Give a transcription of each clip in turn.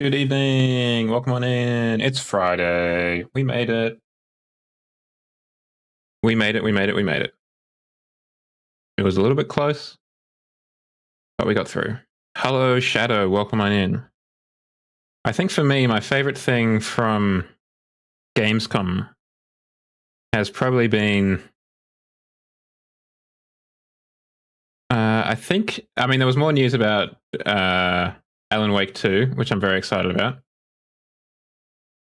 Good evening. Welcome on in. It's Friday. We made it. We made it. We made it. We made it. It was a little bit close, but we got through. Hello, Shadow. Welcome on in. I think for me, my favorite thing from Gamescom has probably been. I mean, there was more news about Alan Wake 2, which I'm very excited about.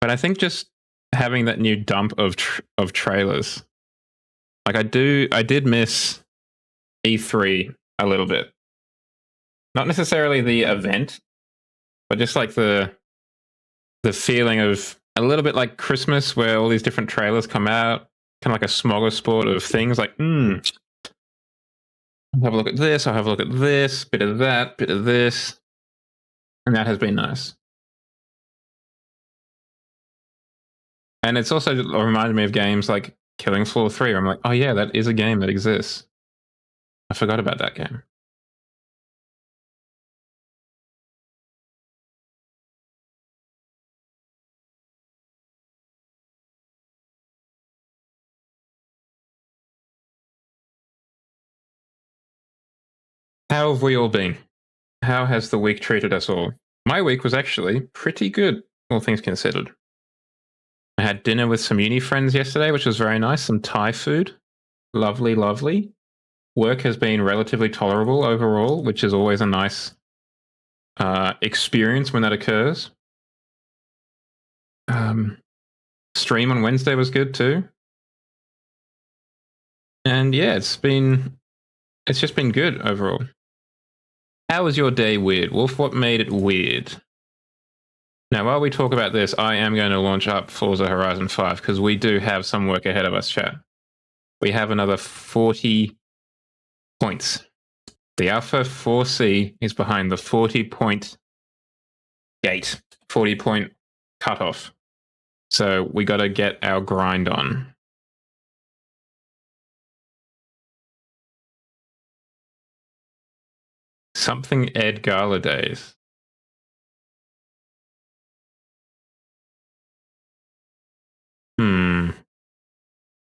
But I think just having that new dump of trailers, like I did miss E3 a little bit. Not necessarily the event, but just like the feeling of a little bit like Christmas, where all these different trailers come out, kind of like a smorgasbord of things. Like, I'll have a look at this. I'll have a look at this. Bit of that. Bit of this, and that has been nice. And it's also reminded me of games like Killing Floor 3, where I'm like, oh yeah, that is a game that exists. I forgot about that game. How have we all been? How has the week treated us all? My week was actually pretty good, all things considered. I had dinner with some uni friends yesterday, which was very nice. Some Thai food. Lovely, lovely. Work has been relatively tolerable overall, which is always a nice experience when that occurs. Stream on Wednesday was good too. And yeah, it's just been good overall. How was your day weird? Wolf, what made it weird? Now, while we talk about this, I am going to launch up Forza Horizon 5 because we do have some work ahead of us, chat. We have another 40 points. The Alpha 4C is behind the 40-point gate, 40-point cutoff. So we got to get our grind on. Something Ed Gala days.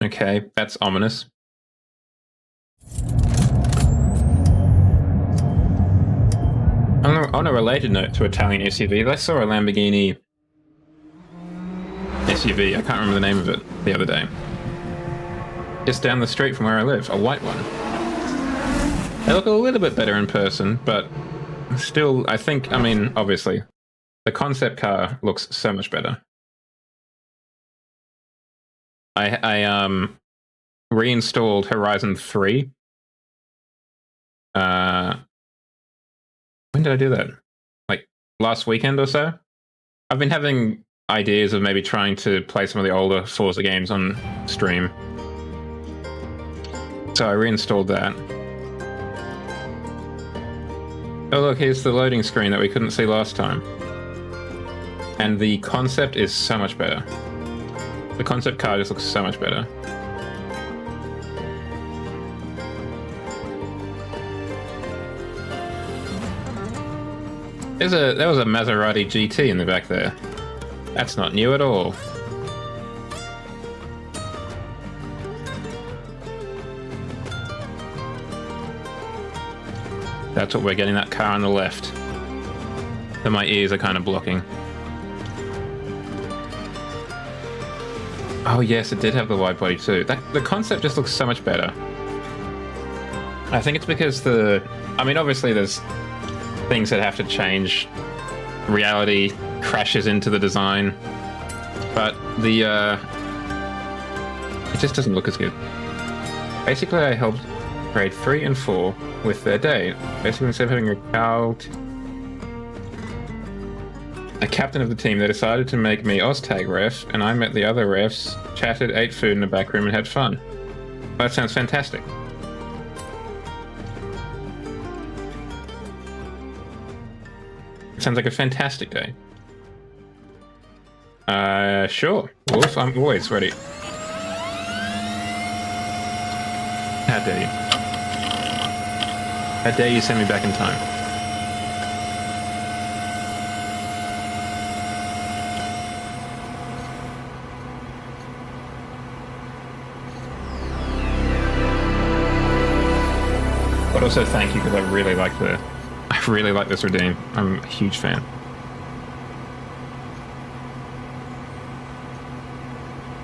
Okay, that's ominous. On a related note to Italian SUVs, I saw a Lamborghini SUV, I can't remember the name of it, the other day. Just down the street from where I live, a white one. They look a little bit better in person, but still, I mean, obviously, the concept car looks so much better. I reinstalled Horizon 3. When did I do that? Like last weekend or so? I've been having ideas of maybe trying to play some of the older Forza games on stream. So I reinstalled that. Oh look, here's the loading screen that we couldn't see last time. And the concept is so much better. The concept car just looks so much better. There was a Maserati GT in the back there. That's not new at all. That's what we're getting, that car on the left. That my ears are kind of blocking. Oh yes, it did have the wide body too. The concept just looks so much better. I think it's because I mean, obviously there's things that have to change. Reality crashes into the design, but it just doesn't look as good. Basically, I helped grade 3 and 4 with their day. Basically, instead of having a captain of the team, they decided to make me Oztag ref, and I met the other refs, chatted, ate food in the back room, and had fun. Well, that sounds fantastic. It sounds like a fantastic day. Sure. Wolf, I'm always ready. How dare you? How dare you send me back in time? Also, thank you, because I really like this redeem. I'm a huge fan.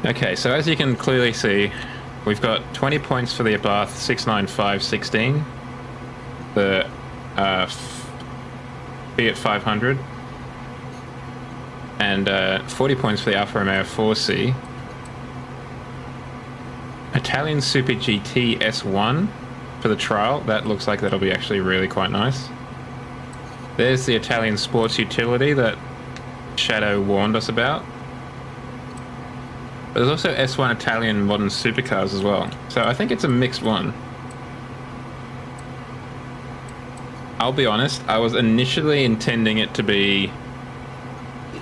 Okay, so as you can clearly see, we've got 20 points for the Abarth 69516, the Fiat 500, and 40 points for the Alfa Romeo 4C. Italian Super GT S1 for the trial. That looks like that'll be actually really quite nice. There's the Italian Sports Utility that Shadow warned us about. There's also S1 Italian modern supercars as well. So I think it's a mixed one. I'll be honest, I was initially intending it to be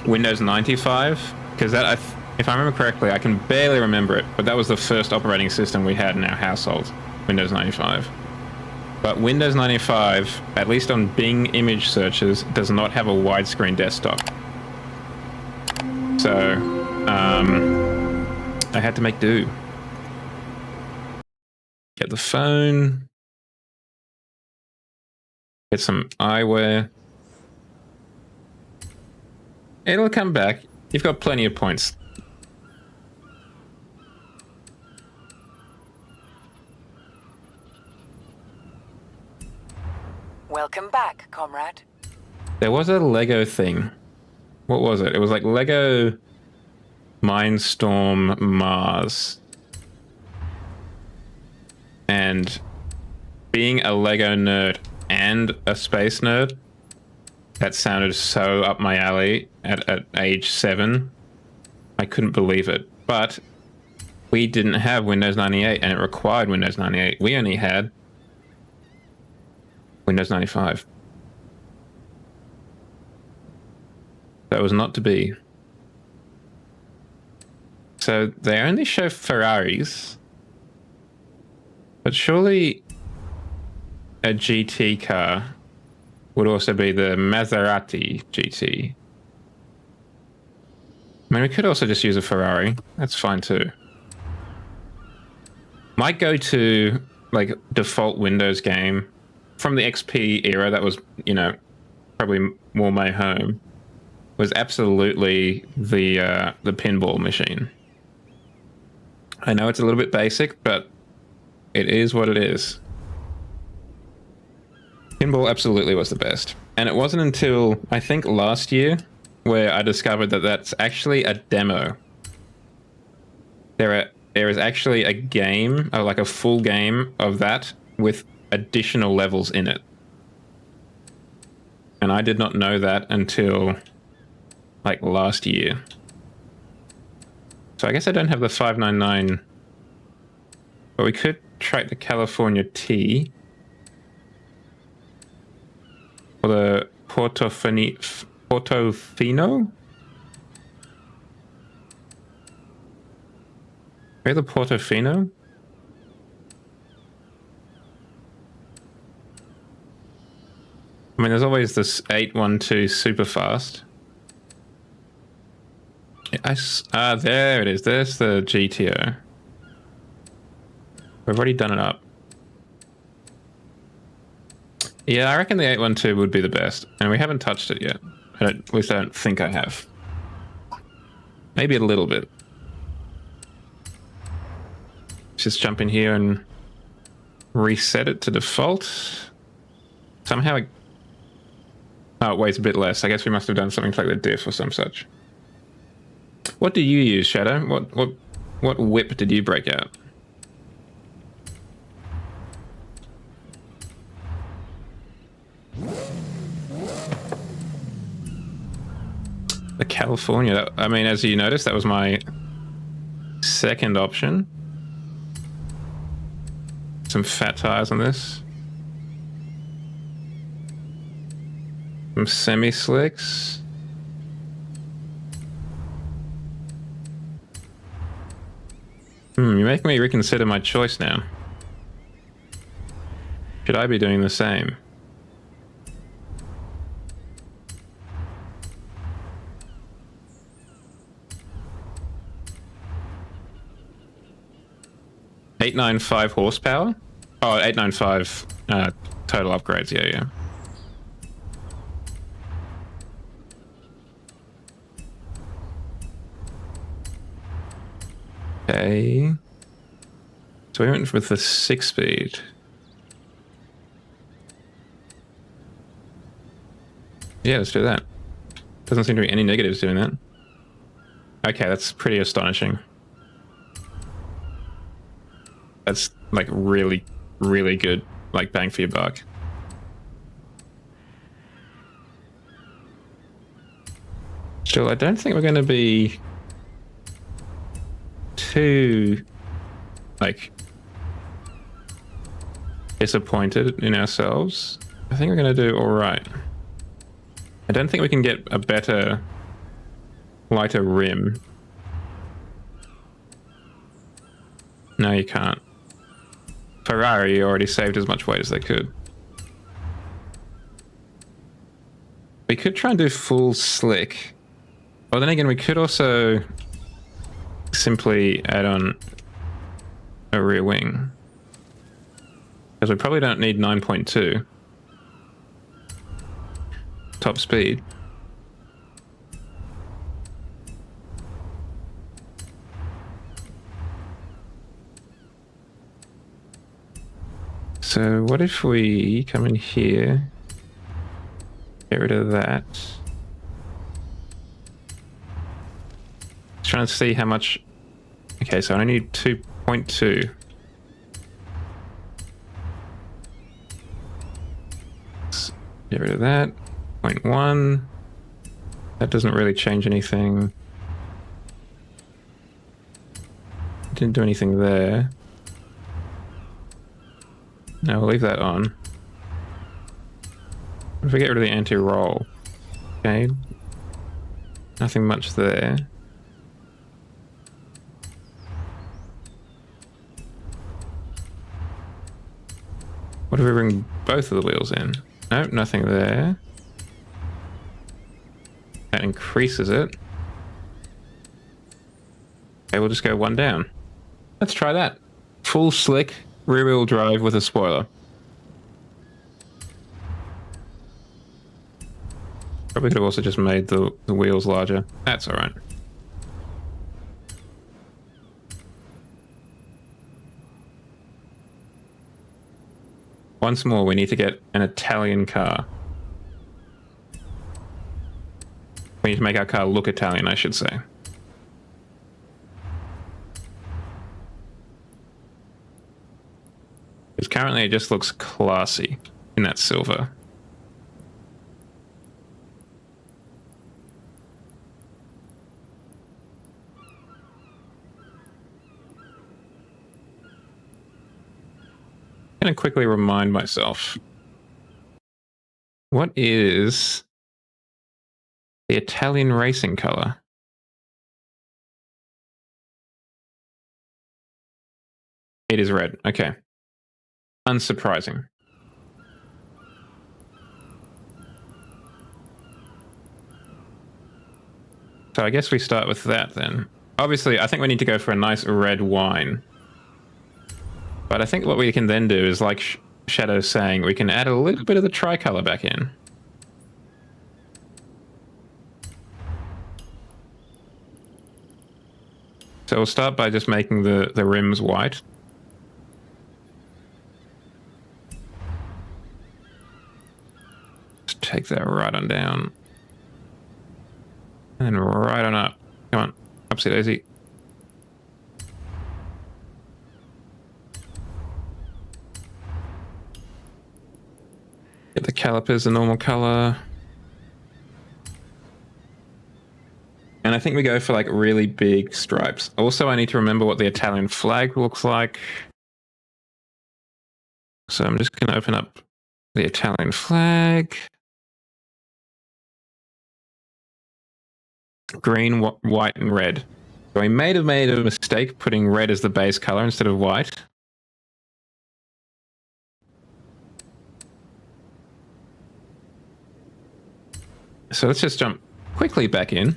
Windows 95, because that, if I remember correctly, I can barely remember it, but that was the first operating system we had in our household, Windows 95. But Windows 95, at least on Bing image searches, does not have a widescreen desktop. So, I had to make do. Get the phone. Get some eyewear. It'll come back. You've got plenty of points. Welcome back, comrade. There was a Lego thing. What was it? It was like Lego Mindstorm Mars. And being a Lego nerd and a space nerd, that sounded so up my alley at age 7. I couldn't believe it. But we didn't have Windows 98, and it required Windows 98. We only had Windows 95. That was not to be. So they only show Ferraris, but surely a GT car would also be the Maserati GT. I mean, we could also just use a Ferrari. That's fine too. My go-to, like, default Windows game from the XP era that was, you know, probably more my home, was absolutely the pinball machine. I know it's a little bit basic, but it is what it is. Pinball absolutely was the best. And it wasn't until, I think, last year where I discovered that that's actually a demo. There is actually a game, like a full game of that with additional levels in it. And I did not know that until, like, last year. So I guess I don't have the 599, but we could track the California T. Or the Portofino? Maybe the Portofino? I mean, there's always this 812 super fast. There it is. There's the GTO. We've already done it up. Yeah, I reckon the 812 would be the best, and we haven't touched it yet. At least I don't think I have. Maybe a little bit. Just jump in here and reset it to default. Somehow oh, it weighs a bit less. I guess we must have done something like the diff or some such. What do you use, Shadow? What whip did you break out? The California. I mean, as you noticed, that was my second option. Some fat tires on this. Some semi-slicks. You make me reconsider my choice now. Should I be doing the same? $895 horsepower? Oh, 895 Total upgrades, yeah. Okay. So we went with the 6-speed. Yeah, let's do that. Doesn't seem to be any negatives doing that. Okay, that's pretty astonishing. That's like really, really good, like bang for your buck. Still, I don't think we're going to be too, like, disappointed in ourselves. I think we're going to do all right. I don't think we can get a better, lighter rim. No, you can't. Ferrari already saved as much weight as they could. We could try and do full slick. Well, then again, we could also simply add on a rear wing. Because we probably don't need 9.2 top speed. So what if we come in here, get rid of that. Trying to see how much. Okay, so I only need 2.2. Let's get rid of that. 0.1. That doesn't really change anything. Didn't do anything there. No, we'll leave that on. If we get rid of the anti-roll. Okay. Nothing much there. What if we bring both of the wheels in? Nope, nothing there. That increases it. Okay, we'll just go one down. Let's try that. Full slick rear-wheel drive with a spoiler. Probably could have also just made the wheels larger. That's all right. Once more, we need to get an Italian car. We need to make our car look Italian, I should say. Because currently it just looks classy in that silver. I'm going to quickly remind myself. What is the Italian racing color? It is red. Okay. Unsurprising. So I guess we start with that then. Obviously, I think we need to go for a nice red wine. But I think what we can then do is, like Shadow's saying, we can add a little bit of the tricolor back in. So we'll start by just making the rims white. Just take that right on down. And right on up. Come on, upsy daisy. Get the calipers a normal color. And I think we go for like really big stripes. Also, I need to remember what the Italian flag looks like. So I'm just going to open up the Italian flag. Green, white, and red. So we may have made a mistake putting red as the base color instead of white. So let's just jump quickly back in.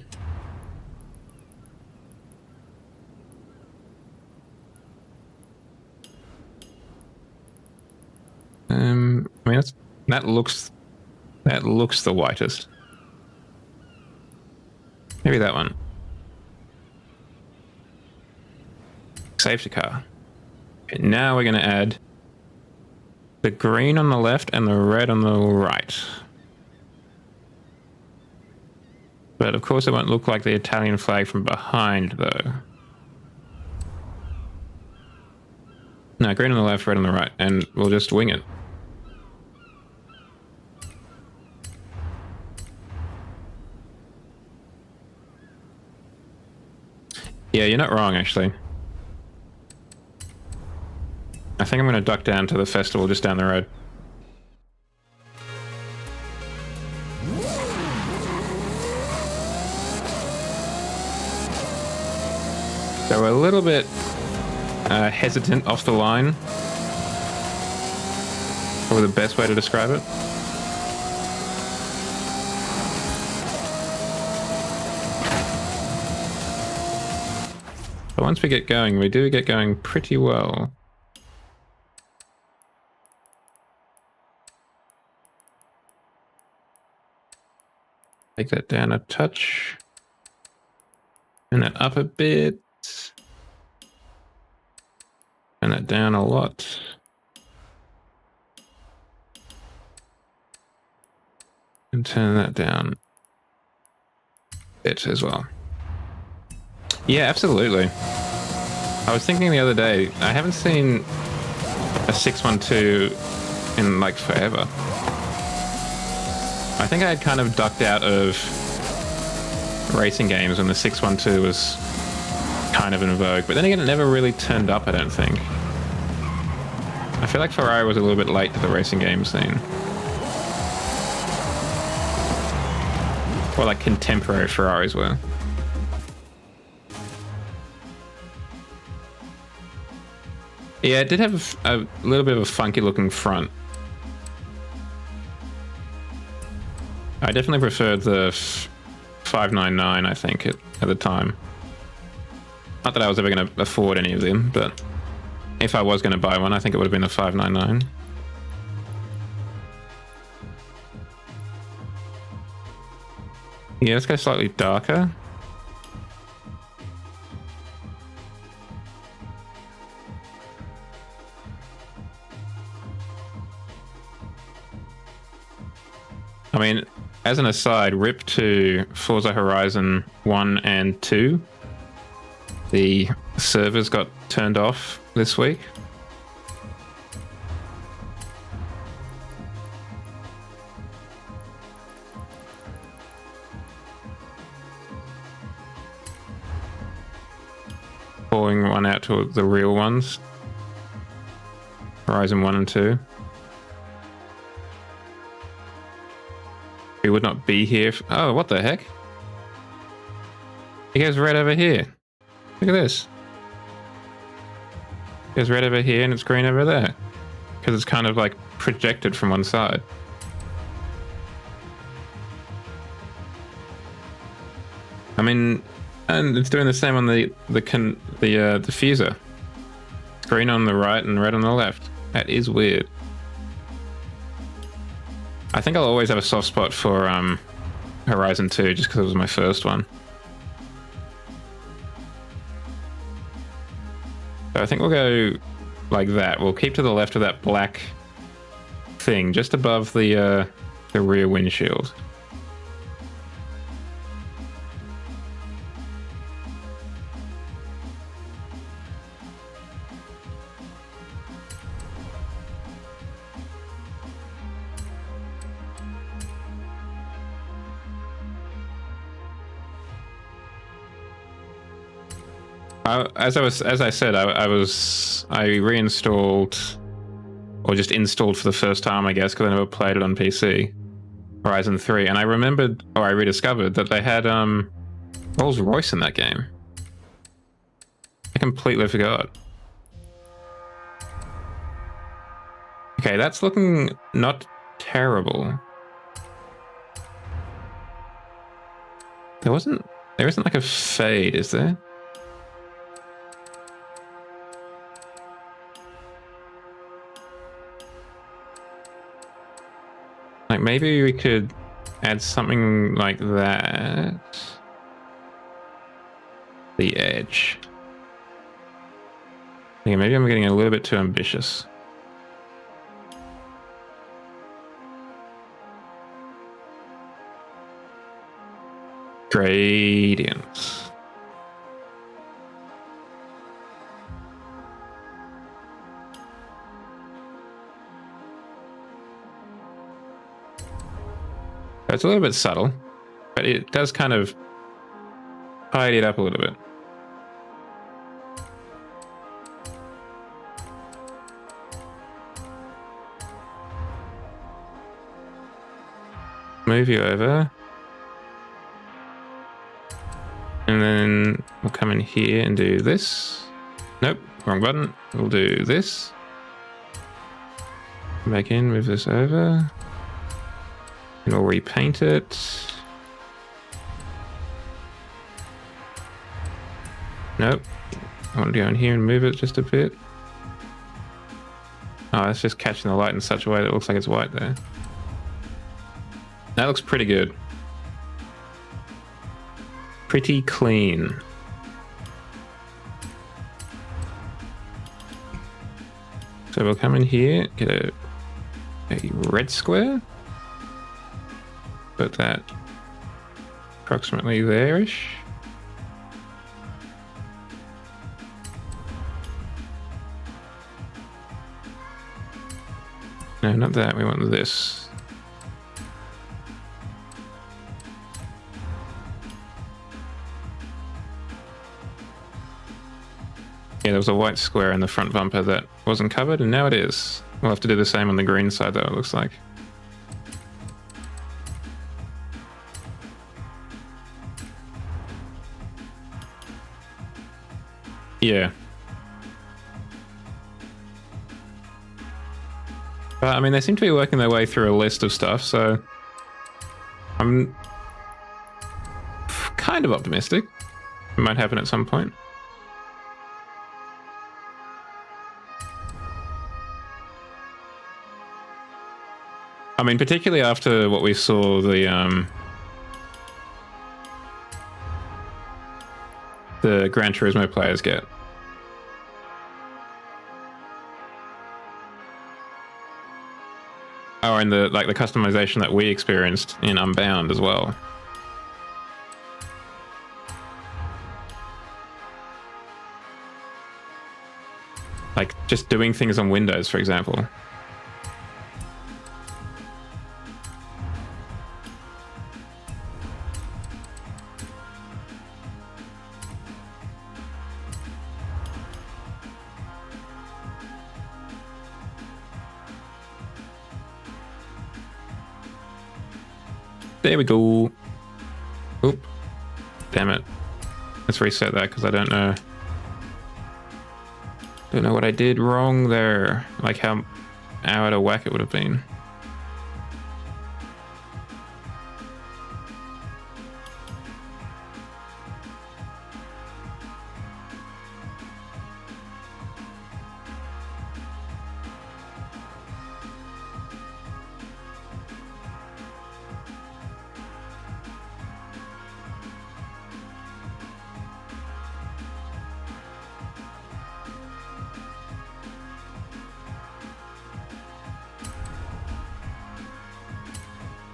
mean, that looks the whitest. Maybe that one. Safety car. Okay, now we're going to add the green on the left and the red on the right. But of course it won't look like the Italian flag from behind, though. No, green on the left, red on the right, and we'll just wing it. Yeah, you're not wrong, actually. I think I'm going to duck down to the festival just down the road. So we're a little bit hesitant off the line. Probably the best way to describe it. But once we get going, we do get going pretty well. Take that down a touch. And that up a bit. And that down a lot. And turn that down a bit as well. Yeah, absolutely. I was thinking the other day, I haven't seen a 612 in like forever. I think I had kind of ducked out of racing games when the 612 was kind of in vogue, but then again, it never really turned up, I don't think. I feel like Ferrari was a little bit late to the racing game scene. Or like contemporary Ferraris were. Yeah, it did have a little bit of a funky looking front. I definitely preferred the 599, I think, at the time. Not that I was ever going to afford any of them, but if I was going to buy one, I think it would have been the 599. Yeah, let's go slightly darker. I mean, as an aside, rip to Forza Horizon 1 and 2. The servers got turned off this week. Pouring one out to the real ones. Horizon 1 and 2. We would not be here. Oh, what the heck? It goes right over here. Look at this. It goes red over here and it's green over there. Because it's kind of like projected from one side. I mean, and it's doing the same on the diffuser. It's green on the right and red on the left. That is weird. I think I'll always have a soft spot for Horizon 2 just because it was my first one. So I think we'll go like that. We'll keep to the left of that black thing, just above the rear windshield. As I said, I reinstalled, or just installed for the first time, I guess, because I never played it on PC, Horizon 3, and I remembered, or I rediscovered, that they had Rolls-Royce in that game. I completely forgot. Okay, that's looking not terrible. There isn't like a fade, is there? Like maybe we could add something like that. The edge. Yeah, maybe I'm getting a little bit too ambitious. Gradients. It's a little bit subtle, but it does kind of tidy it up a little bit. Move you over. And then we'll come in here and do this. Nope, wrong button. We'll do this. Come back in, move this over. And we'll repaint it. Nope. I want to go in here and move it just a bit. Oh, it's just catching the light in such a way that it looks like it's white there. That looks pretty good. Pretty clean. So we'll come in here, get a red square. Put that approximately there-ish. No, not that. We want this. Yeah, there was a white square in the front bumper that wasn't covered, and now it is. We'll have to do the same on the green side, though, it looks like. Yeah. But, I mean, they seem to be working their way through a list of stuff, so I'm kind of optimistic. It might happen at some point. I mean, particularly after what we saw the Gran Turismo players get. Oh, and the customization that we experienced in Unbound as well. Like just doing things on Windows, for example. There we go. Oop. Damn it. Let's reset that because I don't know. Don't know what I did wrong there. Like how out of whack it would have been.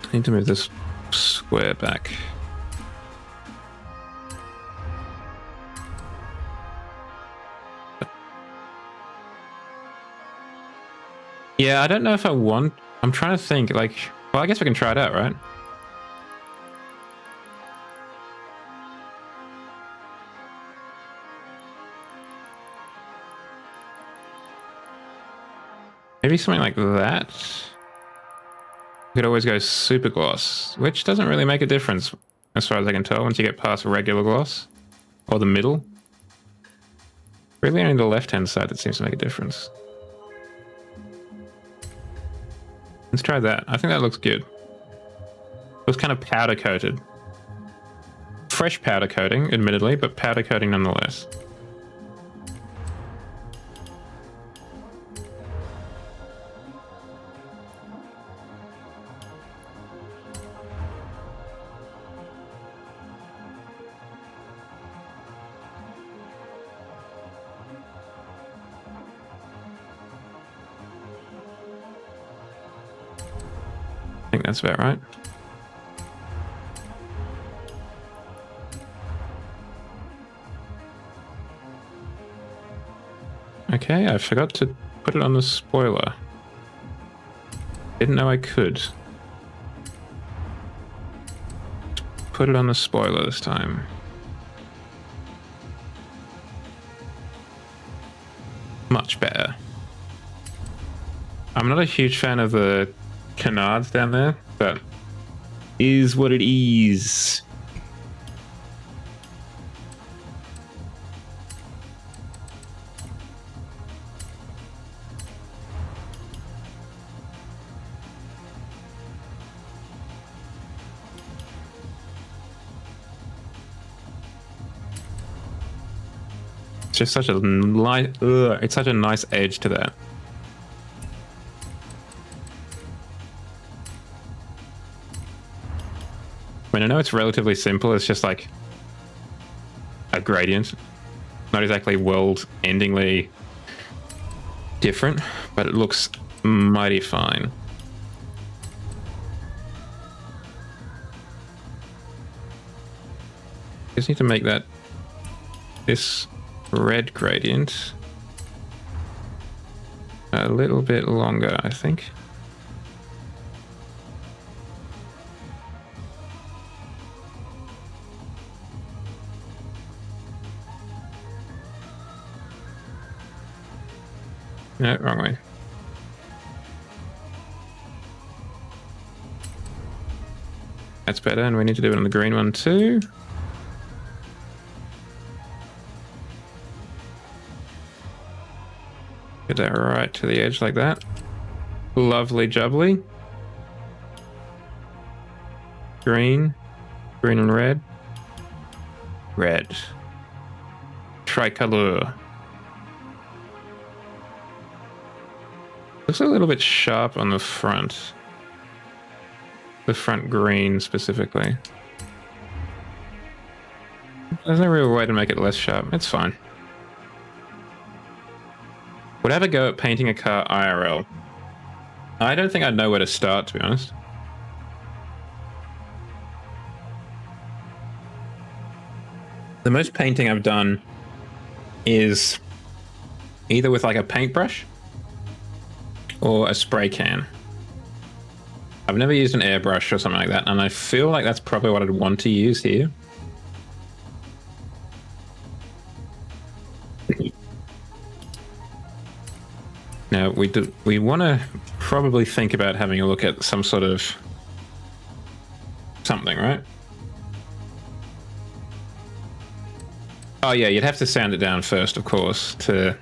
I need to move this square back. Yeah, I don't know if I want... I'm trying to think, like... Well, I guess we can try it out, right? Maybe something like that. You could always go super gloss, which doesn't really make a difference as far as I can tell once you get past regular gloss or the middle. Really only the left-hand side that seems to make a difference. Let's try that. I think that looks good. It was kind of powder coated. Fresh powder coating, admittedly, but powder coating nonetheless. think that's about right. Okay, I forgot to put it on the spoiler. Didn't know I could. Put it on the spoiler this time. Much better. I'm not a huge fan of the canards down there, but is what it is. It's just such a light. It's such a nice edge to that. I mean, I know it's relatively simple. It's just like a gradient, not exactly world-endingly different, but it looks mighty fine. Just need to make that this red gradient a little bit longer, I think. No, wrong way. That's better, and we need to do it on the green one too. Get that right to the edge like that. Lovely jubbly. Green. Green and red. Red. Tricolor. Looks a little bit sharp on the front. The front green specifically. There's no real way to make it less sharp. It's fine. Would I ever go at painting a car IRL? I don't think I'd know where to start, to be honest. The most painting I've done is either with like a paintbrush or a spray can. I've never used an airbrush or something like that, and I feel like that's probably what I'd want to use here. Now, we want to probably think about having a look at some sort of something, right? Oh yeah, you'd have to sand it down first, of course, to,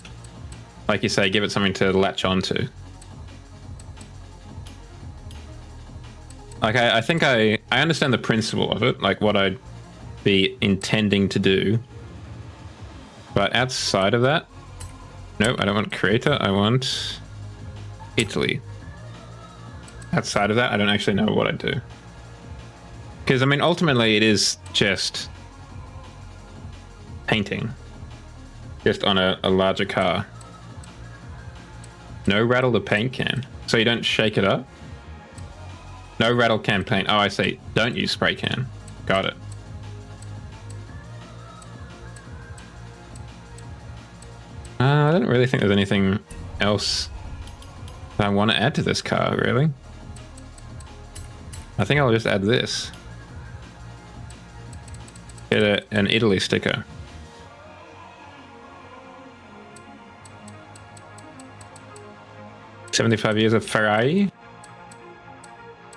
like you say, give it something to latch onto. Like, I think I understand the principle of it, like what I'd be intending to do. But outside of that, no, I don't want Creator, I want Italy. Outside of that, I don't actually know what I'd do. Because, I mean, ultimately it is just painting. Just on a larger car. No rattle the paint can. So you don't shake it up? No rattle can paint. Oh, I see. Don't use spray can. Got it. I don't really think there's anything else that I want to add to this car, really. I think I'll just add this. Get an Italy sticker. "75 years of Ferrari."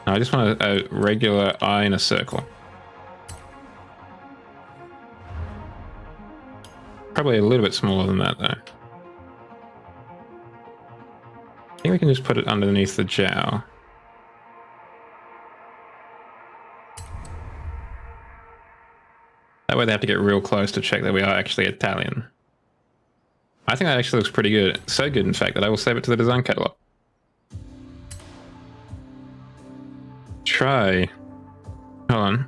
No, I just want a regular eye in a circle. Probably a little bit smaller than that, though. I think we can just put it underneath the jowl. That way they have to get real close to check that we are actually Italian. I think that actually looks pretty good. So good, in fact, that I will save it to the design catalog. Try. Hold on.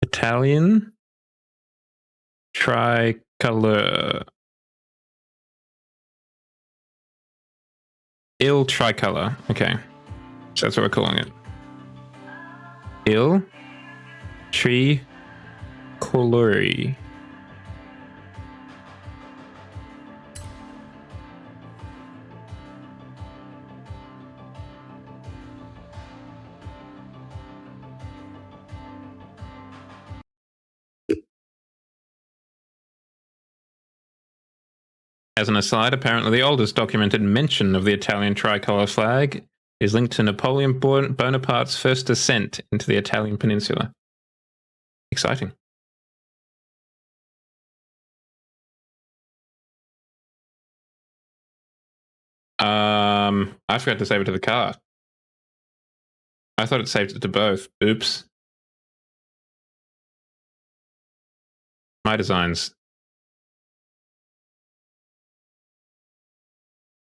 Italian. Tricolor. Il tricolor. Okay. So that's what we're calling it. Il tricolori. As an aside, apparently the oldest documented mention of the Italian tricolour flag is linked to Napoleon Bonaparte's first descent into the Italian peninsula. Exciting. I forgot to save it to the car. I thought it saved it to both. Oops. My designs.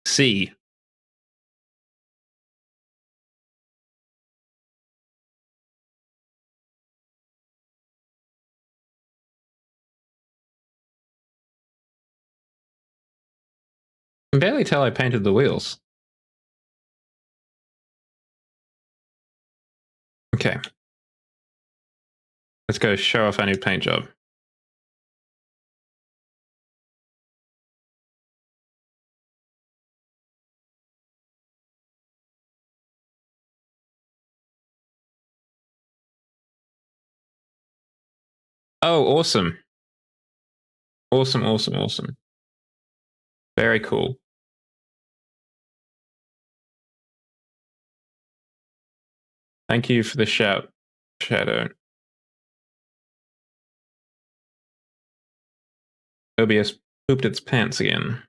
C. I can barely tell I painted the wheels. Okay. Let's go show off our new paint job. Oh, awesome. Awesome, awesome, awesome. Very cool. Thank you for the shout, Shadow. OBS pooped its pants again.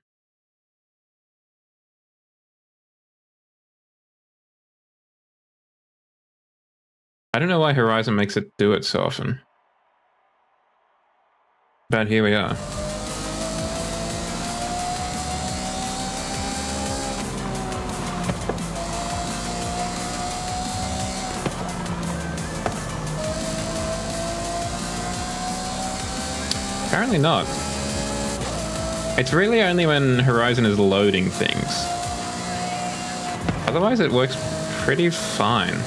I don't know why Horizon makes it do it so often. But here we are. Apparently not. It's really only when Horizon is loading things. Otherwise it works pretty fine.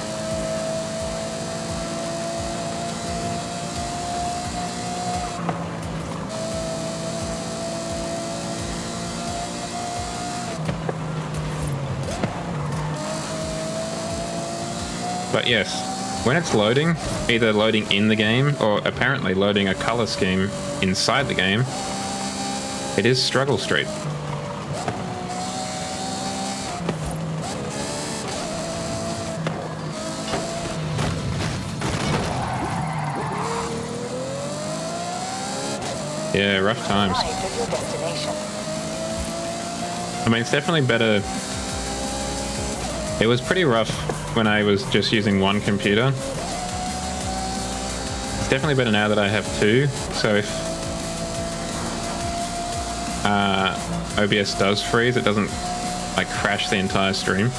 But yes, when it's loading, either loading in the game or apparently loading a color scheme inside the game, it is Struggle Street. Yeah, rough times. I mean, it's definitely better. It was pretty rough when I was just using one computer. It's definitely better now that I have two. So if OBS does freeze, it doesn't like crash the entire stream.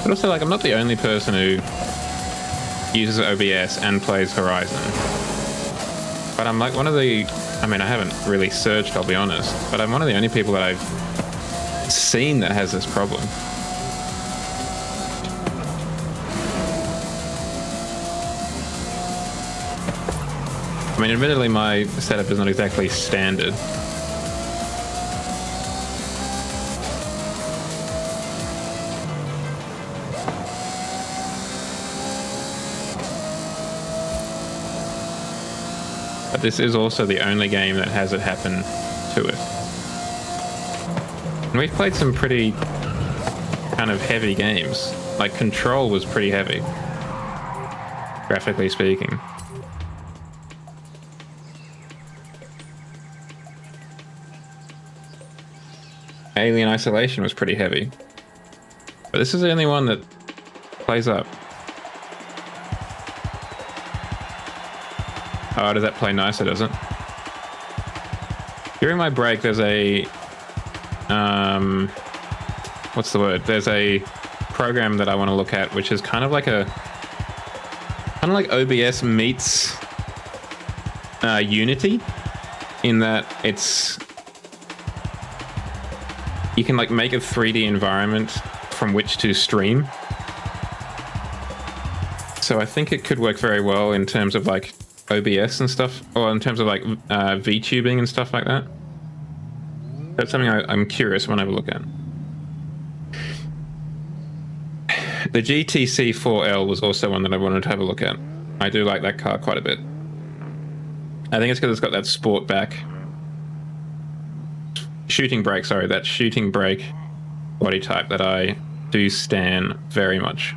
But also, like, I'm not the only person who uses OBS and plays Horizon. But I'm like one of the... I mean, I haven't really searched, I'll be honest. But I'm one of the only people that I've seen that has this problem. I mean, admittedly, my setup is not exactly standard. But this is also the only game that has it happen to it. And we've played some pretty kind of heavy games. Like Control was pretty heavy, graphically speaking. Alien Isolation was pretty heavy. But this is the only one that plays up. Oh, does that play nicer, does it? During my break, there's a what's the word? There's a program that I want to look at, which is kind of like OBS meets Unity, in that you can like make a 3D environment from which to stream. So I think it could work very well in terms of like OBS and stuff, or in terms of like VTubing and stuff like that. That's something I'm curious when I have a look at. The GTC 4L was also one that I wanted to have a look at. I do like that car quite a bit. I think it's because it's got that sport back. Shooting brake body type that I do stan very much.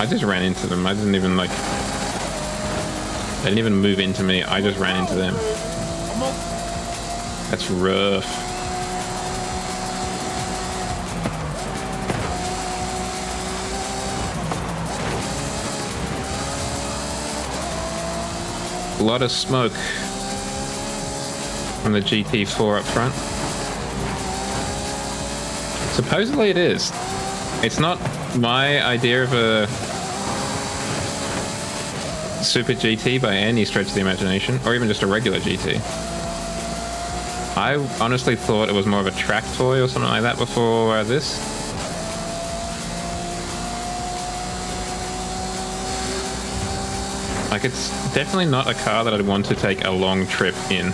I just ran into them. I didn't even like... They didn't even move into me. I just ran into them. That's rough. A lot of smoke from the GT4 up front. Supposedly it is. It's not my idea of a Super GT by any stretch of the imagination, or even just a regular GT. I honestly thought it was more of a track toy or something like that before this. Like, it's definitely not a car that I'd want to take a long trip in.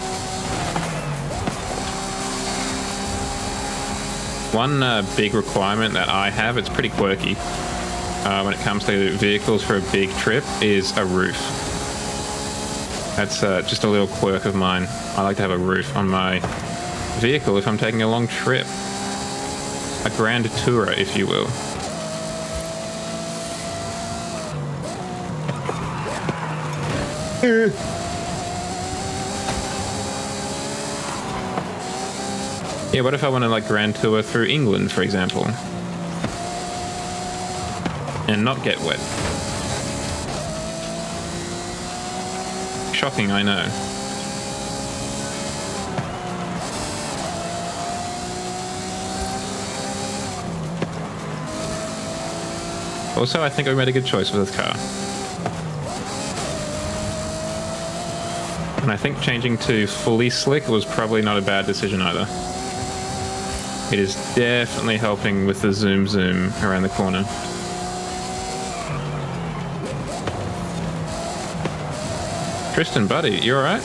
One big requirement that I have, it's pretty quirky, when it comes to vehicles for a big trip, is a roof. That's just a little quirk of mine. I like to have a roof on my vehicle if I'm taking a long trip. A grand tourer, if you will. Yeah, what if I want to like grand tour through England, for example? And not get wet. Shocking, I know. Also, I think I made a good choice with this car. And I think changing to fully slick was probably not a bad decision either. It is definitely helping with the zoom around the corner. Tristan, buddy, you alright?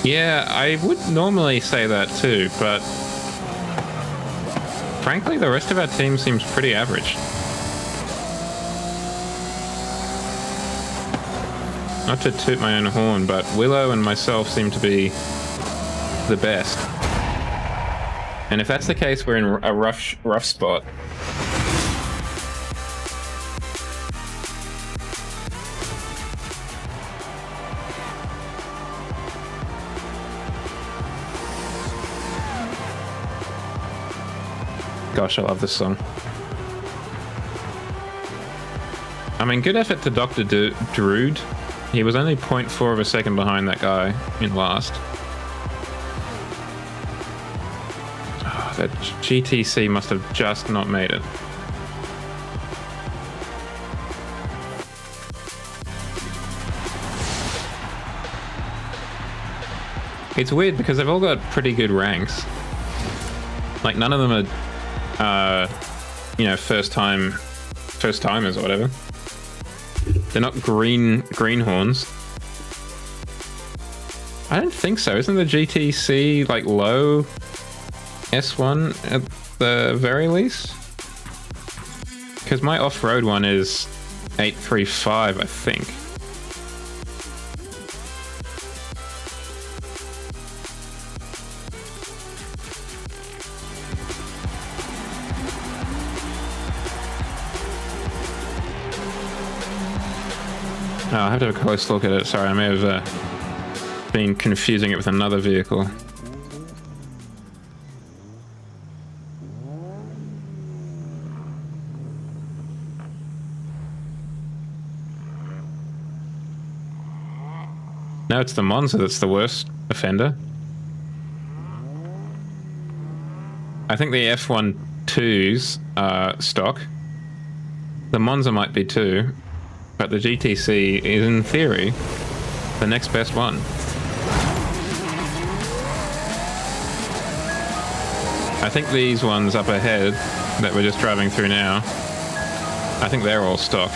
Yeah, I would normally say that too, but frankly, the rest of our team seems pretty average. Not to toot my own horn, but Willow and myself seem to be the best. And if that's the case, we're in a rough spot. Gosh, I love this song. I mean, good effort to Dr. Drood. He was only 0.4 of a second behind that guy in last. Oh, that GTC must have just not made it. It's weird because they've all got pretty good ranks. Like, none of them are, you know, first timers or whatever. They're not greenhorns. I don't think so. Isn't the GTC like low S1 at the very least? Because my off-road one is 835, I think. Oh, I'll have to have a close look at it. Sorry, I may have been confusing it with another vehicle. No, it's the Monza that's the worst offender. I think the F12s are stock. The Monza might be too, but the GTC is, in theory, the next best one. I think these ones up ahead that we're just driving through now, I think they're all stock.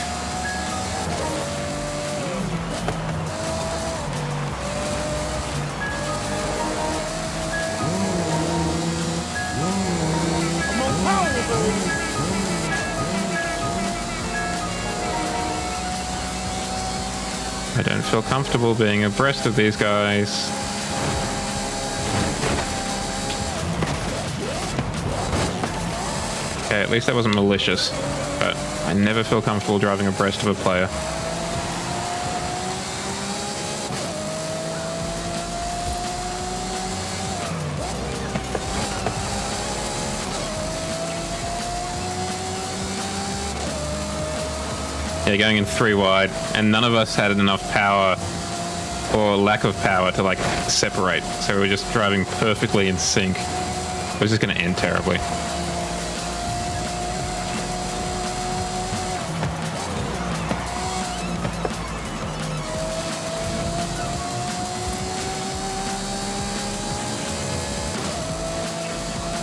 I don't feel comfortable being abreast of these guys. Okay, at least that wasn't malicious, but I never feel comfortable driving abreast of a player. Yeah, going in 3 wide, and none of us had enough power or lack of power to like separate, so we were just driving perfectly in sync. It was just going to end terribly.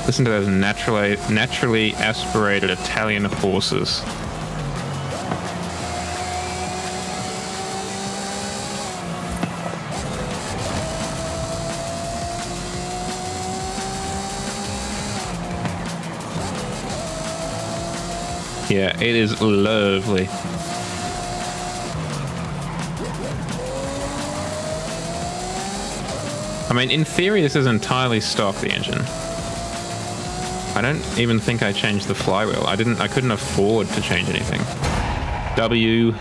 Listen to those naturally aspirated Italian horses. Yeah, it is lovely. I mean, in theory, this is entirely stock, the engine. I don't even think I changed the flywheel. I couldn't afford to change anything. W.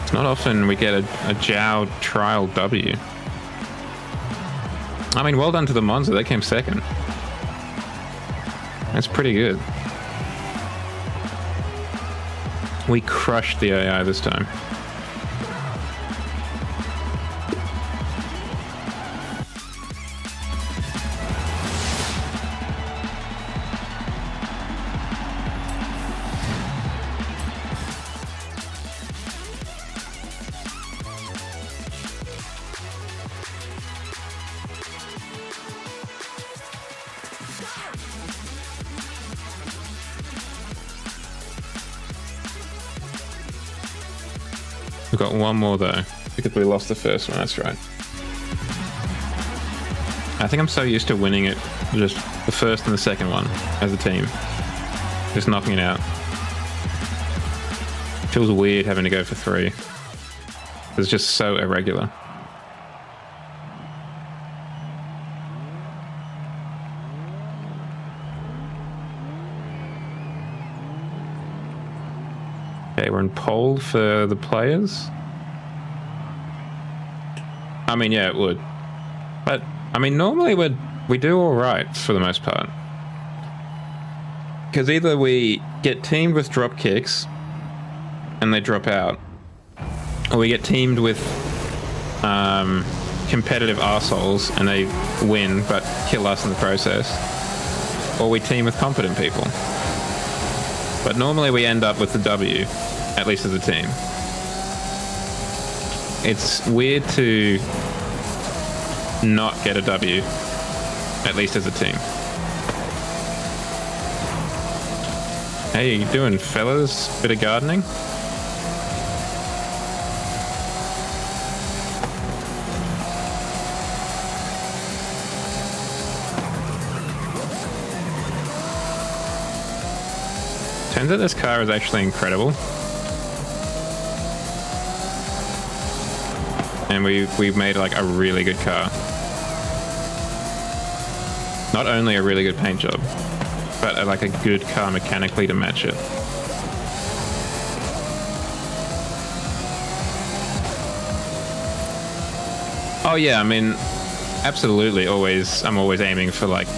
It's not often we get a Jow trial W. I mean, well done to the Monza. They came second. That's pretty good. We crushed the AI this time. We've got one more though, because we lost the first one, that's right. I think I'm so used to winning it, just the first and the second one as a team. Just knocking it out. Feels weird having to go for 3. It's just so irregular. Okay, we're in pole for the players. I mean, yeah, it would. But, I mean, normally we do all right for the most part. Because either we get teamed with drop kicks and they drop out, or we get teamed with competitive arseholes and they win but kill us in the process, or we team with competent people. But normally we end up with the W, at least as a team. It's weird to not get a W, at least as a team. Hey, you doing, fellas? Bit of gardening? Turns out this car is actually incredible. And we've made like a really good car. Not only a really good paint job, but like a good car mechanically to match it. Oh yeah, I mean, absolutely. I'm always aiming for like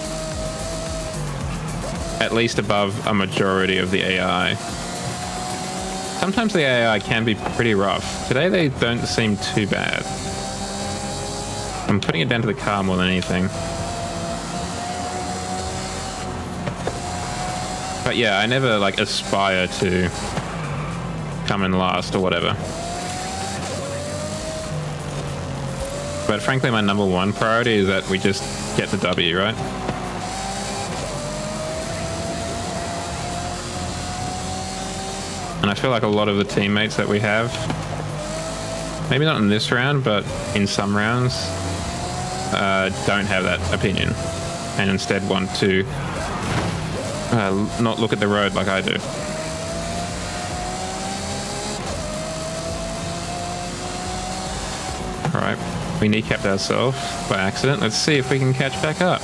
at least above a majority of the AI. Sometimes the AI can be pretty rough. Today they don't seem too bad. I'm putting it down to the car more than anything. But yeah, I never like aspire to come in last or whatever. But frankly, my number one priority is that we just get the W, right? And I feel like a lot of the teammates that we have, maybe not in this round, but in some rounds, don't have that opinion and instead want to not look at the road like I do. Alright, we kneecapped ourselves by accident. Let's see if we can catch back up.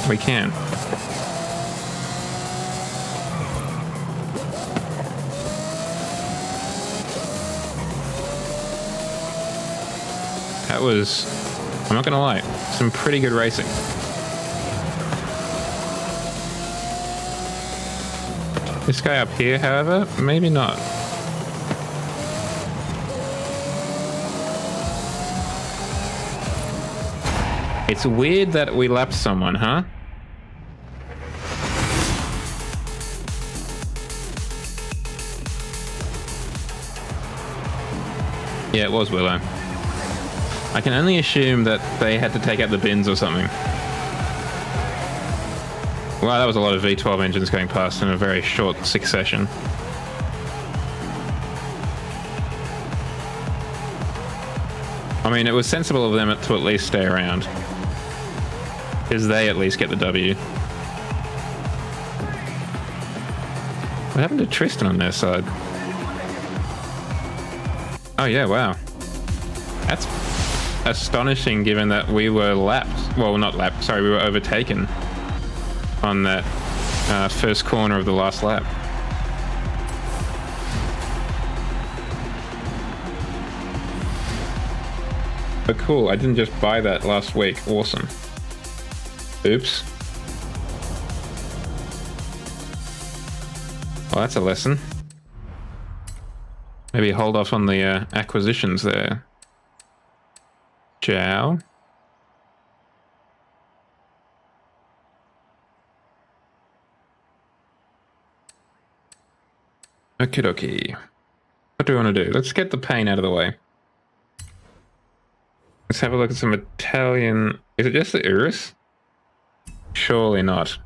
We can. That was, I'm not gonna lie, some pretty good racing. This guy up here, however, maybe not. It's weird that we lapped someone, huh? Yeah, it was Willow. I can only assume that they had to take out the bins or something. Wow, that was a lot of V12 engines going past in a very short succession. I mean, it was sensible of them to at least stay around, because they at least get the W. What happened to Tristan on their side? Oh yeah, wow. That's astonishing given that we were lapped. Well, not lapped, sorry, we were overtaken on that first corner of the last lap. But cool, I didn't just buy that last week. Awesome. Oops. Well, that's a lesson. Maybe hold off on the acquisitions there. Ciao. Okie dokie. What do we want to do? Let's get the paint out of the way. Let's have a look at some Italian... Is it just the Urus? Surely not.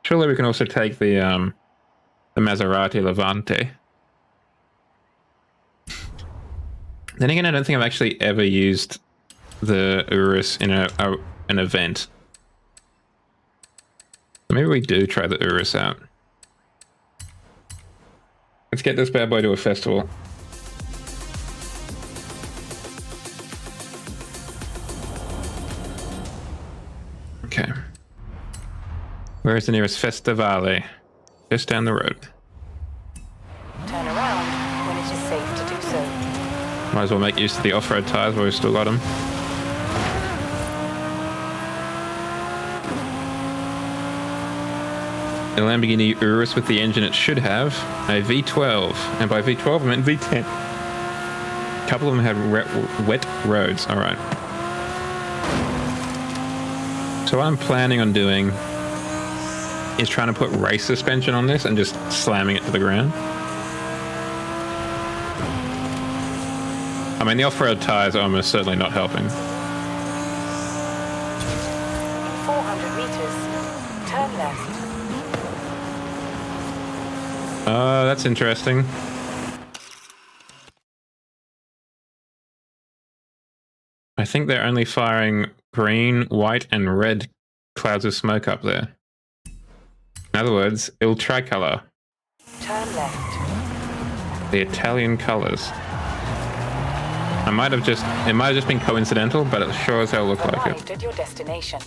Surely we can also take the Maserati Levante. Then again, I don't think I've actually ever used the Urus in an event. Maybe we do try the Urus out. Let's get this bad boy to a festival. Okay. Where's the nearest Festivale? Just down the road. Turn around when it is safe to do so. Might as well make use of the off-road tires while we've still got them. The Lamborghini Urus with the engine it should have, a V12. And by V12 I meant V10. A couple of them had wet roads. Alright. So what I'm planning on doing is trying to put race suspension on this and just slamming it to the ground. I mean, the off-road tires are almost certainly not helping. 400 meters. Turn left. Oh, that's interesting. I think they're only firing green, white, and red clouds of smoke up there. In other words, il tricolor. Turn left. The Italian colours. It might have just been coincidental, but it sure as hell looked like it. Arrived at your destination.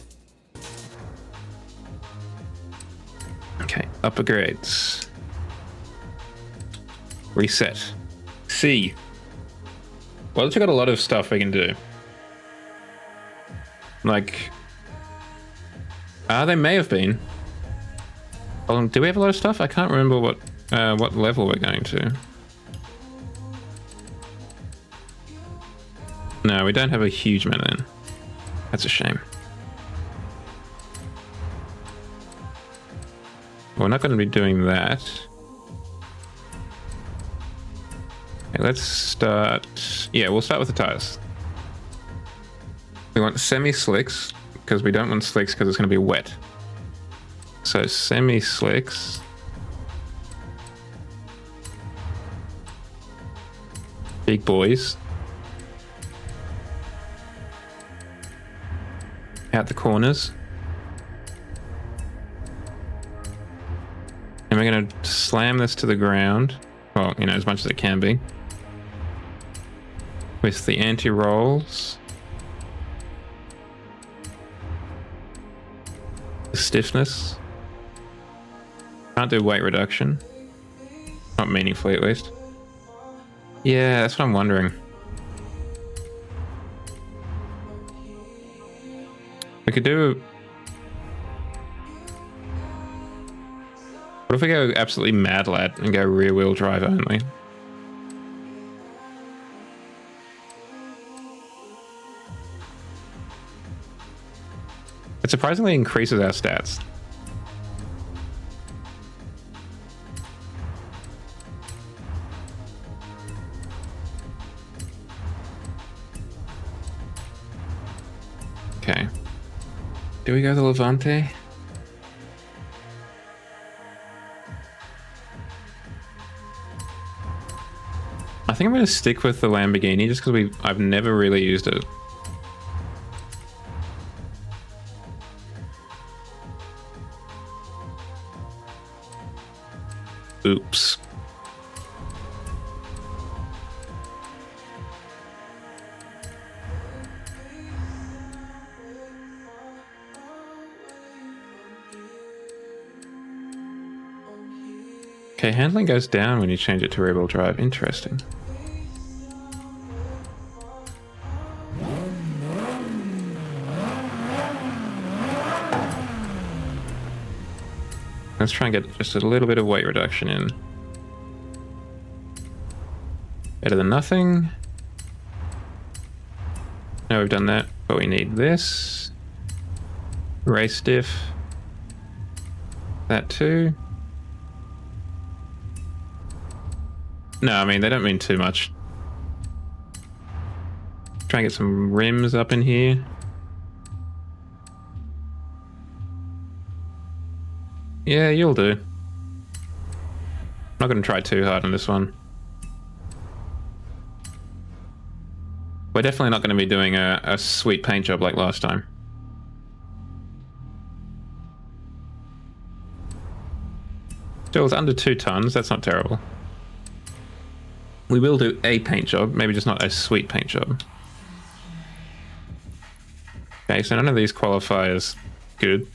Okay, upper grades. Reset. C. Well, it's got a lot of stuff we can do. Like, they may have been. Hold on, do we have a lot of stuff? I can't remember what level we're going to. No, we don't have a huge amount in. That's a shame. We're not going to be doing that. Okay, let's start. Yeah, we'll start with the tires. We want semi-slicks because we don't want slicks because it's going to be wet. So semi-slicks. Big boys. Out the corners. And we're going to slam this to the ground. Well, you know, as much as it can be. With the anti-rolls. The stiffness. Can't do weight reduction. Not meaningfully, at least. Yeah, that's what I'm wondering. We could do... What if we go absolutely mad lad and go rear wheel drive only? It surprisingly increases our stats. Okay. Do we go the Levante? I think I'm going to stick with the Lamborghini just because I've never really used it. Oops. Okay, handling goes down when you change it to rear-wheel drive. Interesting. Let's try and get just a little bit of weight reduction in. Better than nothing. Now we've done that, but we need this. Race diff. That too. No, I mean, they don't mean too much. Try and get some rims up in here. Yeah, you'll do. I'm not going to try too hard on this one. We're definitely not going to be doing a sweet paint job like last time. Still, it's under 2 tons. That's not terrible. We will do a paint job, maybe just not a sweet paint job. Okay, so none of these qualifiers good.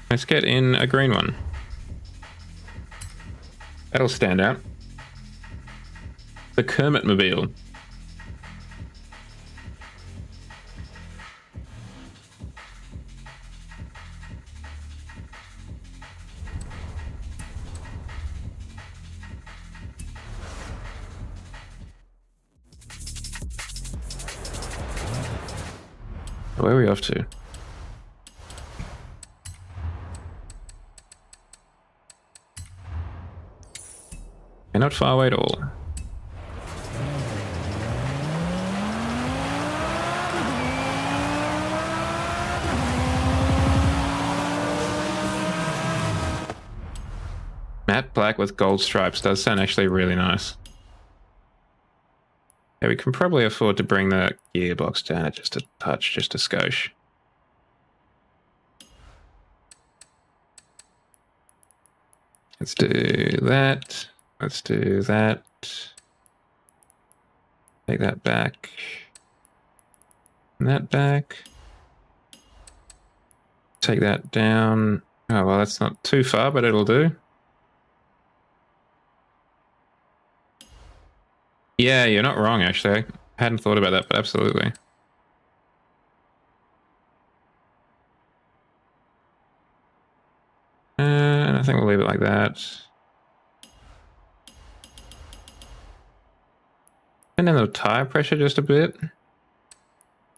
Let's get in a green one. That'll stand out. The Kermit-mobile. Where are we off to? You're not far away at all. Matte black with gold stripes does sound actually really nice. Yeah, we can probably afford to bring the gearbox down just a touch, just a skosh. Let's do that. Let's do that. Take that back. And that back. Take that down. Oh, well, that's not too far, but it'll do. Yeah, you're not wrong, actually. I hadn't thought about that, but absolutely. And I think we'll leave it like that. And then the tire pressure just a bit.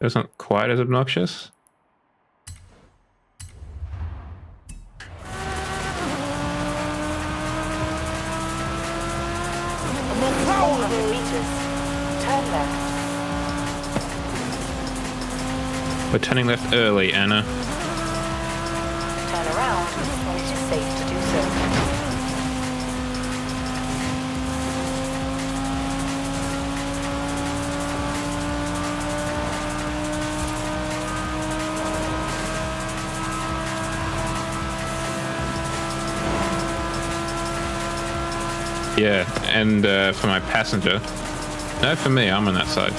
It's not quite as obnoxious. 400 meters. Turn left. We're turning left early, Anna. Turn around when it is safe to do so. Yeah, and for my passenger. No, for me, I'm on that side.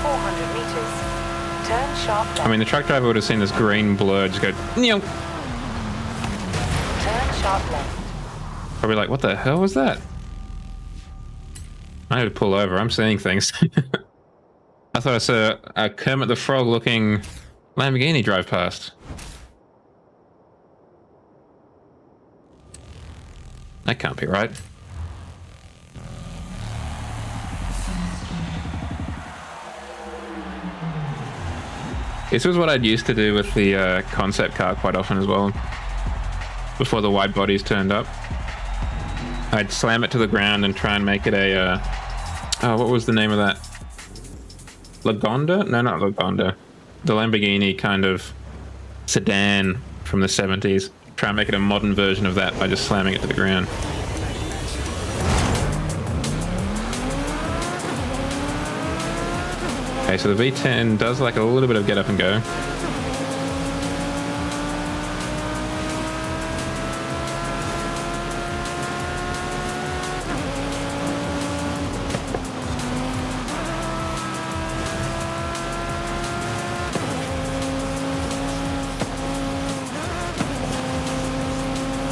400 meters. Turn sharp left. I mean, the truck driver would have seen this green blur just go, Nyo! Turn sharp left. Probably like, what the hell was that? I had to pull over. I'm seeing things. I thought I saw a Kermit the Frog looking Lamborghini drive past. That can't be right. This was what I'd used to do with the concept car quite often as well. Before the wide bodies turned up. I'd slam it to the ground and try and make it a... oh, what was the name of that? Lagonda? No, not Lagonda. The Lamborghini kind of sedan from the 70s. Try and make it a modern version of that by just slamming it to the ground. Okay, so the V10 does like a little bit of get up and go.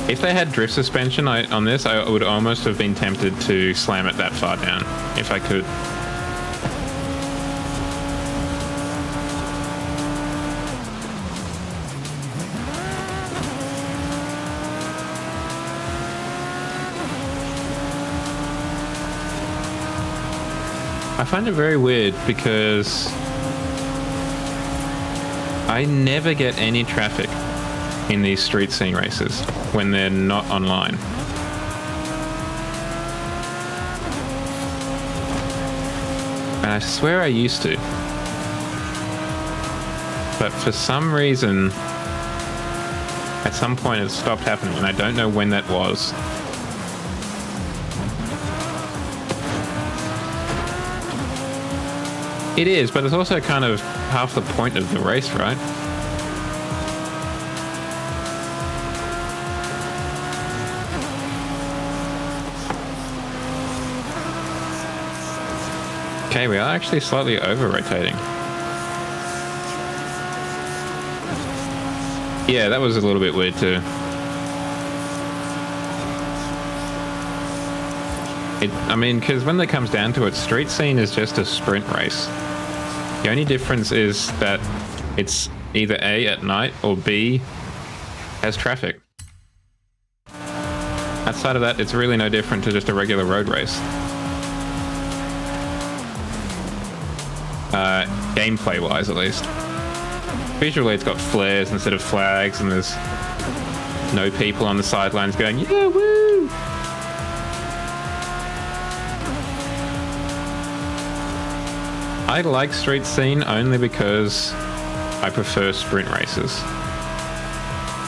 If they had drift suspension on this, I would almost have been tempted to slam it that far down, if I could. I find it very weird because I never get any traffic in these street scene races when they're not online. And I swear I used to. But for some reason, at some point it stopped happening, and I don't know when that was. It is, but it's also kind of half the point of the race, right? Okay, we are actually slightly over-rotating. Yeah, that was a little bit weird too. I mean, because when it comes down to it, street scene is just a sprint race. The only difference is that it's either A, at night, or B, has traffic. Outside of that, it's really no different to just a regular road race. Gameplay-wise, at least. Visually, it's got flares instead of flags, and there's no people on the sidelines going, yeah, woo! I like street scene only because I prefer sprint races.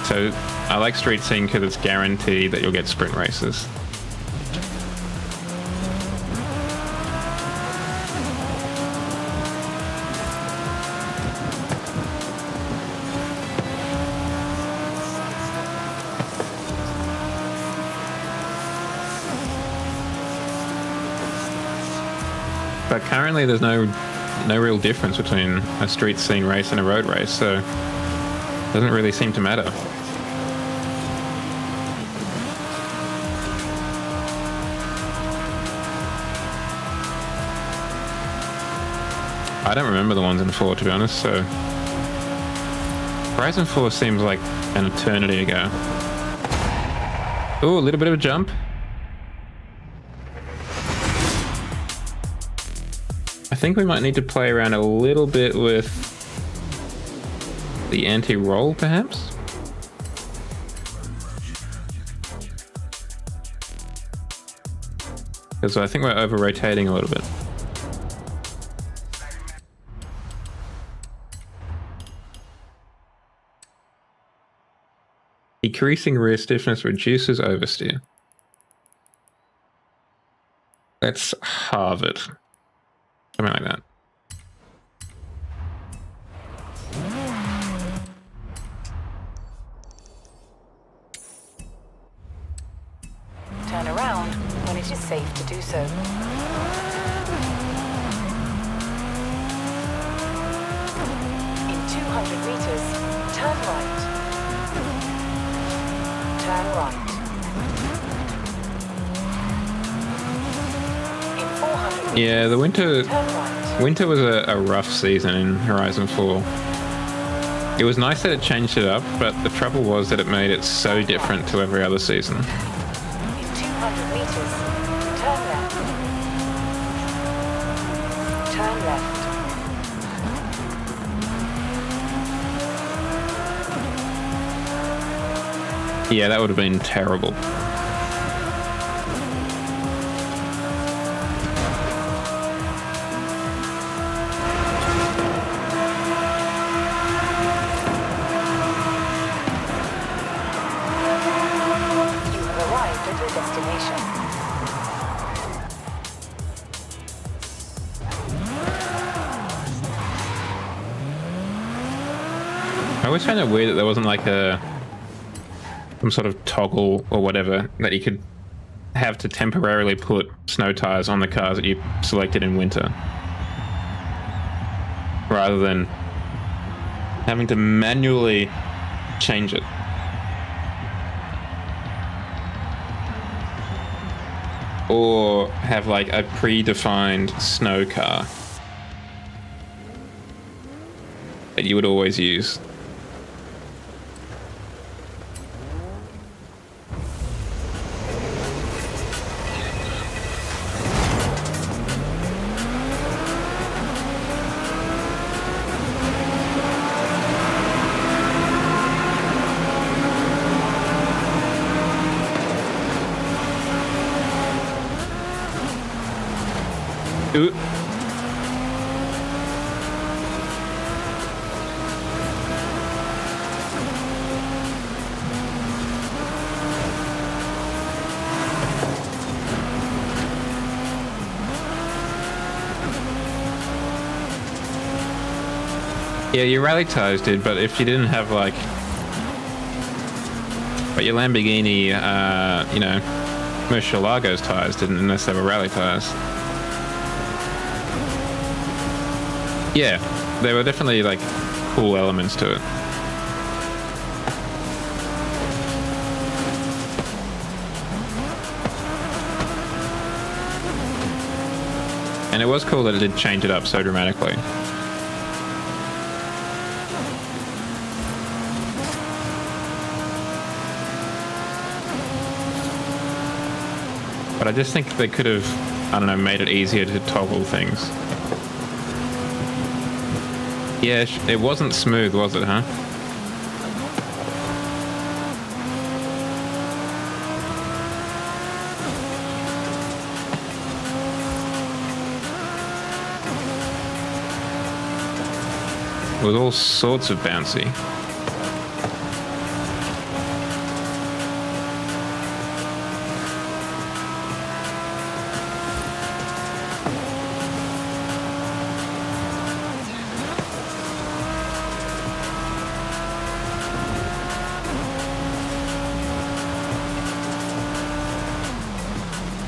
So I like street scene because it's guaranteed that you'll get sprint races. But currently there's no real difference between a street scene race and a road race, so it doesn't really seem to matter. I don't remember the ones in 4, to be honest, so Horizon 4 seems like an eternity ago. Ooh, a little bit of a jump. I think we might need to play around a little bit with the anti-roll, perhaps? Because I think we're over-rotating a little bit. Decreasing rear stiffness reduces oversteer. Let's halve it. Something like that. Turn around when it is safe to do so. In 200 meters, turn right. Turn right. In 400 meters, Yeah, the winter turn right. winter was a rough season in Horizon 4. It was nice that it changed it up, but the trouble was that it made it so different to every other season. In 200 meters, turn left. Turn left. Yeah, that would have been terrible. You have arrived at your destination. I always found it weird that there wasn't like some sort of toggle or whatever that you could have to temporarily put snow tires on the cars that you selected in winter, rather than having to manually change it. Or have like a predefined snow car that you would always use. Ooh. Yeah, your rally tires did, but if you didn't have like, but your Lamborghini, you know, Murcielago's tires didn't, unless they were rally tires. Yeah, there were definitely like cool elements to it. And it was cool that it did change it up so dramatically. But I just think they could have, I don't know, made it easier to toggle things. Yeah, it wasn't smooth, was it, huh? It was all sorts of bouncy.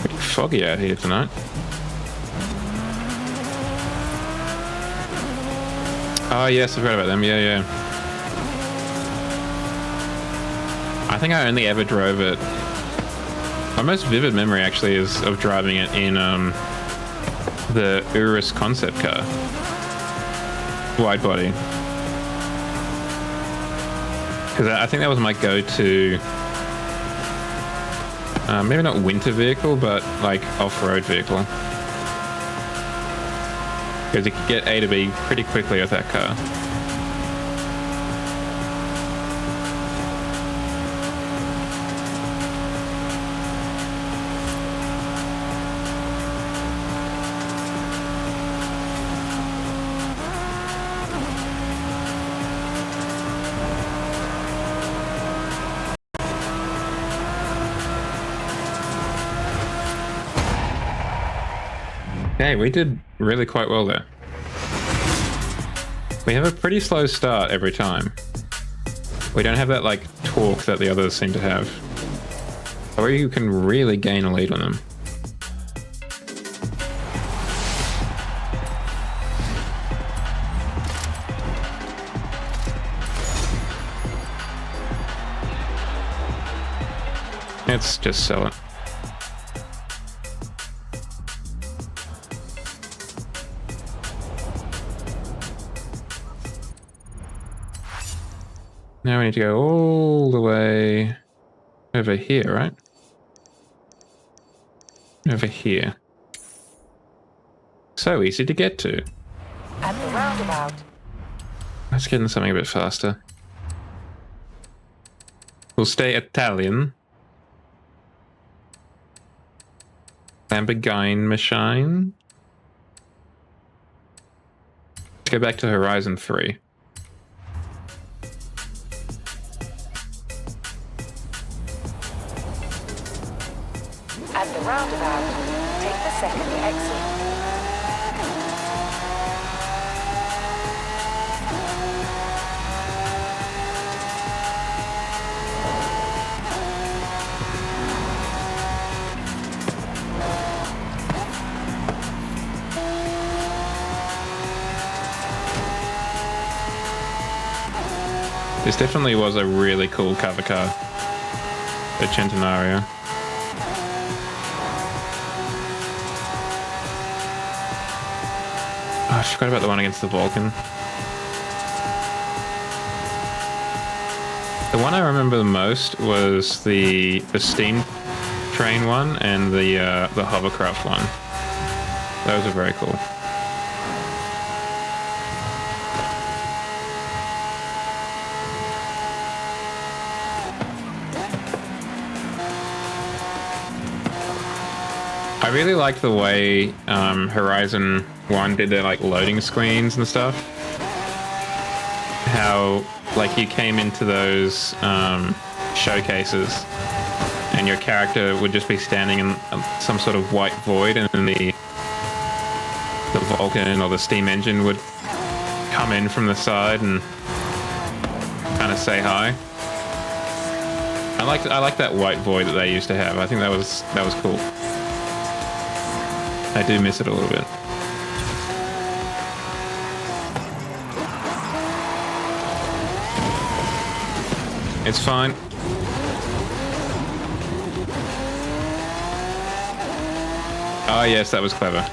Pretty foggy out here tonight. Oh yes, I forgot about them. Yeah, yeah. I think I only ever drove it. My most vivid memory actually is of driving it in the Urus concept car, wide body, because I think that was my go-to. Maybe not winter vehicle, but like off-road vehicle. Because you could get A to B pretty quickly with that car. Okay, we did really quite well there. We have a pretty slow start every time. We don't have that like torque that the others seem to have. Or you can really gain a lead on them. Let's just sell it. Now we need to go all the way over here, right? Over here. So easy to get to. At the roundabout. Let's get into something a bit faster. We'll stay Italian. Lamborghini machine. Let's go back to Horizon 3. At the roundabout, take the second exit. This definitely was a really cool cover car. The Centenario. Oh, I forgot about the one against the Vulcan. The one I remember the most was the steam train one and the hovercraft one. Those are very cool. I really like the way Horizon 1 did their like loading screens and stuff. How like you came into those showcases and your character would just be standing in some sort of white void, and then the Vulcan or the steam engine would come in from the side and kind of say hi. I like that white void that they used to have. I think that was cool. I do miss it a little bit. It's fine. Oh yes, that was clever.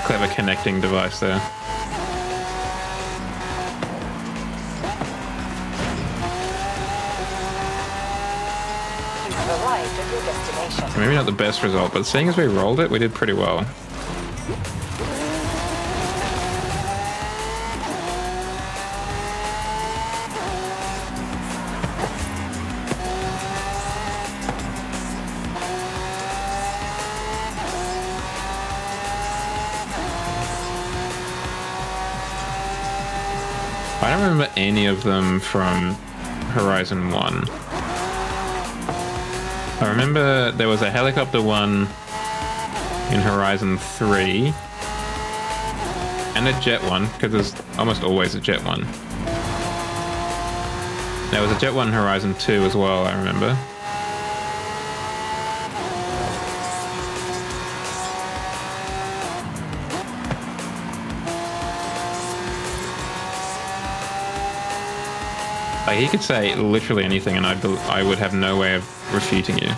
Clever connecting device there. You have arrived at your destination. Maybe not the best result, but seeing as we rolled it, we did pretty well. I don't remember any of them from Horizon 1. I remember there was a helicopter one in Horizon 3 and a jet one, because there's almost always a jet one. There was a jet one in Horizon 2 as well, I remember. Like, he could say literally anything, and I would have no way of refuting you.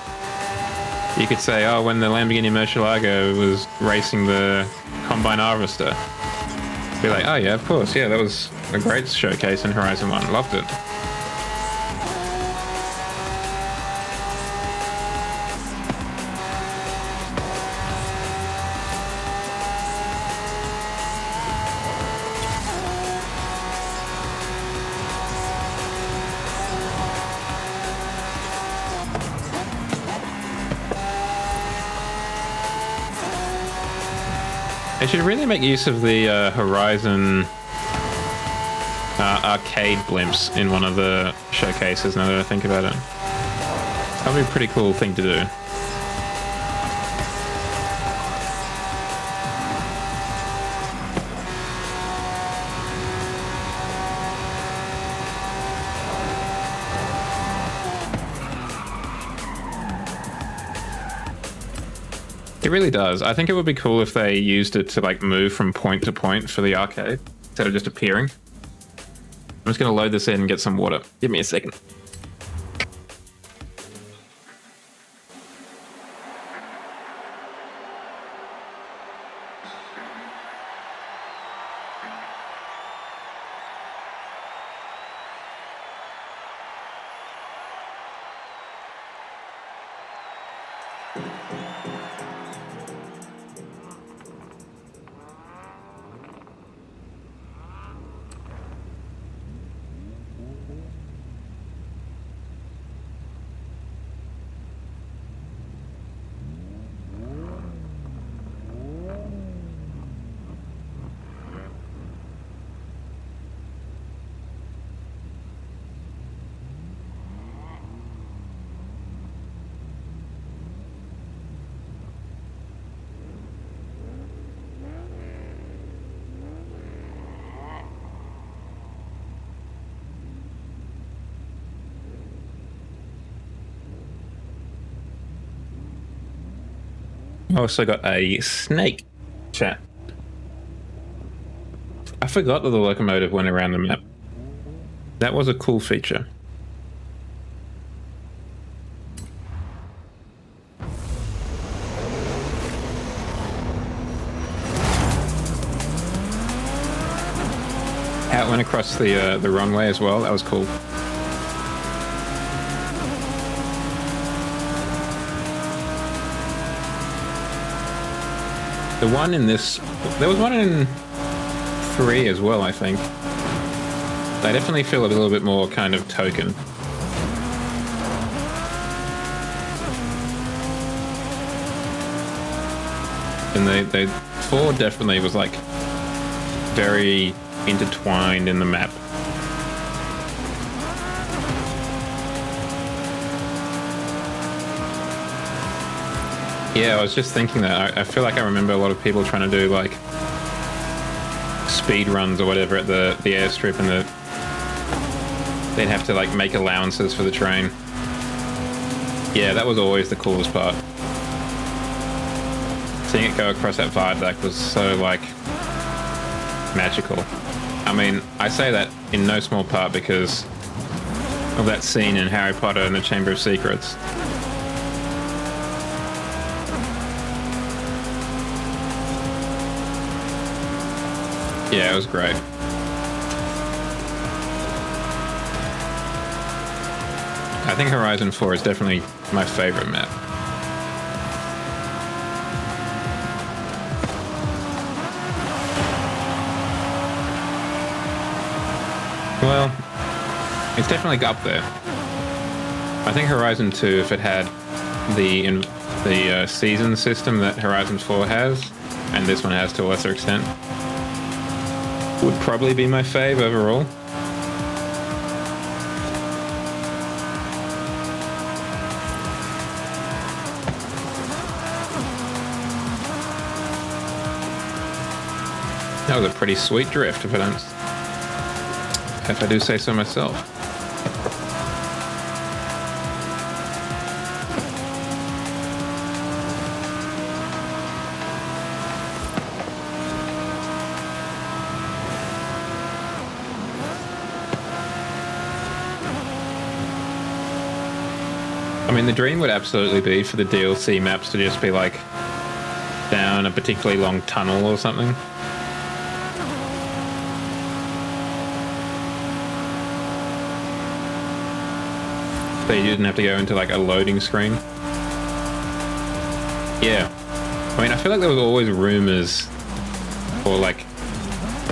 You could say, oh, when the Lamborghini Murcielago was racing the Combine Harvester. Be like, oh yeah, of course, yeah, that was a great showcase in Horizon 1. Loved it. They should really make use of the Horizon arcade blimps in one of the showcases, now that I think about it. That would be a pretty cool thing to do. It really does. I think it would be cool if they used it to like move from point to point for the arcade instead of just appearing. I'm just going to load this in and get some water. Give me a second. I also got a snake chat. I forgot that the locomotive went around the map. That was a cool feature. How it went across the runway as well. That was cool. The one in this, there was one in 3 as well, I think. They definitely feel a little bit more kind of token. And they 4 definitely was like very intertwined in the map. Yeah, I was just thinking that. I feel like I remember a lot of people trying to do like speed runs or whatever at the airstrip, and they'd have to like make allowances for the train. Yeah, that was always the coolest part. Seeing it go across that viaduct was so like magical. I mean, I say that in no small part because of that scene in Harry Potter and the Chamber of Secrets. Yeah, it was great. I think Horizon 4 is definitely my favorite map. Well, it's definitely up there. I think Horizon 2, if it had the season system that Horizon 4 has, and this one has to a lesser extent, would probably be my fave overall. That was a pretty sweet drift, if I do say so myself. mean, the dream would absolutely be for the DLC maps to just be like down a particularly long tunnel or something. So you didn't have to go into like a loading screen. Yeah. I mean, I feel like there was always rumors or like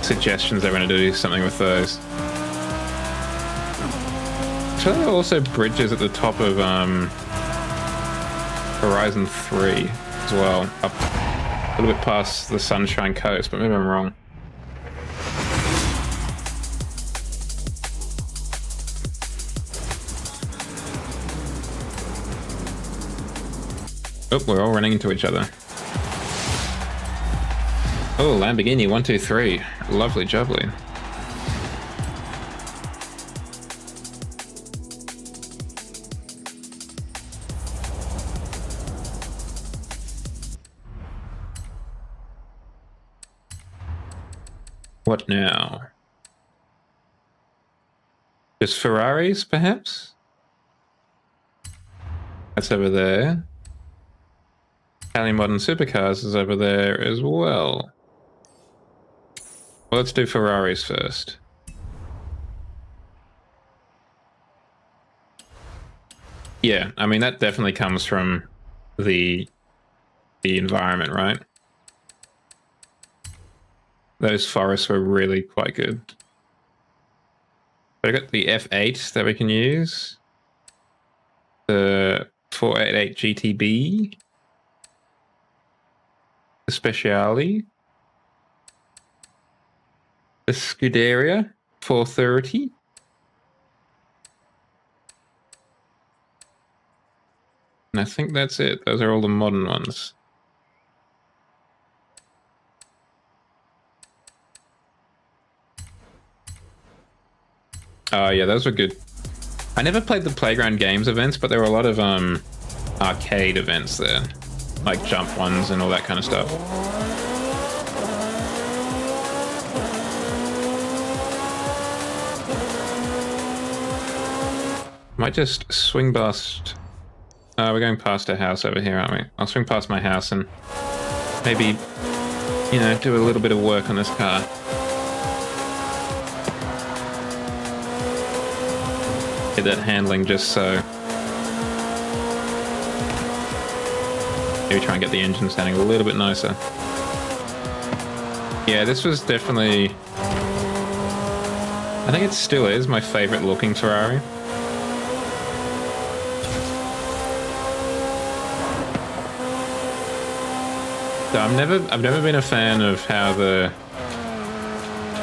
suggestions they were going to do something with those. I feel like there were also bridges at the top of Horizon 3 as well, up a little bit past the Sunshine Coast, but maybe I'm wrong. Oh, we're all running into each other. Oh, Lamborghini 123. Lovely jubbly. What now? Just Ferraris, perhaps? That's over there. Italian Modern Supercars is over there as well. Well, let's do Ferraris first. Yeah, I mean, that definitely comes from the environment, right? Those forests were really quite good. But I got the F8 that we can use. The 488 GTB. The Speciale. The Scuderia 430. And I think that's it. Those are all the modern ones. Oh yeah, those were good. I never played the Playground Games events, but there were a lot of arcade events there. Like jump ones and all that kind of stuff. Might just swing past... we're going past a house over here, aren't we? I'll swing past my house and maybe, you know, do a little bit of work on this car. Get that handling just so. Maybe try and get the engine sounding a little bit nicer. Yeah, this was definitely... I think it still is my favorite looking Ferrari. So I've never been a fan of how the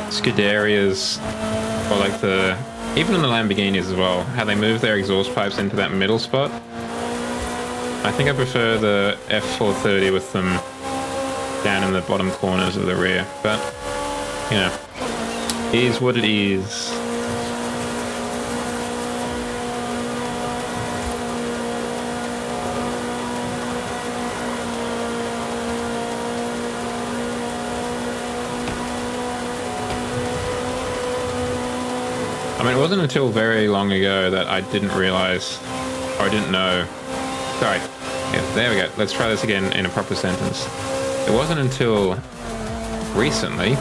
Scuderias, or like the, even in the Lamborghinis as well, how they move their exhaust pipes into that middle spot. I think I prefer the F430 with them down in the bottom corners of the rear, but, you know, it is what it is. I mean, it wasn't until very long ago that I didn't realize, or I didn't know. Sorry. Yeah, there we go. Let's try this again in a proper sentence. It wasn't until recently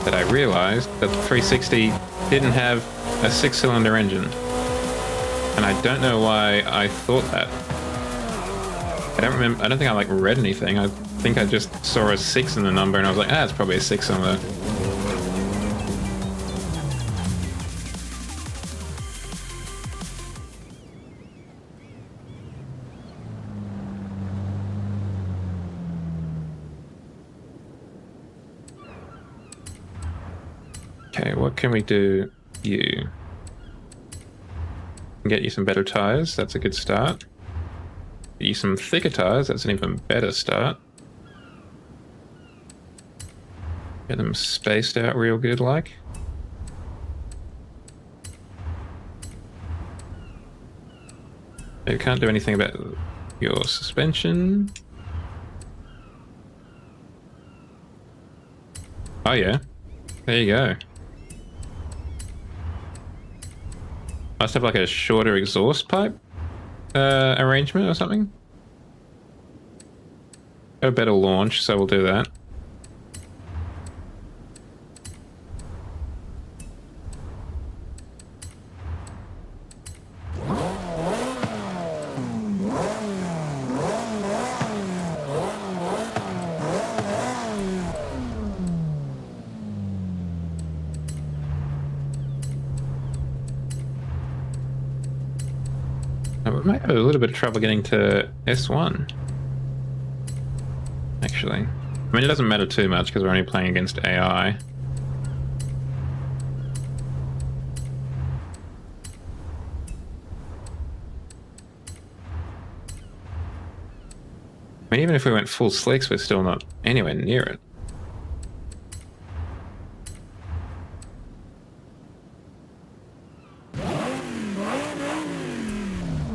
that I realized that the 360 didn't have a 6-cylinder engine. And I don't know why I thought that. I don't remember. I don't think I like read anything. I think I just saw a 6 in the number and I was like, it's probably a 6-cylinder. Okay, what can we do? You get you some better tires. That's a good start. Get you some thicker tires. That's an even better start. Get them spaced out real good, like. You can't do anything about your suspension. Oh yeah, there you go. Must have like a shorter exhaust pipe. arrangement or something. A better launch, so we'll do that. We might have a little bit of trouble getting to S1. Actually. I mean, it doesn't matter too much because we're only playing against AI. I mean, even if we went full slicks, we're still not anywhere near it.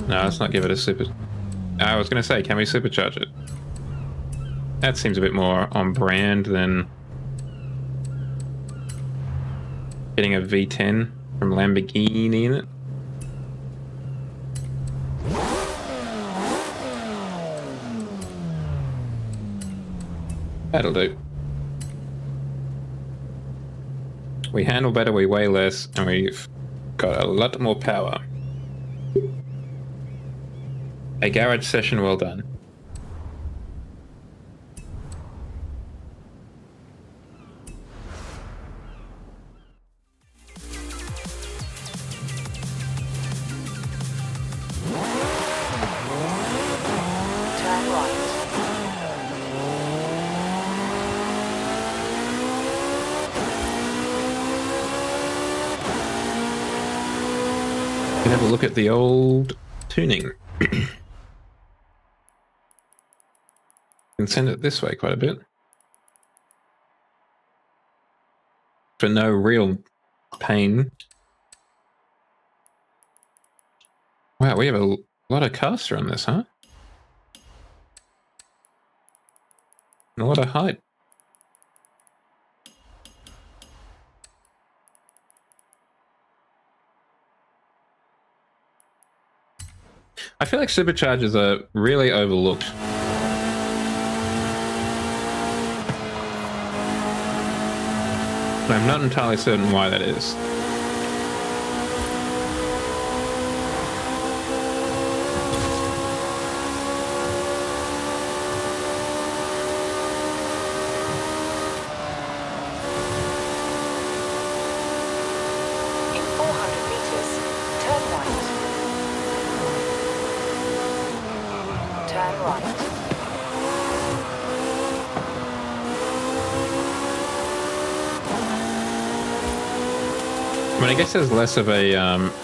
No, let's not give it a super... I was going to say, can we supercharge it? That seems a bit more on brand than getting a V10 from Lamborghini in it. That'll do. We handle better, we weigh less, and we've got a lot more power. A garage session well done. Turn right. We can have a look at the old tuning. And send it this way quite a bit. For no real pain. Wow, we have a lot of caster on this, huh? And a lot of height. I feel like superchargers are really overlooked. I'm not entirely certain why that is. In 400 meters, turn right. Turn right. I mean, I guess there's less of a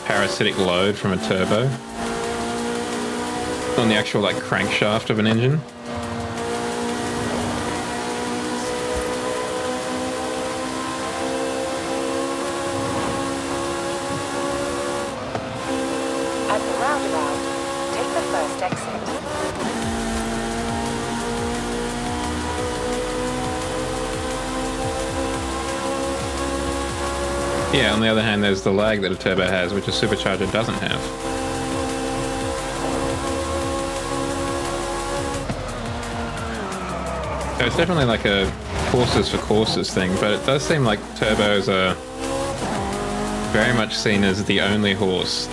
parasitic load from a turbo on the actual like crankshaft of an engine. At the roundabout, take the first exit. Yeah, on the other hand, there's the lag that a turbo has, which a supercharger doesn't have. So it's definitely like a horses for courses thing, but it does seem like turbos are very much seen as the only horse.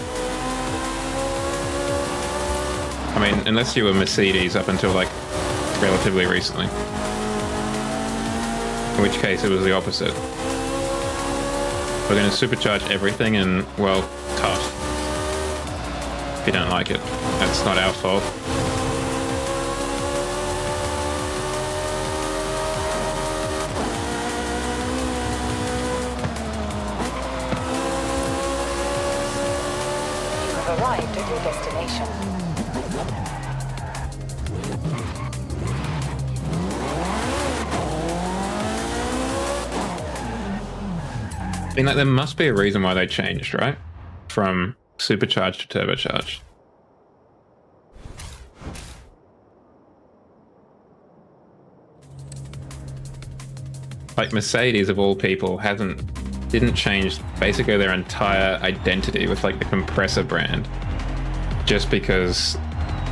I mean, unless you were Mercedes up until like relatively recently. In which case it was the opposite. We're going to supercharge everything and, well, tough. If you don't like it. That's not our fault. You have arrived at your destination. I mean, like, there must be a reason why they changed, right? From supercharged to turbocharged. Like Mercedes of all people didn't change basically their entire identity with like the compressor brand just because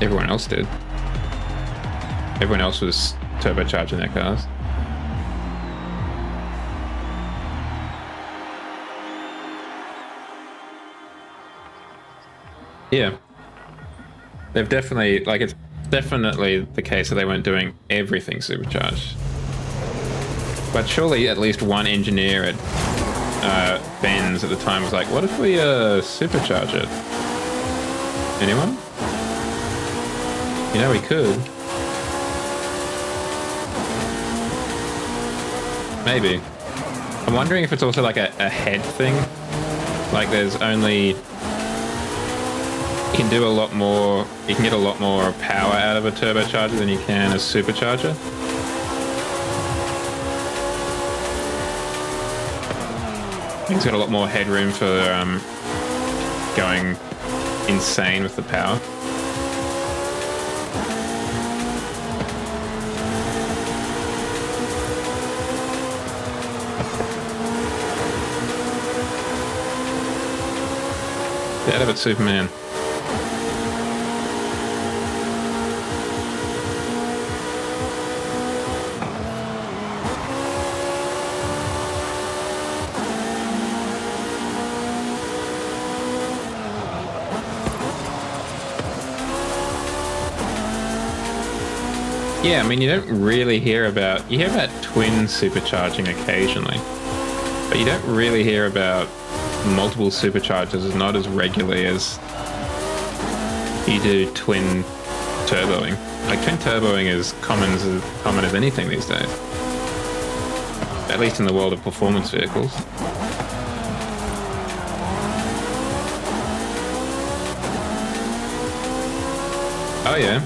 everyone else did. Everyone else was turbocharging their cars. Yeah. They've definitely, like, it's definitely the case that they weren't doing everything supercharged. But surely at least one engineer at Benz at the time was like, what if we supercharge it? Anyone? You know, we could. Maybe. I'm wondering if it's also like a head thing. Like there's only... You can do a lot more... You can get a lot more power out of a turbocharger than you can a supercharger. It's got a lot more headroom for going insane with the power. Get out of it, Superman. Yeah, I mean, you don't really hear about... You hear about twin supercharging occasionally, but you don't really hear about multiple superchargers not as regularly as you do twin turboing. Like, twin turboing is common as anything these days. At least in the world of performance vehicles. Oh yeah.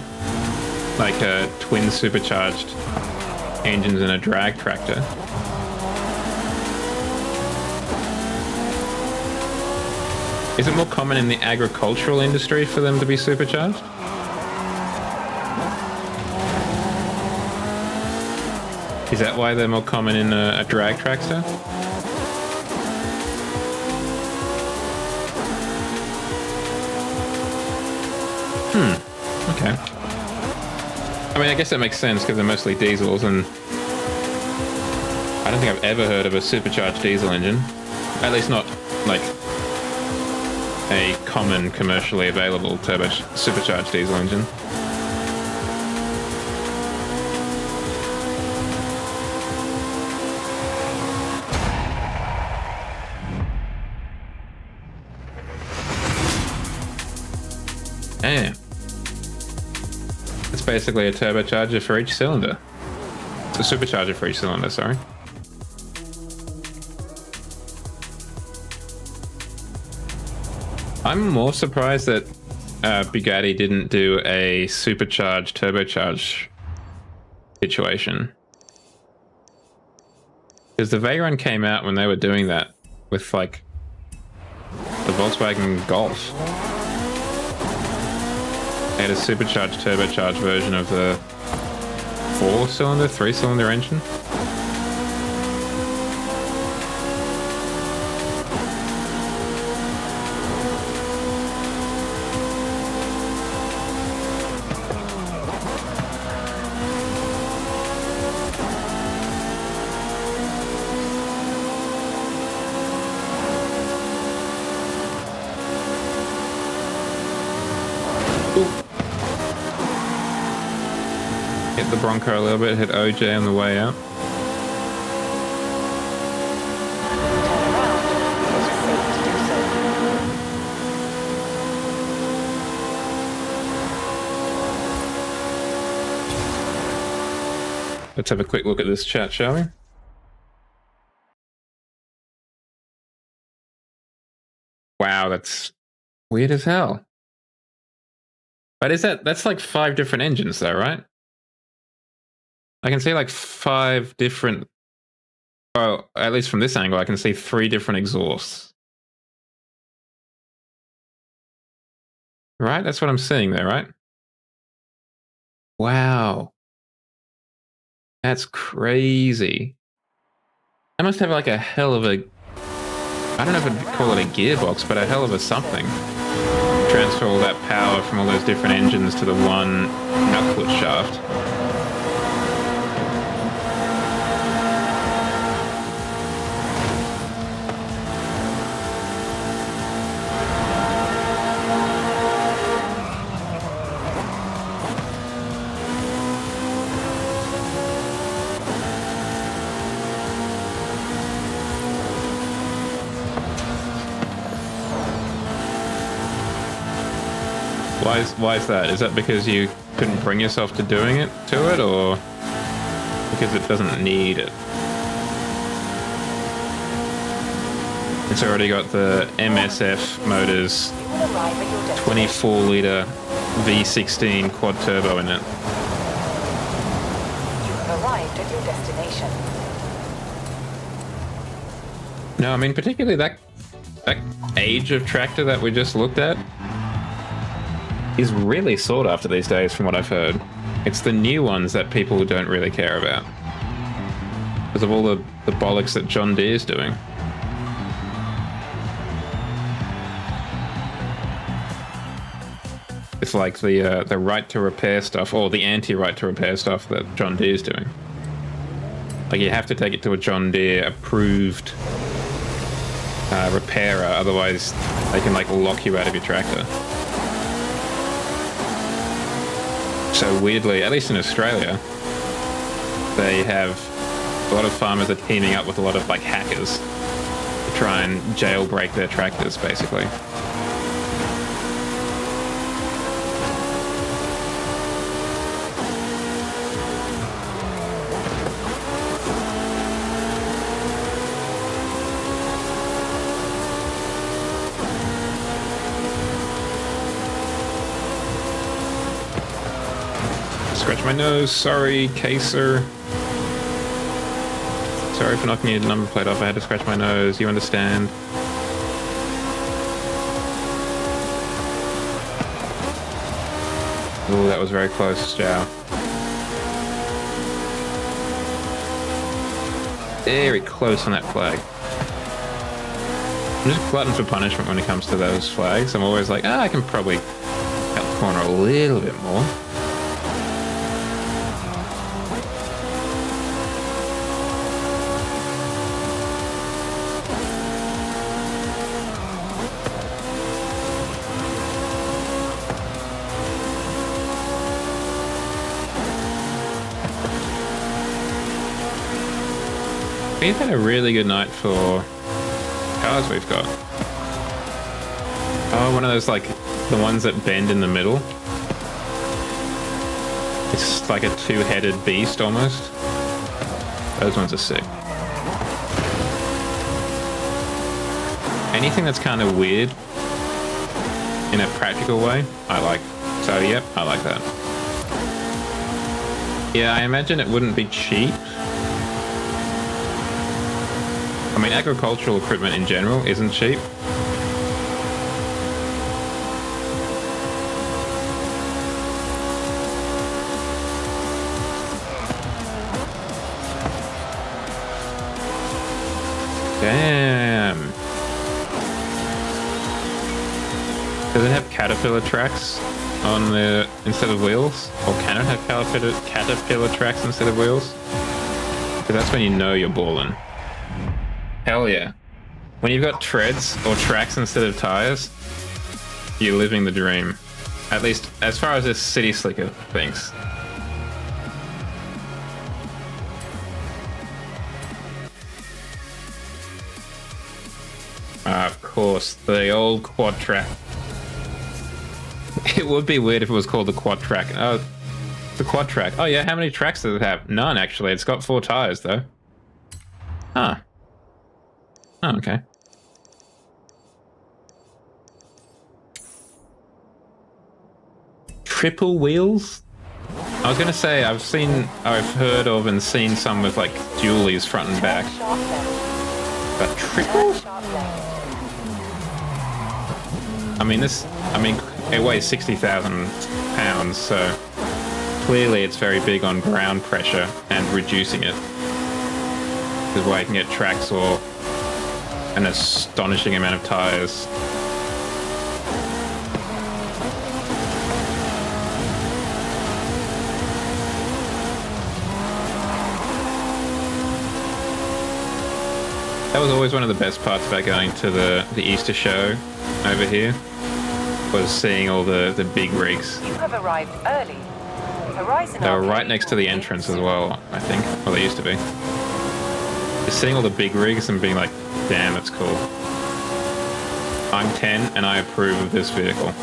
Like twin supercharged engines in a drag tractor. Is it more common in the agricultural industry for them to be supercharged? Is that why they're more common in a drag tractor? Okay. I mean, I guess that makes sense because they're mostly diesels, and I don't think I've ever heard of a supercharged diesel engine. At least not, like, a common commercially available supercharged diesel engine. Damn. It's basically a turbocharger for each cylinder. It's a supercharger for each cylinder, sorry. I'm more surprised that Bugatti didn't do a supercharged turbocharge situation. Because the Veyron came out when they were doing that with, like, the Volkswagen Golf. They had a supercharged turbocharged version of the 4-cylinder, 3-cylinder engine. Hit the Bronco a little bit, hit OJ on the way out. Let's have a quick look at this chat, shall we? Wow, that's weird as hell. But is that's like 5 different engines though, right? I can see like 5 different, oh, at least from this angle, I can see 3 different exhausts. Right? That's what I'm seeing there, right? Wow. That's crazy. I must have like a hell of a, I don't know if I'd call it a gearbox, but a hell of a something. transfer all that power from all those different engines to the one output shaft. Why is that? Is that because you couldn't bring yourself to doing it to it, or because it doesn't need it? It's already got the MSF motors, 24-litre V16 quad turbo in it. You have arrived at your destination. No, I mean particularly that age of tractor that we just looked at is really sought after these days, from what I've heard. It's the new ones that people don't really care about because of all the bollocks that John Deere's doing. It's like the right to repair stuff, or the anti-right to repair stuff that John Deere's doing. Like, you have to take it to a John Deere approved repairer, otherwise they can like lock you out of your tractor. So weirdly, at least in Australia, they have a lot of farmers are teaming up with a lot of like hackers to try and jailbreak their tractors, basically. Scratch my nose, sorry, Caser. Sorry for knocking your number plate off, I had to scratch my nose, you understand. Oh, that was very close, Jow. Very close on that flag. I'm just glutton for punishment when it comes to those flags. I'm always like, I can probably cut the corner a little bit more. We've had a really good night for cars we've got. Oh, one of those, like, the ones that bend in the middle. It's like a two-headed beast, almost. Those ones are sick. Anything that's kind of weird in a practical way, I like. So, yep, I like that. Yeah, I imagine it wouldn't be cheap. I mean, agricultural equipment in general isn't cheap. Damn. Does it have caterpillar tracks on the instead of wheels? Or can it have caterpillar tracks instead of wheels? Because that's when you know you're balling. Hell yeah. When you've got treads or tracks instead of tires, you're living the dream. At least as far as this city slicker thinks. Of course, the old quad track. It would be weird if it was called the quad track. Oh, the quad track. Oh yeah, how many tracks does it have? None, actually. It's got 4 tires, though. Huh. Oh, okay. Triple wheels? I was gonna say, I've heard of and seen some with like dualies front and back. But triple? I mean, it weighs 60,000 pounds, so clearly it's very big on ground pressure and reducing it. This is why you can get tracks or an astonishing amount of tires. That was always one of the best parts about going to the Easter show over here, was seeing all the big rigs. You have arrived early. Horizon They were right Arcade next to will the be entrance as soon. well, I think. Well, they used to be. Just seeing all the big rigs and being like, damn, that's cool. I'm 10 and I approve of this vehicle.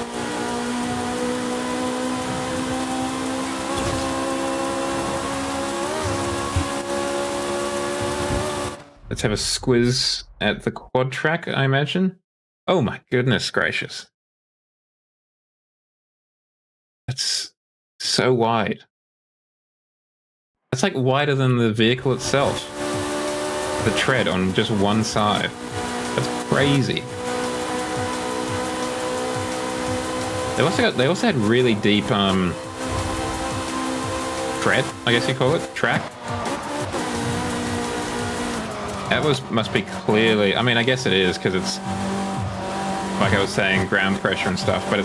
Let's have a squiz at the quad track, I imagine. Oh my goodness gracious. That's so wide. That's like wider than the vehicle itself. The tread on just one side. That's crazy. They also had really deep tread, I guess you call it, track. That must be clearly, I mean, I guess it is because it's, like I was saying, ground pressure and stuff, but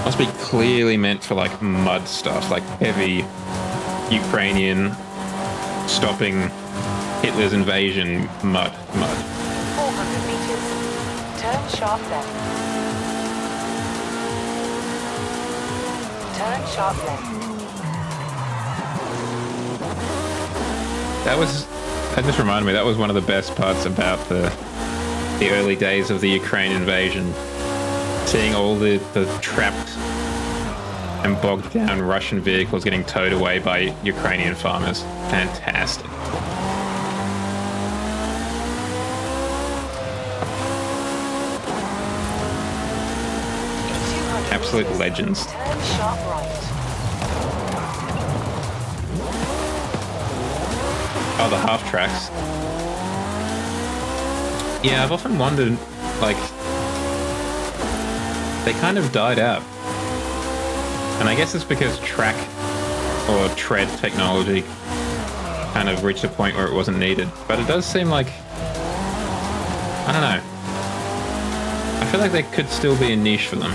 must be clearly meant for like mud stuff, like heavy Ukrainian stopping Hitler's invasion mud. 400 meters. Turn sharp left. Turn sharp left. That just reminded me, that was one of the best parts about the early days of the Ukraine invasion. Seeing all the trapped and bogged down Russian vehicles getting towed away by Ukrainian farmers. Fantastic. Absolute legends. Turn sharp right. Oh, the half tracks. Yeah, I've often wondered, like, they kind of died out. And I guess it's because track or tread technology kind of reached a point where it wasn't needed. But it does seem like, I don't know. I feel like there could still be a niche for them.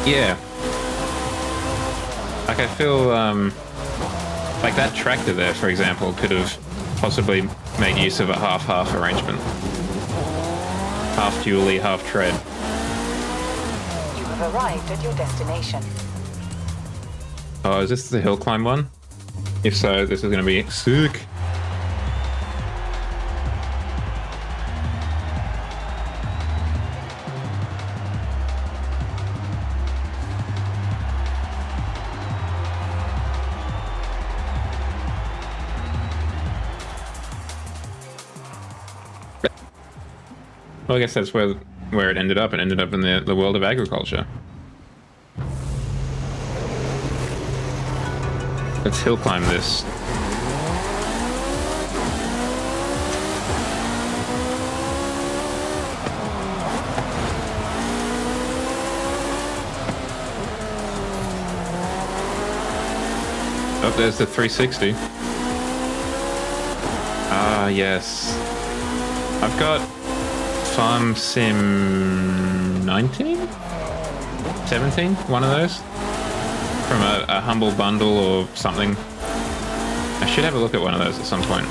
Yeah. Like, I feel, like that tractor there, for example, could have possibly made use of a half-half arrangement. Half dually, half tread. You have arrived at your destination. Oh, is this the hill climb one? If so, this is going to be sick. Well, I guess that's where it ended up. It ended up in the world of agriculture. Let's hill climb this. Oh, there's the 360. Ah, yes. I've got Farm Sim 19? 17? One of those? From a humble bundle or something. I should have a look at one of those at some point.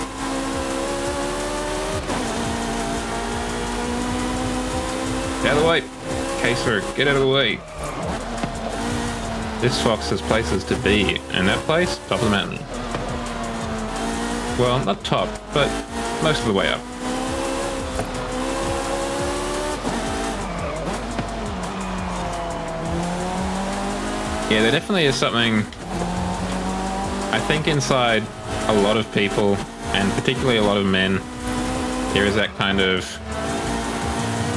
Get out of the way! Caser, get out of the way! This fox has places to be, and that place, top of the mountain. Well, not top, but most of the way up. Yeah, there definitely is something, I think inside a lot of people, and particularly a lot of men, there is that kind of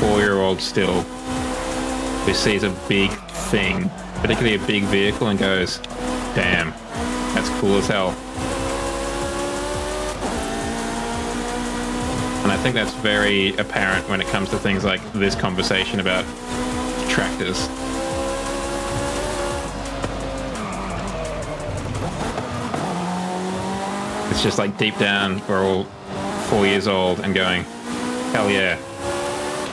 4-year-old still who sees a big thing, particularly a big vehicle, and goes, damn, that's cool as hell. And I think that's very apparent when it comes to things like this conversation about tractors. It's just like deep down, we're all 4 years old and going, hell yeah.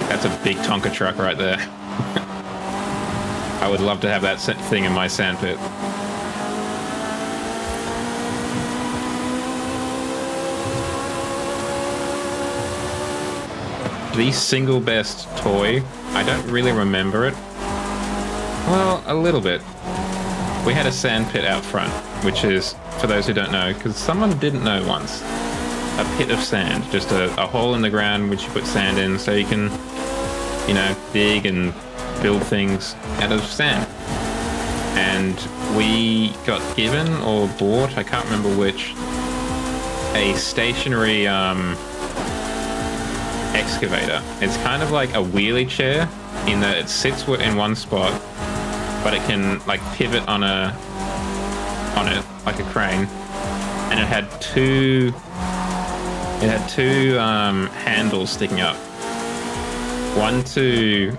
That's a big Tonka truck right there. I would love to have that thing in my sandpit. The single best toy, I don't really remember it. Well, a little bit. We had a sand pit out front, which is, for those who don't know, because someone didn't know once, a pit of sand, just a hole in the ground which you put sand in so you can, you know, dig and build things out of sand. And we got given or bought, I can't remember which, a stationary excavator. It's kind of like a wheelie chair in that it sits in one spot, but it can like pivot on it like a crane, and it had two handles sticking up, one to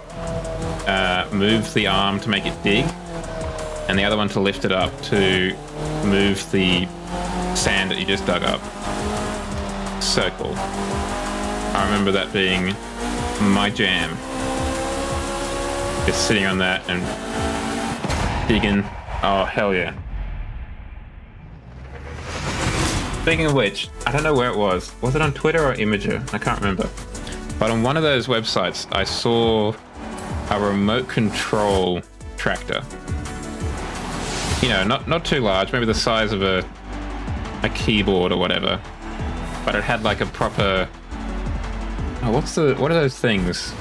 move the arm to make it dig, and the other one to lift it up to move the sand that you just dug up. So cool. I remember that being my jam. Just sitting on that and digging. Oh, hell yeah. Speaking of which, I don't know where it was. Was it on Twitter or Imager? I can't remember. But on one of those websites, I saw a remote control tractor. You know, not too large, maybe the size of a keyboard or whatever. But it had like a proper... Oh, what are those things?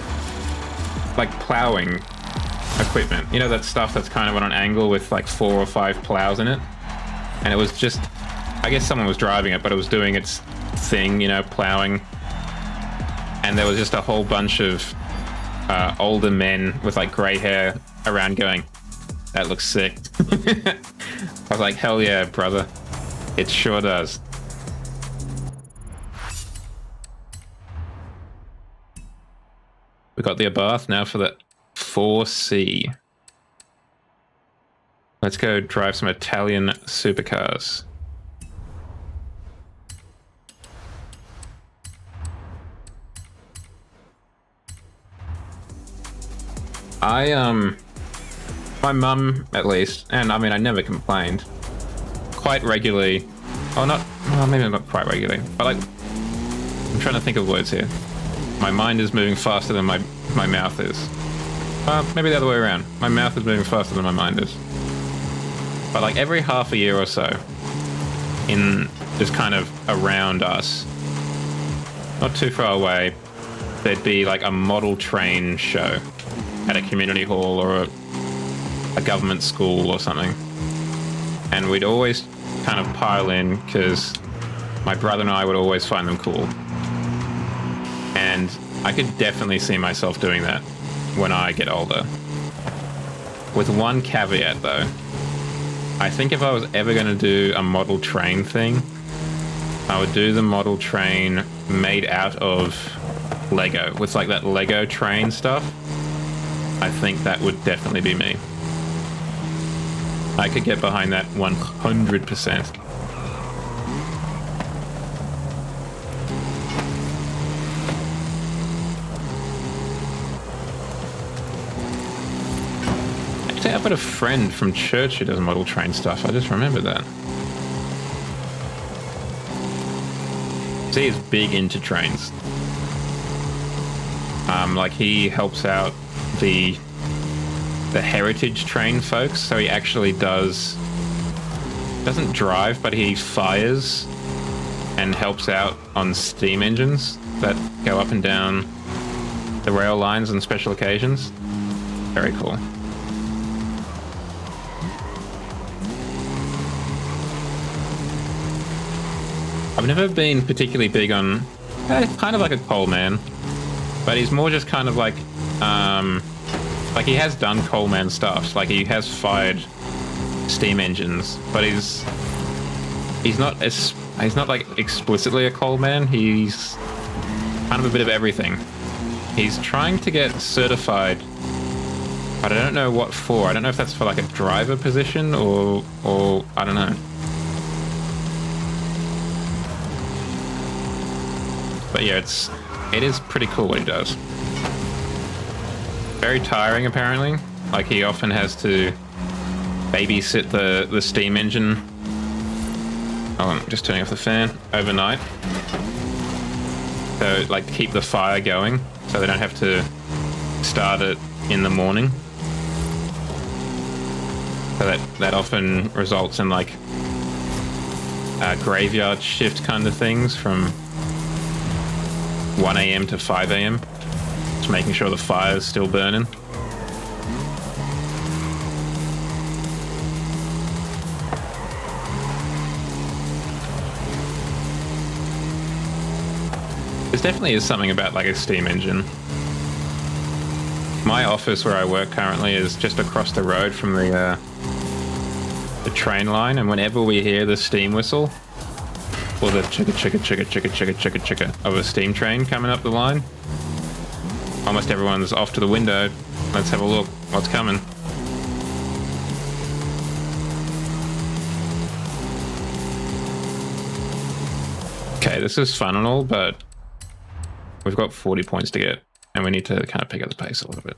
Like plowing equipment. You know, that stuff that's kind of on an angle with like 4 or 5 plows in it? And it was just... I guess someone was driving it, but it was doing its thing, you know, plowing. And there was just a whole bunch of older men with like grey hair around going, that looks sick. I was like, hell yeah, brother. It sure does. We got the Abarth now for the 4C. Let's go drive some Italian supercars. My mum, at least, and I mean, I never complained, quite regularly, maybe not quite regularly, but like, I'm trying to think of words here. My mind is moving faster than my mouth is. Maybe the other way around. My mouth is moving faster than my mind is. But like every half a year or so, in just kind of around us, not too far away, there'd be like a model train show at a community hall or a government school or something. And we'd always kind of pile in because my brother and I would always find them cool. And I could definitely see myself doing that when I get older. With one caveat though. I think if I was ever going to do a model train thing, I would do the model train made out of Lego, with like that Lego train stuff. I think that would definitely be me. I could get behind that 100%. Actually, I've got a friend from church who does model train stuff. I just remembered that. So he's big into trains. Like he helps out the heritage train folks, so he actually doesn't drive, but he fires and helps out on steam engines that go up and down the rail lines on special occasions. Very cool. I've never been particularly big on kind of like a coal man, but he's more just kind of like he has done coal man stuff. Like he has fired steam engines, but he's not like explicitly a coal man. He's kind of a bit of everything. He's trying to get certified, but I don't know what for. I don't know if that's for like a driver position or I don't know. But yeah, it is pretty cool what he does. very tiring apparently. Like he often has to babysit the steam engine. Oh, I'm just turning off the fan overnight. So like keep the fire going so they don't have to start it in the morning. So that often results in like graveyard shift kind of things from 1 a.m. to 5 a.m. Just making sure the fire's still burning. There definitely is something about like a steam engine. My office where I work currently is just across the road from the train line, and whenever we hear the steam whistle or the chicka chicka chicka chicka chicka chicka chicka of a steam train coming up the line, almost everyone's off to the window. Let's have a look. What's coming? Okay, this is fun and all, but we've got 40 points to get, and we need to kind of pick up the pace a little bit.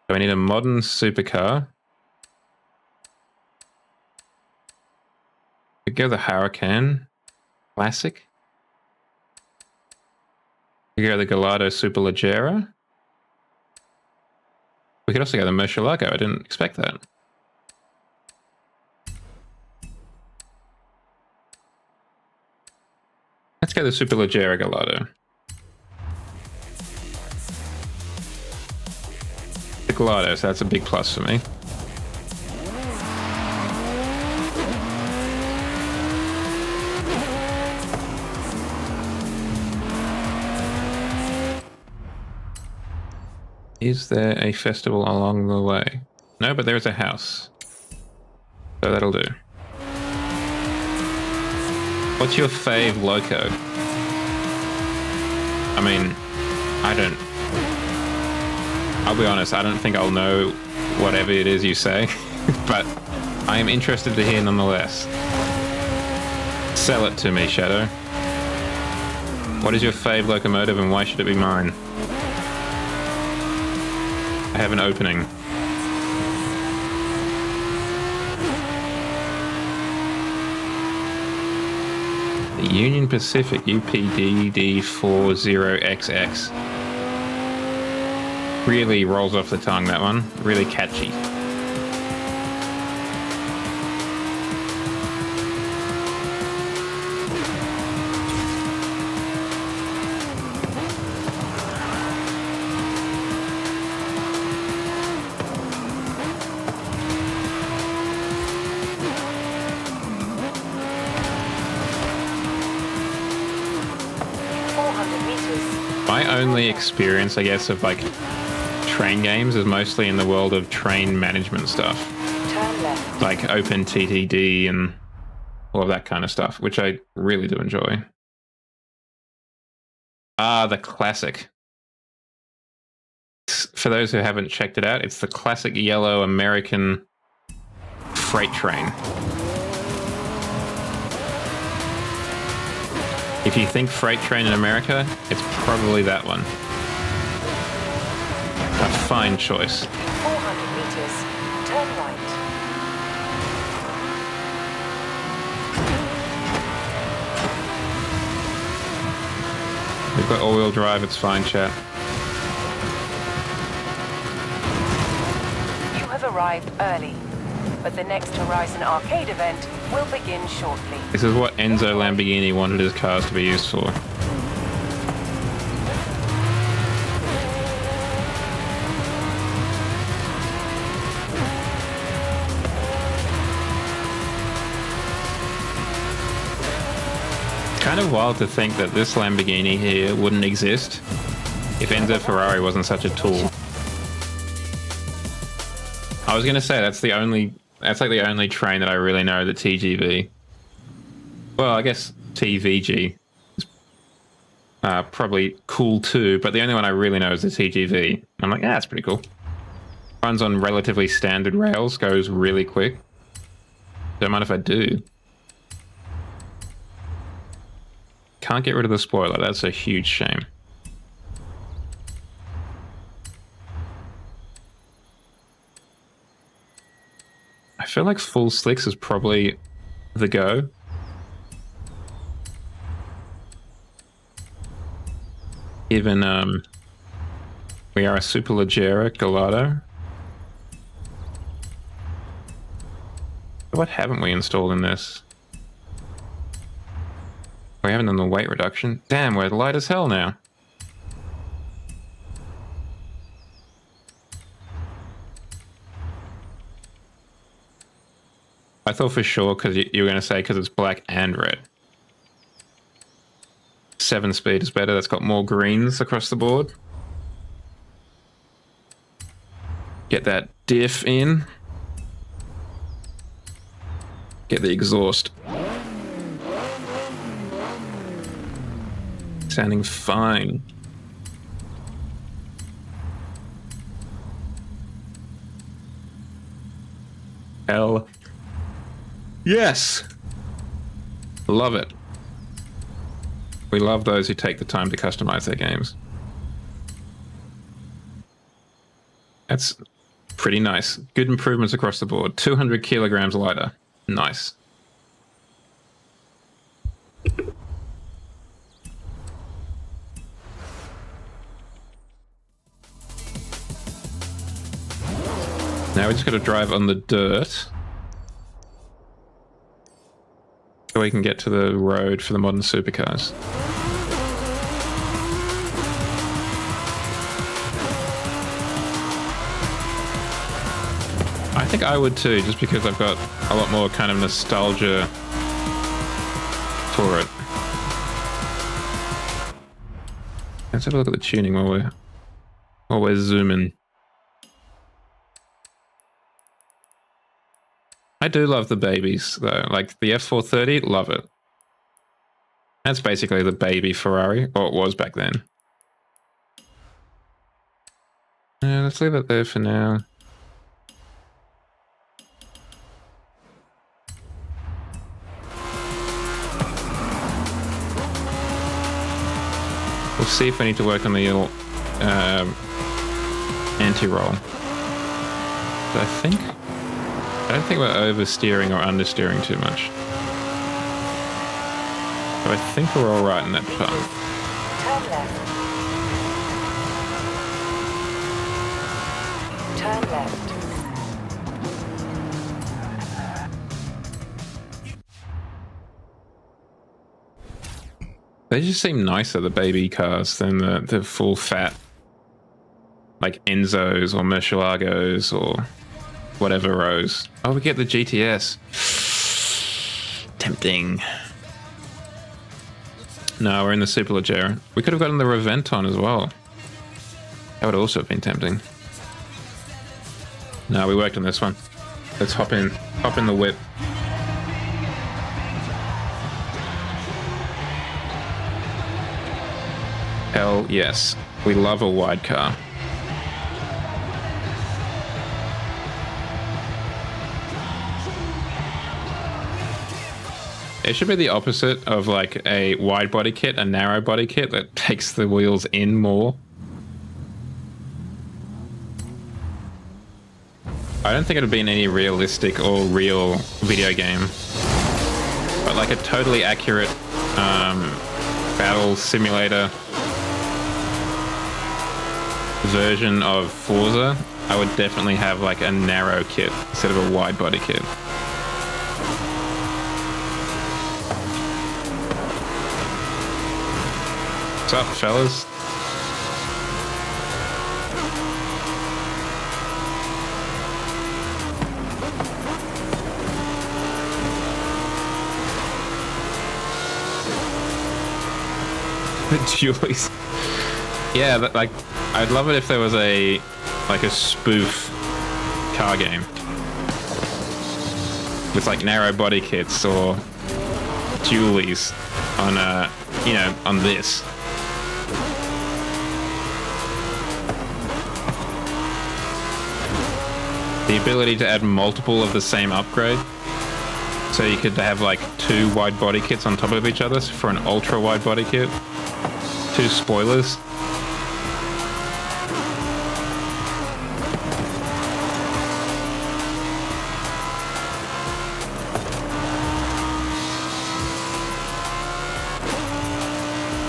So we need a modern supercar. We go the Huracan Classic. We go the Gallardo Superleggera. We could also go the Murcielago. I didn't expect that. Let's go the Superleggera Gallardo. The Gallardo, so that's a big plus for me. Is there a festival along the way? No, but there's a house. So that'll do. What's your fave loco? I mean, I'll be honest, I don't think I'll know whatever it is you say, but I am interested to hear nonetheless. Sell it to me, Shadow. What is your fave locomotive and why should it be mine? I have an opening. The Union Pacific UPDD40XX. Really rolls off the tongue, that one. Really catchy. My only experience, I guess, of like train games is mostly in the world of train management stuff. Turn left. Like OpenTTD and all of that kind of stuff, which I really do enjoy. Ah, the classic. For those who haven't checked it out, it's the classic yellow American freight train. If you think freight train in America, it's probably that one. A fine choice. 400 meters. Turn right. We've got all-wheel drive, it's fine, chat. You have arrived early, but the next Horizon Arcade event will begin shortly. This is what Enzo Lamborghini wanted his cars to be used for. Kind of wild to think that this Lamborghini here wouldn't exist if Enzo Ferrari wasn't such a tool. I was gonna say that's like the only train that I really know, the TGV. Well, I guess TVG is probably cool too, but the only one I really know is the TGV. I'm like, that's pretty cool. Runs on relatively standard rails, goes really quick. Don't mind if I do. Can't get rid of the spoiler, that's a huge shame. I feel like full slicks is probably the go. Even we are a Superleggera Gelato. What haven't we installed in this? We haven't done the weight reduction. Damn, we're light as hell now. I thought for sure because you were going to say because it's black and red. 7-speed is better. That's got more greens across the board. Get that diff in. Get the exhaust. Sounding fine. Hell yes! Love it. We love those who take the time to customize their games. That's pretty nice. Good improvements across the board. 200 kilograms lighter. Nice. Now we just got to drive on the dirt so we can get to the road for the modern supercars. I think I would too, just because I've got a lot more kind of nostalgia for it. Let's have a look at the tuning while we're zooming. I do love the babies though, like the F430, love it. That's basically the baby Ferrari, or it was back then. Yeah, let's leave it there for now. We'll see if we need to work on the anti-roll. But I don't think we're oversteering or understeering too much. But I think we're all right in that part. Turn left. They just seem nicer, the baby cars, than the full fat, like Enzos or Murcielagos or whatever rows. Oh, we get the GTS. Tempting. No, we're in the Superleggera. We could have gotten the Reventon as well. That would also have been tempting. No, we worked on this one. Let's hop in the whip. Hell yes. We love a wide car. It should be the opposite of like a wide body kit, a narrow body kit that takes the wheels in more. I don't think it would be in any realistic or real video game. But like a totally accurate battle simulator version of Forza, I would definitely have like a narrow kit instead of a wide body kit. What's up, fellas? The Julies. Yeah, like I'd love it if there was a spoof car game with like narrow body kits or dualies on on this. The ability to add multiple of the same upgrade, so you could have like 2 wide body kits on top of each other for an ultra wide body kit, 2 spoilers.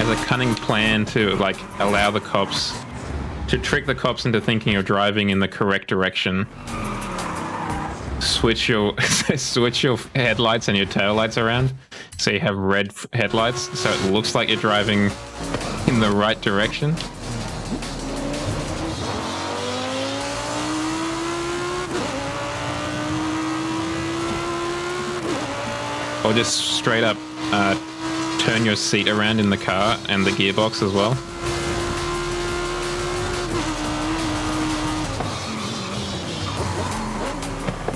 has a cunning plan to like allow the cops to trick the cops into thinking you're driving in the correct direction. Switch your headlights and your taillights around, so you have red headlights, so it looks like you're driving in the right direction. Or just straight up turn your seat around in the car and the gearbox as well.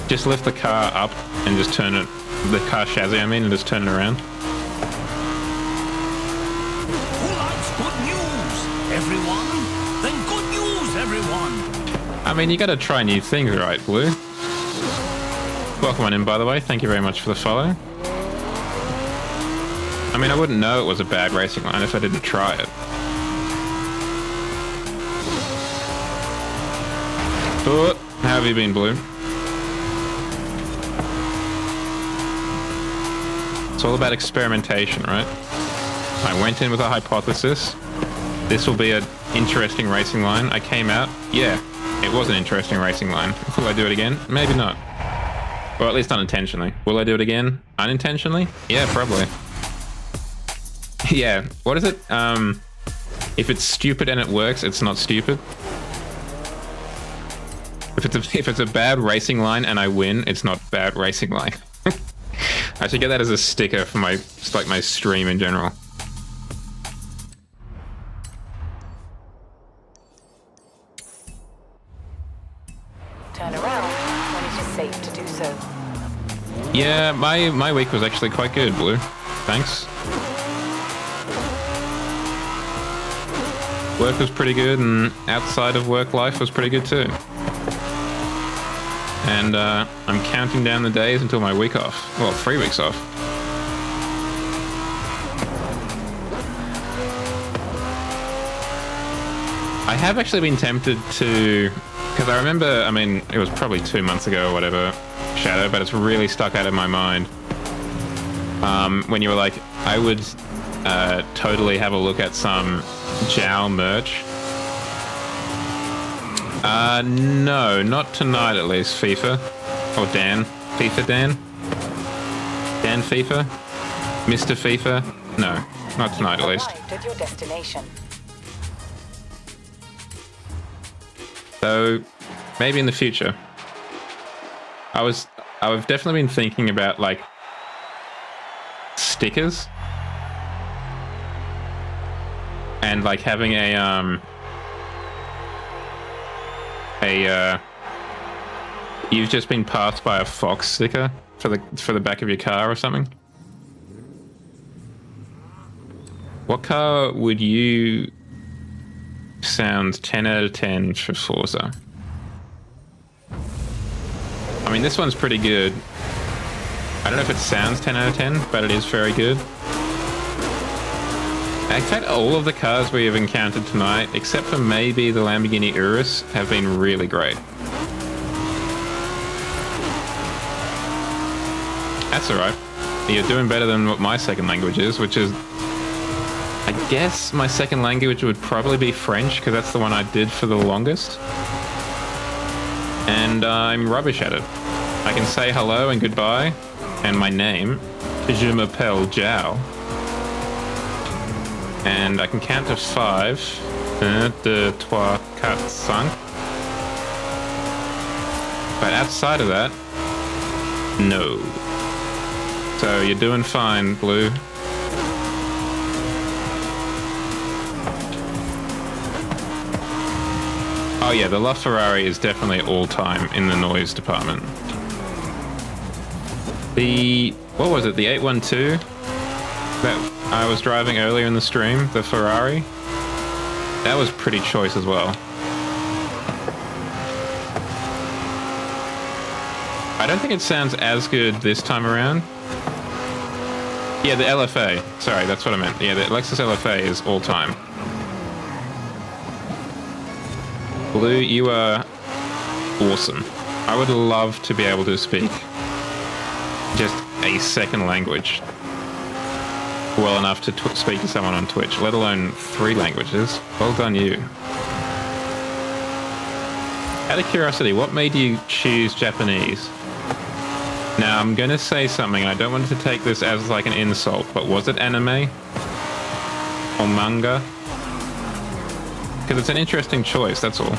Just lift the car up and just turn it, the car chassis I mean, and just turn it around. Who likes good news, everyone? Then good news, everyone. I mean, you gotta try new things, right, Blue? Welcome on in, by the way. Thank you very much for the follow. I mean, I wouldn't know it was a bad racing line if I didn't try it. Oh, how have you been, Blue? It's all about experimentation, right? I went in with a hypothesis. This will be an interesting racing line. I came out, yeah, it was an interesting racing line. Will I do it again? Maybe not. Or at least unintentionally. Will I do it again? Unintentionally? Yeah, probably. Yeah, what is it? If it's stupid and it works, it's not stupid. If it's a bad racing line and I win, it's not bad racing line. I should get that as a sticker for my stream in general. Turn around when it is safe to do so. Yeah, my week was actually quite good, Blue. Thanks. Work was pretty good, and outside of work life was pretty good too. And I'm counting down the days until my week off. Well, 3 weeks off. I have actually been tempted to, because I remember, I mean, it was probably 2 months ago or whatever, Shadow, but it's really stuck out of my mind. When you were like, I would totally have a look at some Jow merch. No, not tonight at least, FIFA. Or Dan. FIFA Dan? Dan FIFA? Mr. FIFA? No, not tonight at least. Arrived at your destination. So, maybe in the future. I've definitely been thinking about, like, stickers. And, like, having you've just been passed by a fox sticker for the back of your car or something. What car would you sound 10 out of 10 for Forza? I mean, this one's pretty good. I don't know if it sounds 10 out of 10, but it is very good. In fact, all of the cars we have encountered tonight, except for maybe the Lamborghini Urus, have been really great. That's alright. You're doing better than what my second language is, which is... I guess my second language would probably be French, because that's the one I did for the longest. And I'm rubbish at it. I can say hello and goodbye, and my name, Je m'appelle Jow. And I can count to 5. 1, 2, 3, 4, 5. But outside of that, no. So you're doing fine, Blue. Oh yeah, the LaFerrari is definitely all-time in the noise department. What was it, the 812 that I was driving earlier in the stream, the Ferrari? That was pretty choice as well. I don't think it sounds as good this time around. Yeah, the LFA. Sorry, that's what I meant. Yeah, the Lexus LFA is all-time. Blue, you are awesome. I would love to be able to speak just a second language. well enough to speak to someone on Twitch, let alone 3 languages. Well done, you. Out of curiosity, what made you choose Japanese? Now, I'm going to say something, and I don't want to take this as like an insult, but was it anime? Or manga? Because it's an interesting choice, that's all.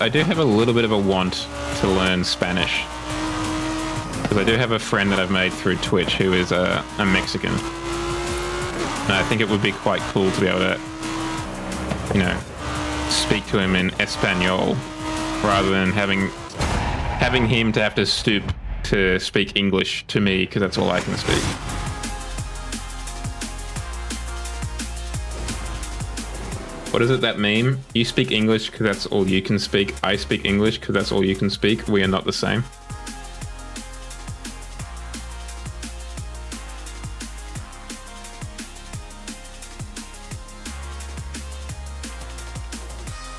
I do have a little bit of a want to learn Spanish. Because I do have a friend that I've made through Twitch who is a Mexican. And I think it would be quite cool to be able to, you know, speak to him in Espanol rather than having him to have to stoop to speak English to me because that's all I can speak. What is it, that meme? You speak English because that's all you can speak. I speak English because that's all you can speak. We are not the same.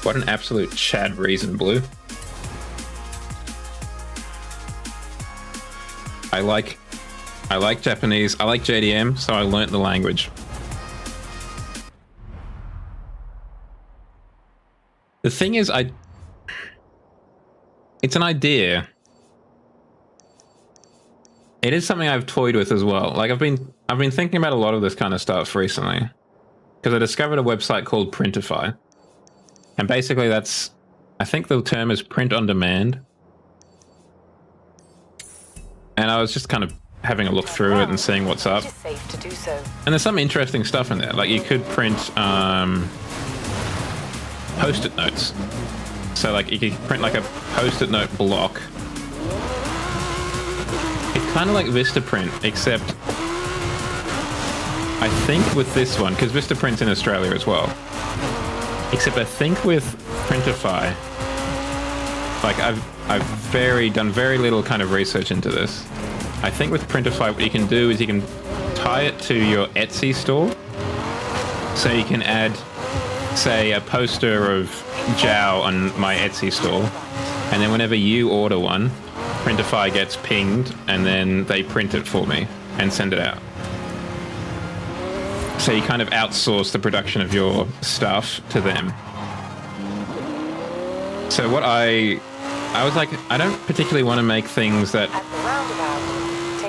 What an absolute Chad reason, Blue. I like Japanese. I like JDM, so I learnt the language. The thing is, it's an idea. It is something I've toyed with as well. Like I've been thinking about a lot of this kind of stuff recently, because I discovered a website called Printify, and basically that's, I think the term is print on demand. And I was just kind of having a look through it and seeing what's up. Safe to do so. And there's some interesting stuff in there. Like you could print Post-it notes. So like you could print like a Post-it note block. It's kind of like Vistaprint, except I think with this one, because Vistaprint's in Australia as well. Except I think with Printify, like I've done very little kind of research into this. I think with Printify, what you can do is you can tie it to your Etsy store. So you can add, say, a poster of Zhao on my Etsy store. And then whenever you order one, Printify gets pinged and then they print it for me and send it out. So you kind of outsource the production of your stuff to them. So what I was like, I don't particularly want to make things that,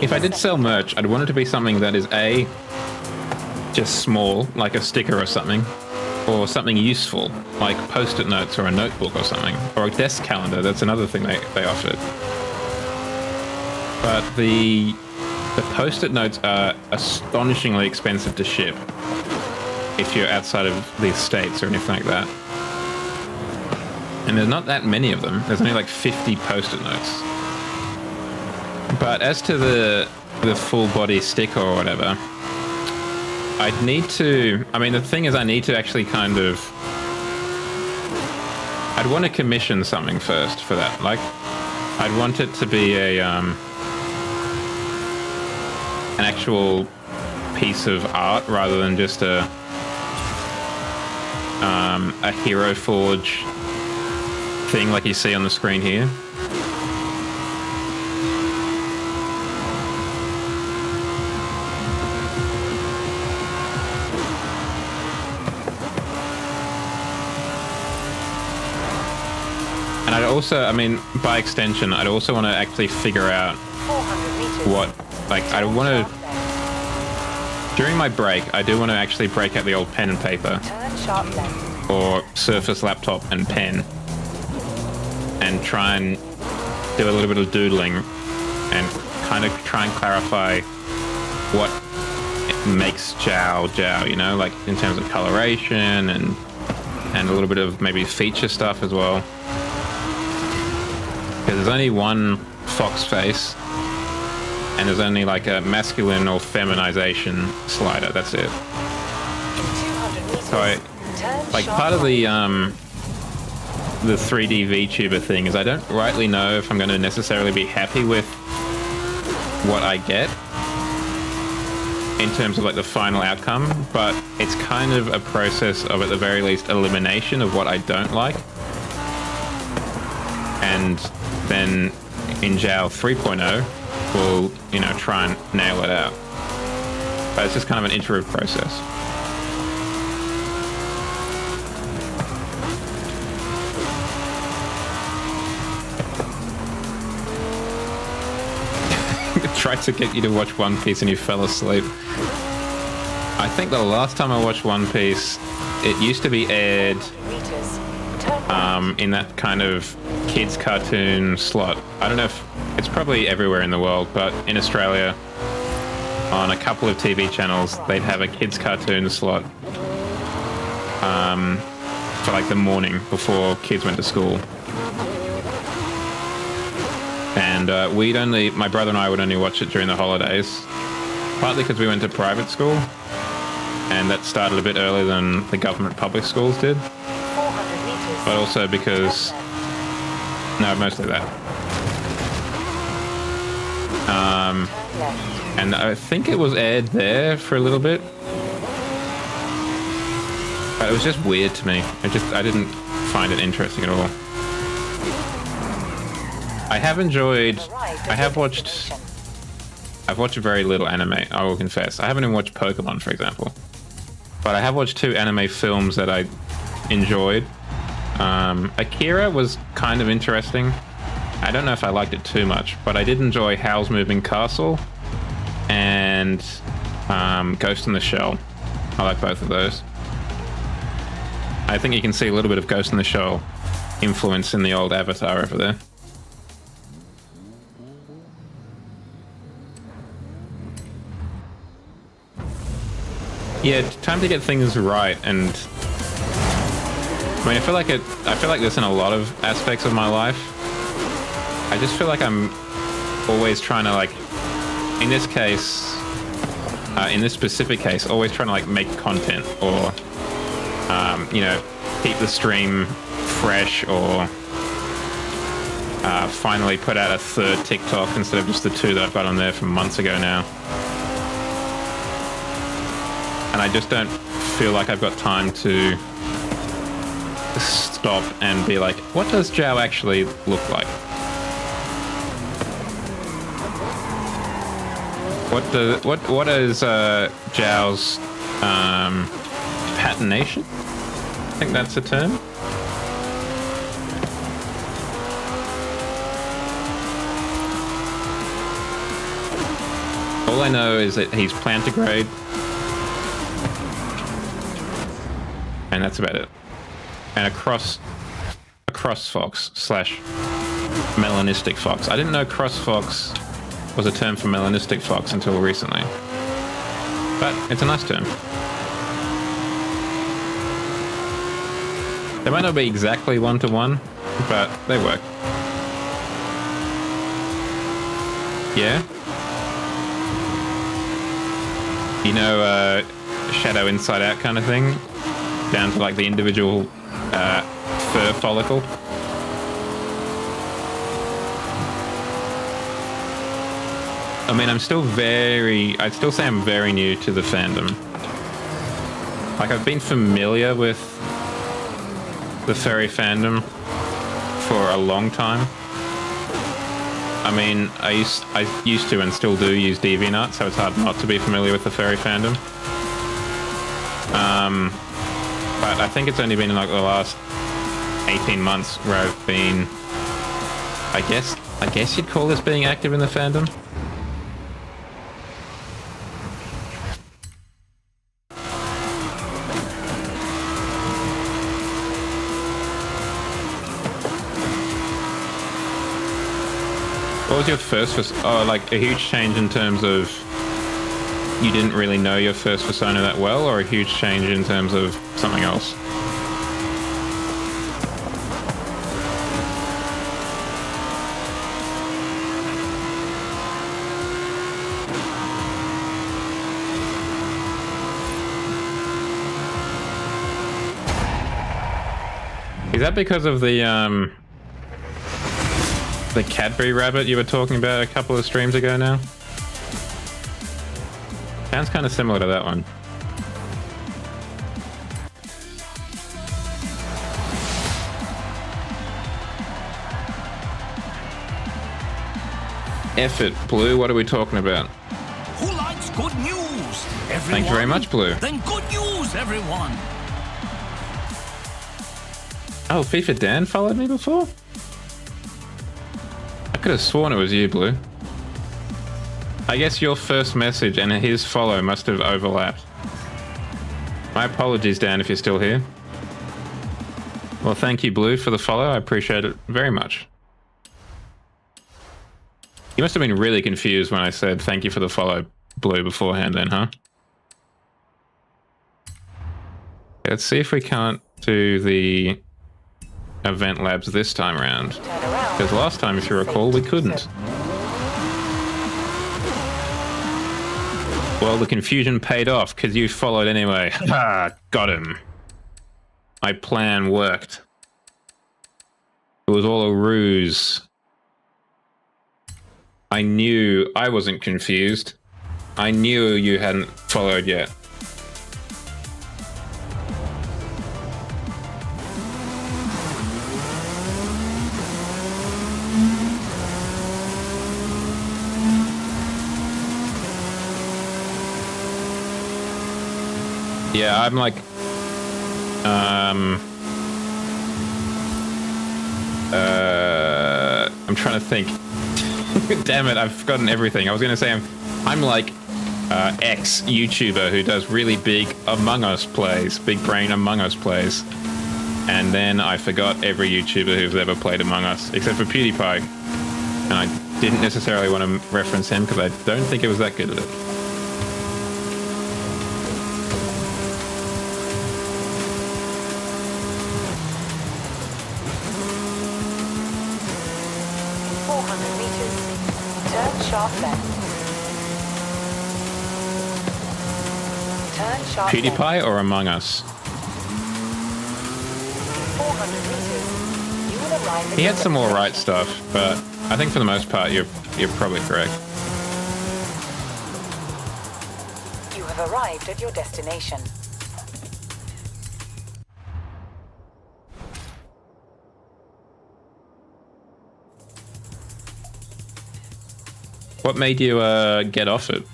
if I did sell merch, I'd want it to be something that is A, just small, like a sticker or something, or something useful, like Post-it notes or a notebook or something, or a desk calendar. That's another thing they offered. But the Post-it notes are astonishingly expensive to ship if you're outside of the States or anything like that. And there's not that many of them. There's only like 50 Post-it notes. But as to the full body sticker or whatever, I'd need to, I mean, the thing is I need to actually kind of, I'd want to commission something first for that. Like, I'd want it to be an actual piece of art rather than just a Hero Forge thing like you see on the screen here. And I'd also, I mean, by extension, I'd also want to actually figure out what, like, I want to, during my break, I do want to actually break out the old pen and paper, or Surface laptop and pen, and try and do a little bit of doodling, and kind of try and clarify what makes Zhao, you know, like in terms of coloration and a little bit of maybe feature stuff as well. Because there's only one fox face, and there's only like a masculine or feminization slider. That's it. So like part of the 3D VTuber thing is I don't rightly know if I'm going to necessarily be happy with what I get. in terms of like the final outcome, but it's kind of a process of, at the very least, elimination of what I don't like. And then in Jow 3.0, we'll, you know, try and nail it out. But it's just kind of an iterative process. Tried to get you to watch One Piece and you fell asleep. I think the last time I watched One Piece, it used to be aired in that kind of kids cartoon slot. I don't know if it's probably everywhere in the world, but in Australia, on a couple of TV channels, they'd have a kids cartoon slot for like the morning before kids went to school. And my brother and I would only watch it during the holidays, partly because we went to private school, and that started a bit earlier than the government public schools did, but also because, no, mostly that. And I think it was aired there for a little bit, but it was just weird to me. I didn't find it interesting at all. I've watched very little anime, I will confess. I haven't even watched Pokemon, for example. But I have watched 2 anime films that I enjoyed. Akira was kind of interesting. I don't know if I liked it too much, but I did enjoy Howl's Moving Castle and Ghost in the Shell. I like both of those. I think you can see a little bit of Ghost in the Shell influence in the old Avatar over there. Yeah, time to get things right, and I mean, I feel like this in a lot of aspects of my life. I just feel like I'm always trying to, like, in this case, in this specific case, always trying to like make content or, you know, keep the stream fresh, or finally put out a 3rd TikTok instead of just the 2 that I've got on there from months ago now. And I just don't feel like I've got time to stop and be like, what does Jow actually look like? What is Jow's patination? I think that's a term. All I know is that he's plantigrade, and that's about it. And a cross fox / melanistic fox. I didn't know cross fox was a term for melanistic fox until recently, but it's a nice term. They might not be exactly 1-to-1, but they work. Yeah? You know, shadow inside out kind of thing? Down to like the individual fur follicle. I mean, I'd still say I'm very new to the fandom. Like, I've been familiar with the furry fandom for a long time. I mean, I used to and still do use DeviantArt, so it's hard not to be familiar with the furry fandom. But I think it's only been in like the last 18 months where I've been, I guess you'd call this being active in the fandom. What was your first? Like a huge change in terms of you didn't really know your first persona that well, or a huge change in terms of something else? Is that because of the Cadbury rabbit you were talking about a couple of streams ago now? Sounds kind of similar to that one. Effort, Blue. What are we talking about? Who likes good news? Everyone? Thank you very much, Blue. Then good news, everyone. Oh, FIFA Dan followed me before? I could have sworn it was you, Blue. I guess your first message and his follow must have overlapped. My apologies, Dan, if you're still here. Well, thank you, Blue, for the follow. I appreciate it very much. You must have been really confused when I said thank you for the follow, Blue, beforehand then, huh? Let's see if we can't do the event labs this time around. Because last time, if you recall, we couldn't. Well, the confusion paid off because you followed anyway. Ha! Got him. My plan worked. It was all a ruse. I knew I wasn't confused. I knew you hadn't followed yet. Yeah, I'm like, I'm trying to think. Damn it, I've forgotten everything. I was going to say I'm like ex-YouTuber who does really big Among Us plays, big brain Among Us plays. And then I forgot every YouTuber who's ever played Among Us, except for PewDiePie. And I didn't necessarily want to reference him because I don't think it was that good at it. PewDiePie or Among Us? 400 meters. You will arrive at He had some all right stuff, but I think for the most part, you're probably correct. You have arrived at your destination. What made you get off it?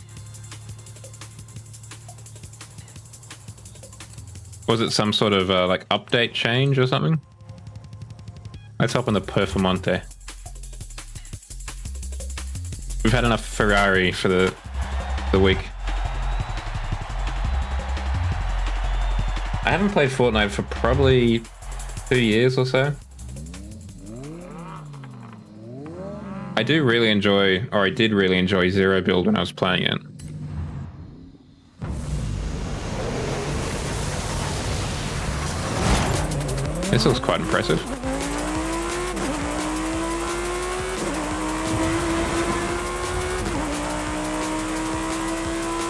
Was it some sort of like update change or something? Let's hop on the Performante. We've had enough Ferrari for the week. I haven't played Fortnite for probably 2 years or so. I do really enjoy, or I did really enjoy Zero Build when I was playing it. This looks quite impressive.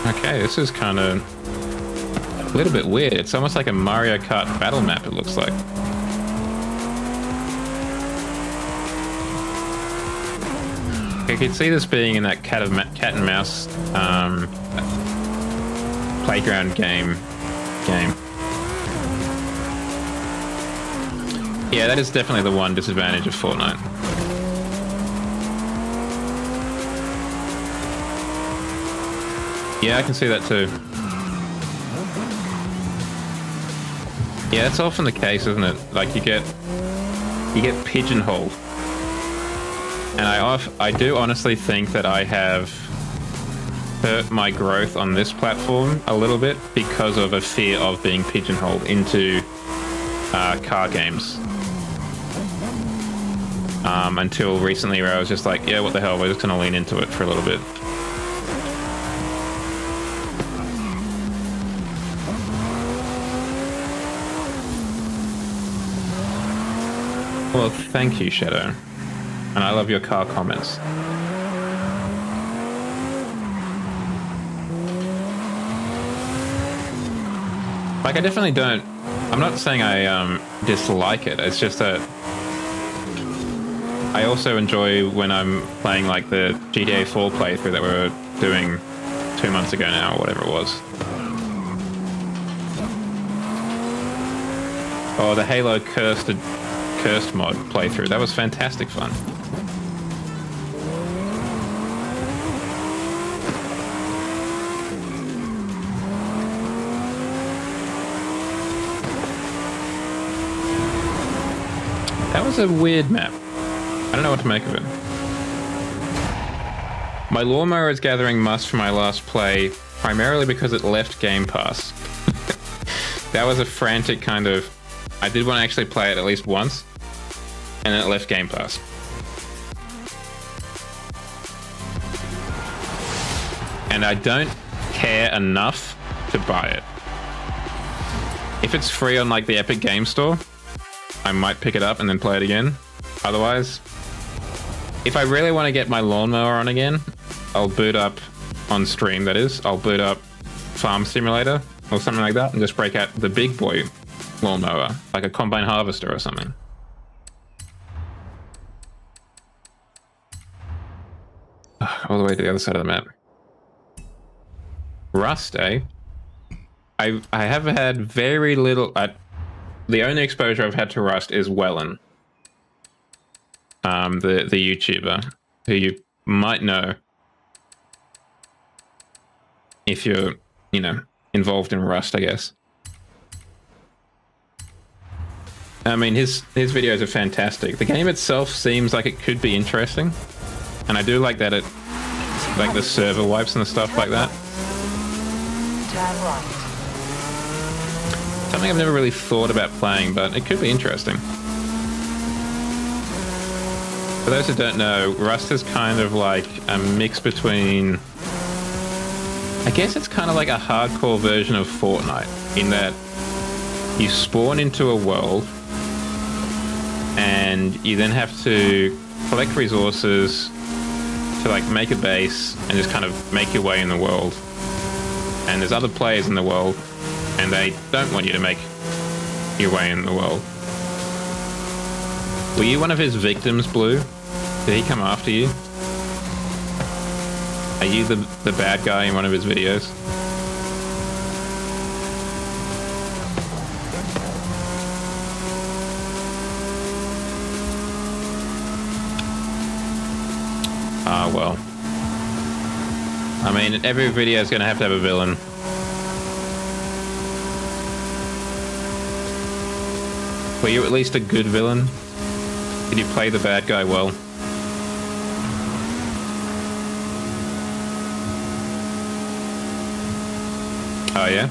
Okay, this is kind of a little bit weird. It's almost like a Mario Kart battle map, it looks like. I could see this being in that cat and mouse playground game. Yeah, that is definitely the one disadvantage of Fortnite. Yeah, I can see that too. Yeah, that's often the case, isn't it? Like you get pigeonholed. And I do honestly think that I have hurt my growth on this platform a little bit because of a fear of being pigeonholed into car games. Until recently where I was just like, yeah, what the hell, we're just going to lean into it for a little bit. Well, thank you, Shadow. And I love your car comments. Like, I definitely don't... I'm not saying I dislike it. It's just that I also enjoy when I'm playing like the GTA 4 playthrough that we were doing 2 months ago now, or whatever it was. Oh, the Halo Cursed mod playthrough. That was fantastic fun. That was a weird map. I don't know what to make of it. My lawnmower is gathering must for my last play, primarily because it left Game Pass. That was a frantic kind of... I did want to actually play it at least once, and then it left Game Pass. And I don't care enough to buy it. If it's free on like the Epic Game Store, I might pick it up and then play it again. Otherwise, if I really want to get my lawnmower on again, I'll boot up on stream, that is. I'll boot up Farm Simulator or something like that and just break out the big boy lawnmower, like a combine harvester or something. All the way to the other side of the map. Rust, eh? I have had very little... the only exposure I've had to Rust is Wellen. The YouTuber, who you might know if you're, you know, involved in Rust, I guess. I mean, his videos are fantastic. The game itself seems like it could be interesting, and I do like that it, like the server wipes and the stuff like that. Turn right. Something I've never really thought about playing, but it could be interesting. For those who don't know, Rust is kind of like a mix between... I guess it's kind of like a hardcore version of Fortnite, in that you spawn into a world, and you then have to collect resources to like make a base and just kind of make your way in the world. And there's other players in the world, and they don't want you to make your way in the world. Were you one of his victims, Blue? Did he come after you? Are you the bad guy in one of his videos? Ah, well. I mean, every video is going to have a villain. Were you at least a good villain? Did you play the bad guy well? Oh yeah?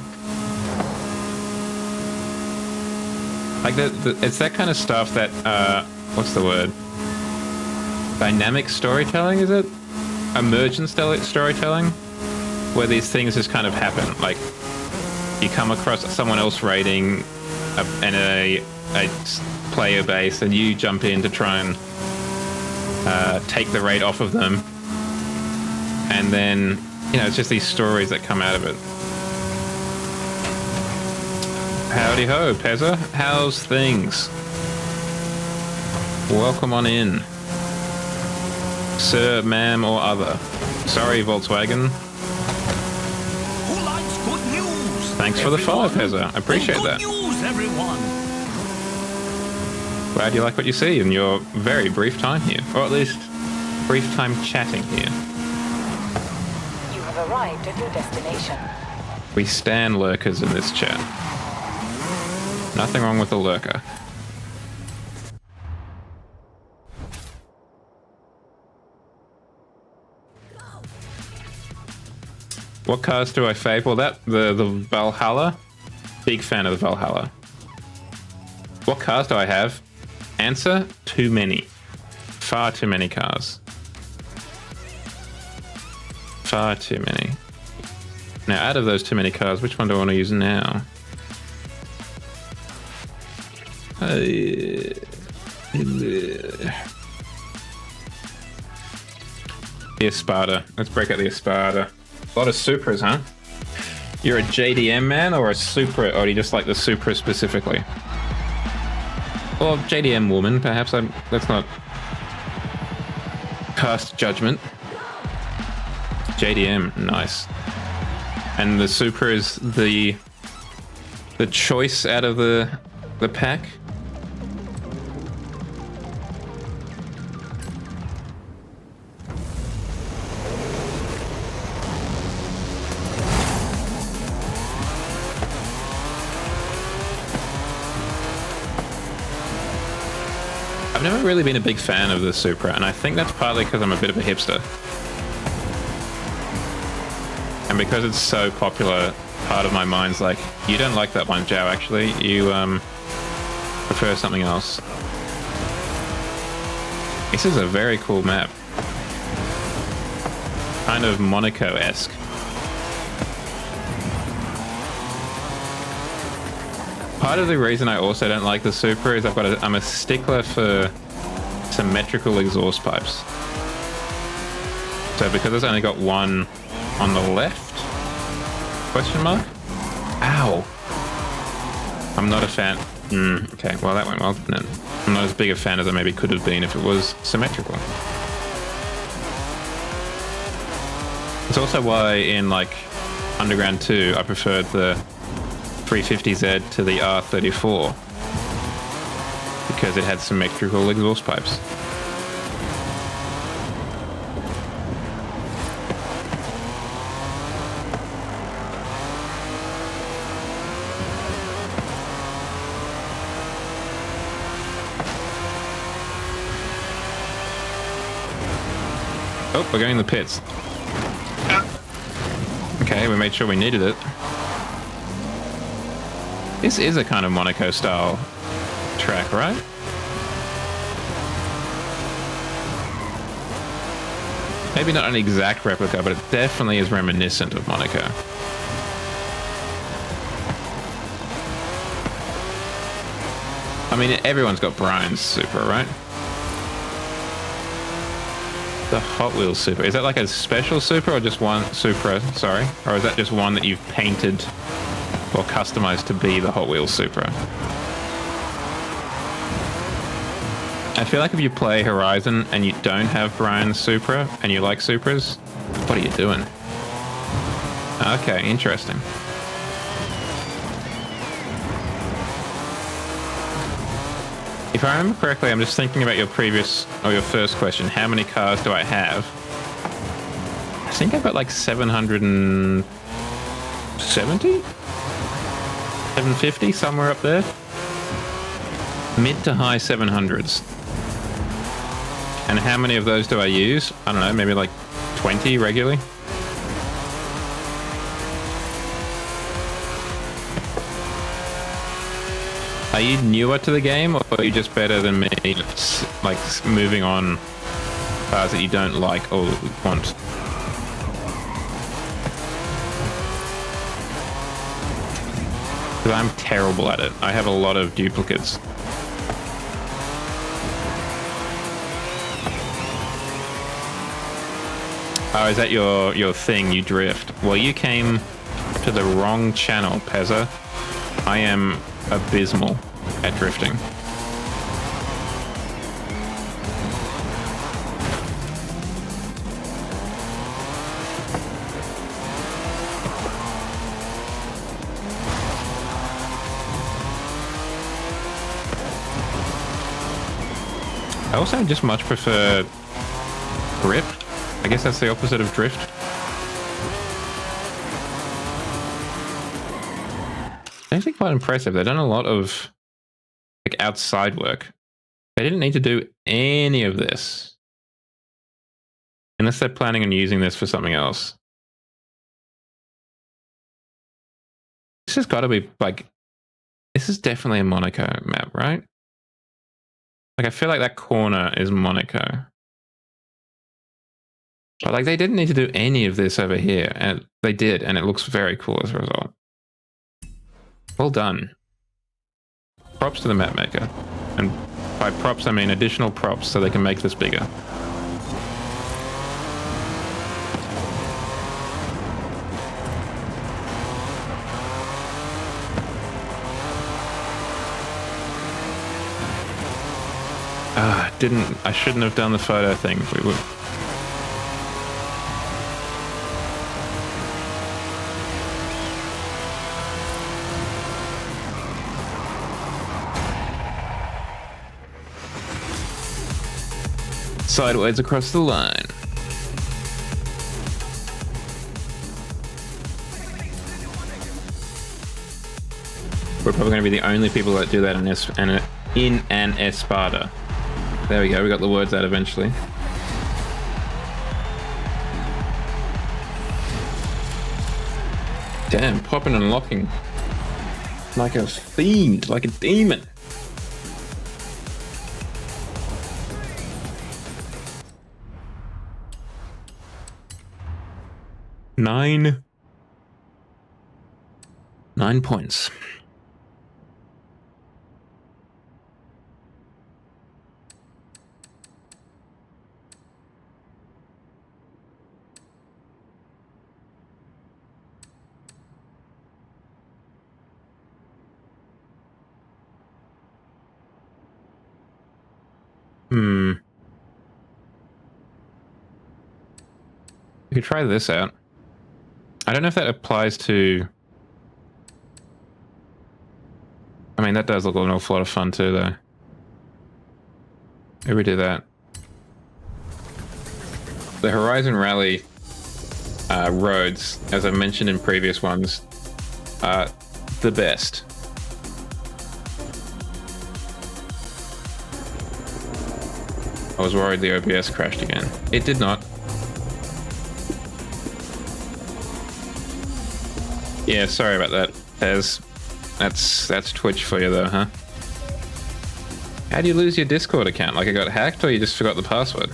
Like it's that kind of stuff that, what's the word? Dynamic storytelling, is it? Emergent storytelling? Where these things just kind of happen. Like, you come across someone else raiding a player base, and you jump in to try and take the raid off of them. And then, you know, it's just these stories that come out of it. Howdy ho, Pezza. How's things? Welcome on in. Sir, ma'am, or other. Sorry, Volkswagen. Who likes good news? Thanks for the follow, Pezza. I appreciate that. Good news, everyone. Glad you like what you see in your very brief time here. Or at least, brief time chatting here. You have arrived at your destination. We stan lurkers in this chat. Nothing wrong with a lurker. What cars do I fave? Well, the Valhalla. Big fan of the Valhalla. What cars do I have? Answer: too many. Far too many cars. Far too many. Now, out of those too many cars, which one do I want to use now? The Espada. Let's break out the Espada. A lot of Supras, huh? You're a JDM man or a Supra, or do you just like the Supra specifically? Or JDM woman, perhaps. Let's not cast judgment. JDM, nice. and the Supra is the choice out of the pack. I've never really been a big fan of the Supra, and I think that's partly because I'm a bit of a hipster. And because it's so popular, part of my mind's like, you don't like that one, Joe, actually. You prefer something else. This is a very cool map. Kind of Monaco-esque. Part of the reason I also don't like the Supra is I'm a stickler for symmetrical exhaust pipes. So because it's only got one on the left? Question mark? Ow. I'm not a fan. Okay, well that went well. No, I'm not as big a fan as I maybe could have been if it was symmetrical. It's also why in like Underground 2 I preferred the 350Z to the R34 because it had symmetrical exhaust pipes. Oh, we're going in the pits. Okay, we made sure we needed it. This is a kind of Monaco style track, right? Maybe not an exact replica, but it definitely is reminiscent of Monaco. I mean, everyone's got Brian's Supra, right? The Hot Wheels Supra. Is that like a special Supra or just one Supra? Sorry. Or is that just one that you've painted or customized to be the Hot Wheels Supra? I feel like if you play Horizon and you don't have Brian's Supra and you like Supras, what are you doing? Okay, interesting. If I remember correctly, I'm just thinking about your first question. How many cars do I have? I think I've got like 770? 750, somewhere up there. Mid to high 700s. And how many of those do I use? I don't know, maybe like 20 regularly. Are you newer to the game, or are you just better than me, like moving on cars that you don't like or want? Because I'm terrible at it. I have a lot of duplicates. Oh, is that your thing? You drift? Well, you came to the wrong channel, Pezza. I am abysmal at drifting. I also just much prefer grip. I guess that's the opposite of drift. It's actually quite impressive. They've done a lot of like outside work. They didn't need to do any of this. Unless they're planning on using this for something else. This has got to be like, this is definitely a Monaco map, right? Like I feel like that corner is Monaco. But like they didn't need to do any of this over here, and they did, and it looks very cool as a result. Well done. Props to the map maker. And by props I mean additional props so they can make this bigger. I shouldn't have done the photo thing. We would. sideways across the line. We're probably going to be the only people that do that in an Espada. There we go, we got the words out eventually. Damn, popping and locking. Like a fiend, like a demon. Nine points. We could try this out. I don't know if that applies to... I mean, that does look an awful lot of fun too, though. Maybe we do that. The Horizon Rally roads, as I mentioned in previous ones, are the best. I was worried the OBS crashed again. It did not. Yeah, sorry about that, Tez. That's Twitch for you though, huh? How do you lose your Discord account? Like it got hacked or you just forgot the password?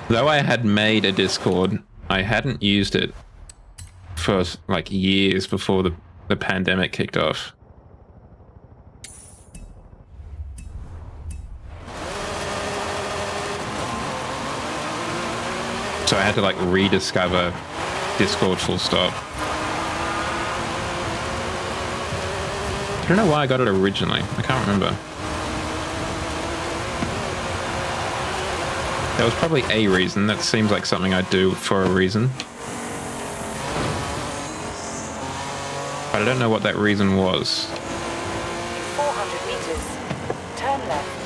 Though I had made a Discord, I hadn't used it for like years before the pandemic kicked off. So I had to like rediscover Discord full stop. I don't know why I got it originally. I can't remember. There was probably a reason. That seems like something I'd do for a reason. But I don't know what that reason was. 400 meters. Turn left.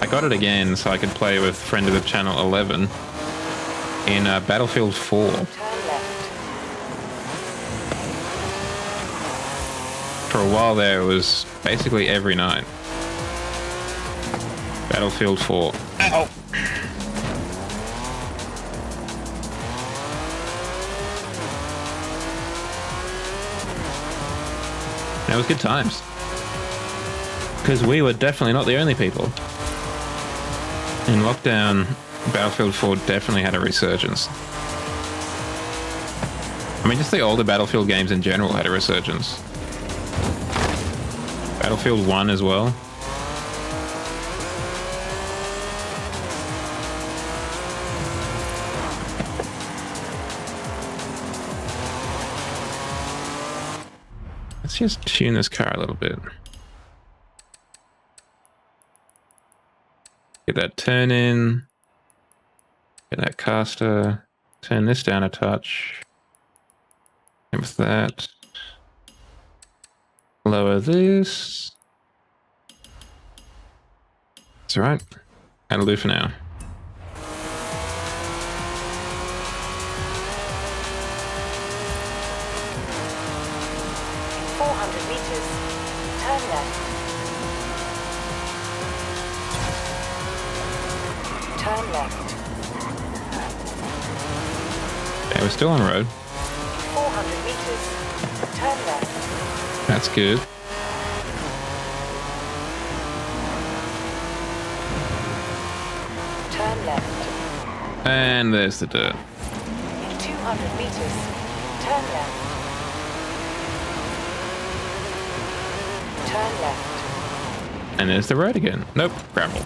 I got it again so I could play with friend of the channel 11 in Battlefield 4. Turn left. For a while there, it was basically every night. Battlefield 4. Ow! That was good times. Because we were definitely not the only people. In lockdown, Battlefield 4 definitely had a resurgence. I mean, just the older Battlefield games in general had a resurgence. Battlefield 1 as well. Let's just tune this car a little bit. Get that turn in. Get that caster. Turn this down a touch. And with that. Lower this. That's alright. That'll do for now. Turn left. Okay, we're still on road. 400 meters. Turn left. That's good. Turn left. And there's the dirt. In 200 meters. Turn left. Turn left. And there's the road again. Nope, gravel.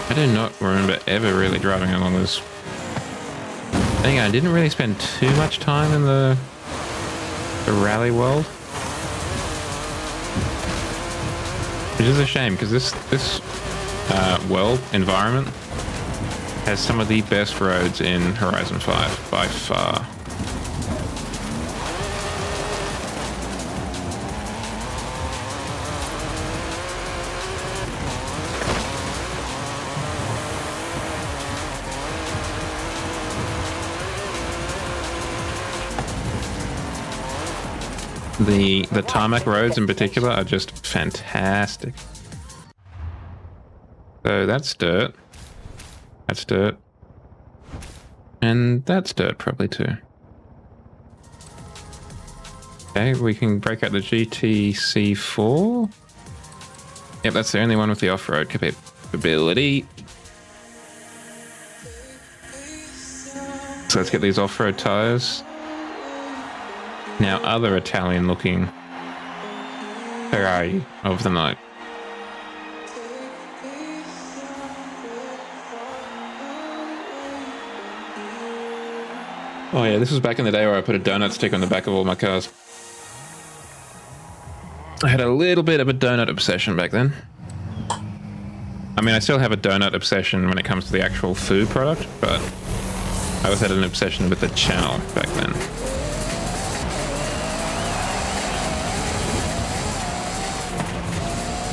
I do not remember ever really driving along this Dang, I didn't really spend too much time in the rally world. Which is a shame, because this world environment has some of the best roads in Horizon 5 by far. The tarmac roads in particular are just fantastic. So that's dirt. That's dirt. And that's dirt probably too. Okay, we can break out the GTC4. Yep, that's the only one with the off-road capability. So let's get these off-road tires. Now, other Italian-looking Ferrari of the night. Oh yeah, this was back in the day where I put a donut stick on the back of all my cars. I had a little bit of a donut obsession back then. I mean, I still have a donut obsession when it comes to the actual food product, but I always had an obsession with the channel back then.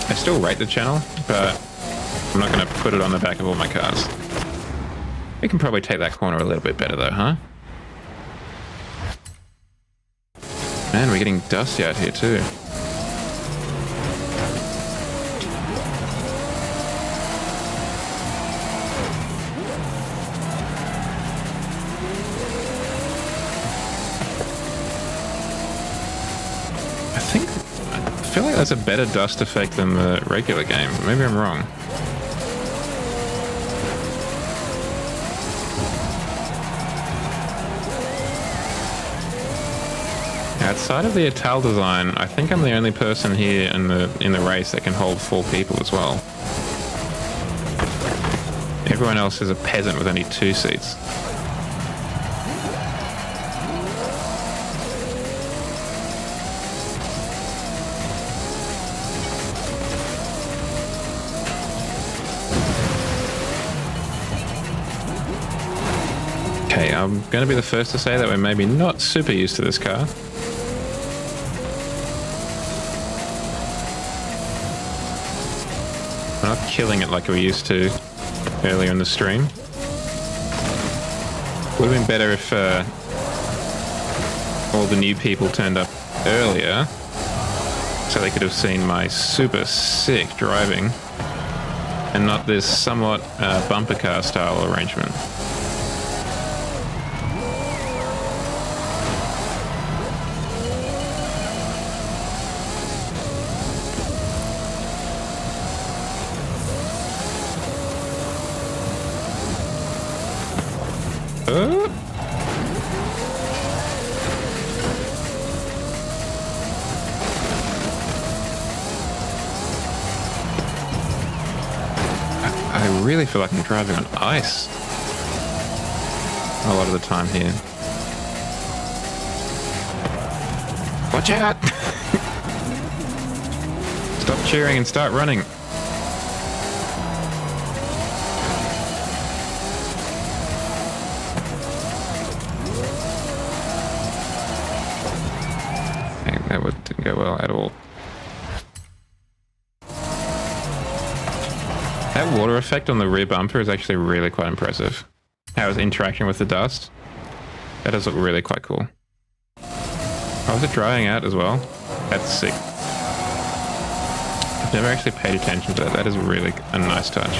I still rate the channel, but I'm not going to put it on the back of all my cars. We can probably take that corner a little bit better though, huh? Man, we're getting dusty out here too. I feel like that's a better dust effect than the regular game. Maybe I'm wrong. Outside of the Ital design, I think I'm the only person here in the race that can hold 4 people as well. Everyone else is a peasant with only 2 seats. Okay, I'm going to be the first to say that we're maybe not super used to this car. We're not killing it like we used to earlier in the stream. Would have been better if all the new people turned up earlier so they could have seen my super sick driving and not this somewhat bumper car style arrangement. I really feel like I'm driving on ice a lot of the time here. Watch out! Stop cheering and start running. That didn't go well at all. That water effect on the rear bumper is actually really quite impressive. How it's interacting with the dust. That does look really quite cool. Oh, is it drying out as well? That's sick. I've never actually paid attention to that. That is really a nice touch.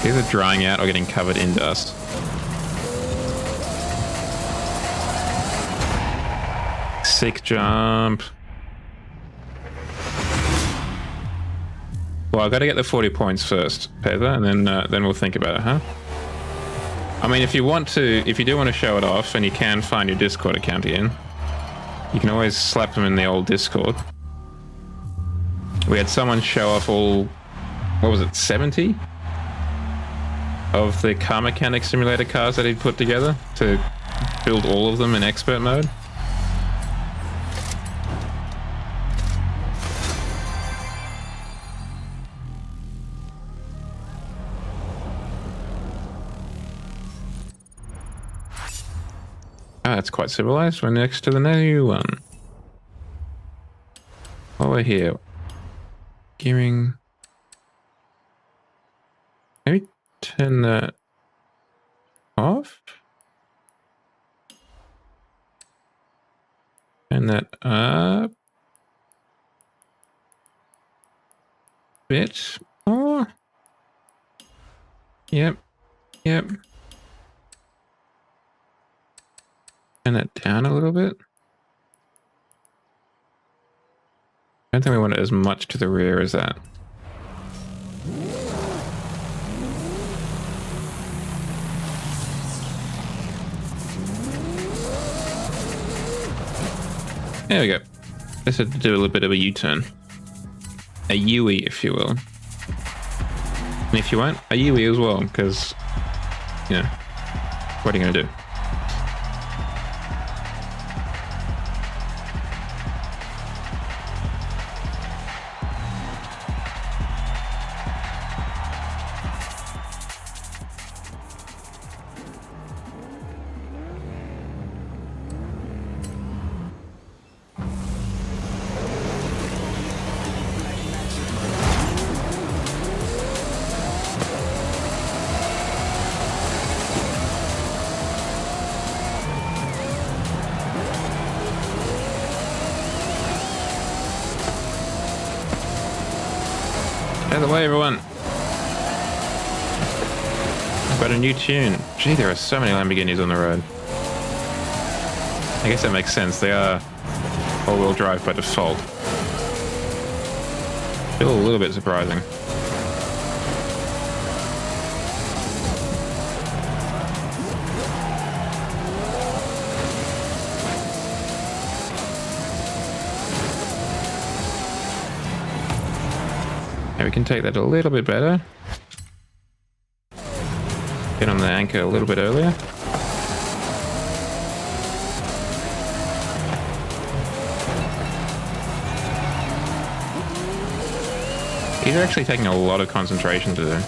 Either drying out or getting covered in dust. Sick jump. Well, I've got to get the 40 points first, Pedro, and then we'll think about it, huh? I mean, if you do want to show it off, and you can find your Discord account again, you can always slap them in the old Discord. We had someone show off all, what was it, 70? of the car mechanic simulator cars that he'd put together to build all of them in expert mode. Ah, that's quite civilized. We're next to the new one. While we're here, gearing. Maybe turn that off. Turn that up. Bit more. Yep. Yep. Turn that down a little bit. I don't think we want it as much to the rear as that. There we go. Let's have to do a little bit of a U-turn. A U-E, if you will. And if you won't, a U-E as well, because, you know, what are you going to do? Out of the way, everyone. I've got a new tune. Gee, there are so many Lamborghinis on the road. I guess that makes sense. They are all-wheel drive by default. Still a little bit surprising. Okay, we can take that a little bit better. Get on the anchor a little bit earlier. These are actually taking a lot of concentration to do.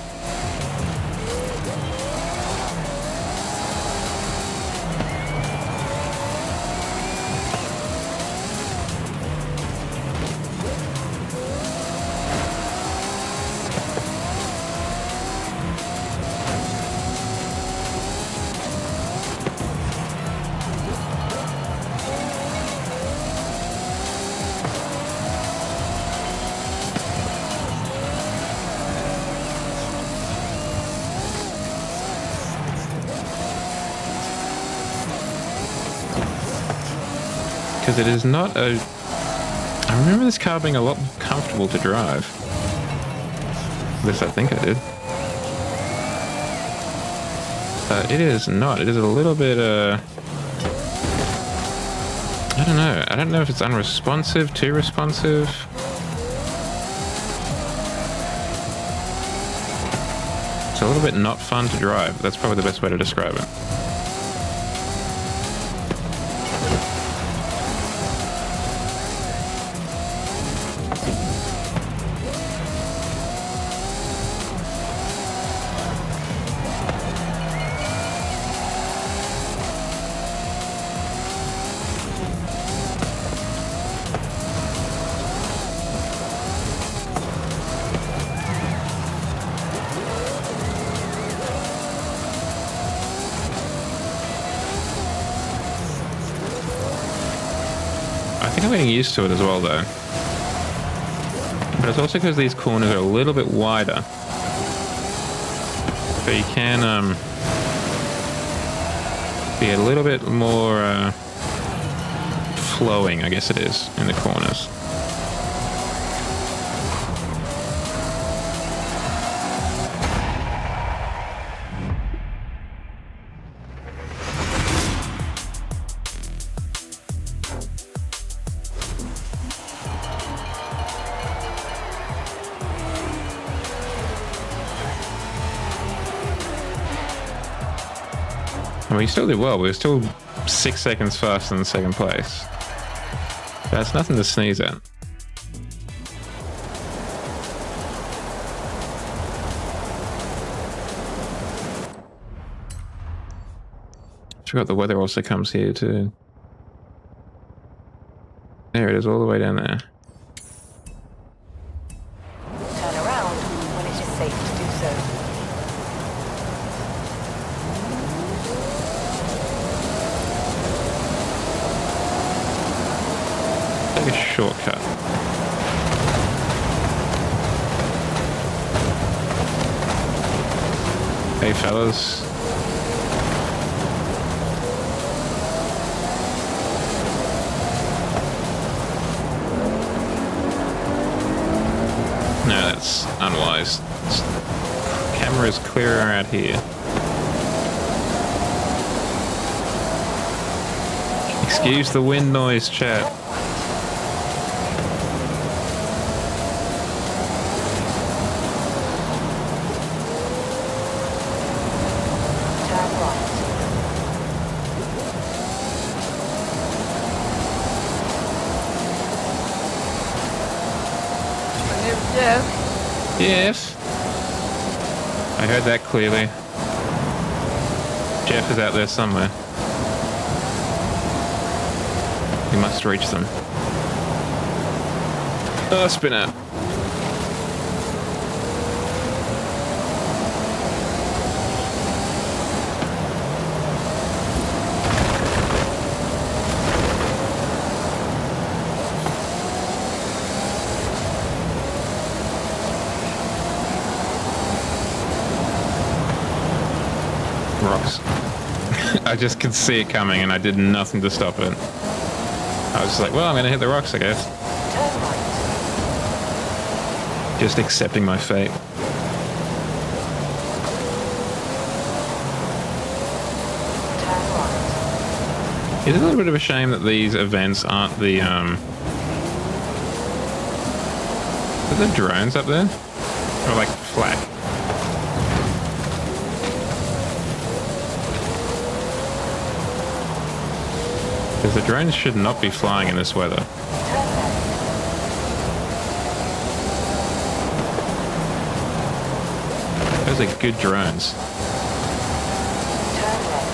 Because it is not a... I remember this car being a lot more comfortable to drive. At least I think I did. But it is not. It is a little bit, I don't know. I don't know if it's unresponsive, too responsive. It's a little bit not fun to drive. That's probably the best way to describe it. I think I'm getting used to it as well, though. But it's also because these corners are a little bit wider. So you can be a little bit more flowing, I guess it is, in the corners. And we still did well. We were still 6 seconds faster than second place. That's nothing to sneeze at. I forgot the weather also comes here too. There it is, all the way down there. Turn around when it is safe to do so. Take a shortcut. Hey fellas. No, that's unwise. Camera is clearer out here. Excuse the wind noise, chat. Turn right. Yes. I heard that clearly. Jeff is out there somewhere. We must reach them. Oh, spin out. Rocks. I just could see it coming and I did nothing to stop it. I was just like, well, I'm going to hit the rocks, I guess. Turn right. Just accepting my fate. Turn right. It's a little bit of a shame that these events aren't the, Are there drones up there? Or like flak? Because the drones should not be flying in this weather. Turn left. Those are good drones. Turn left.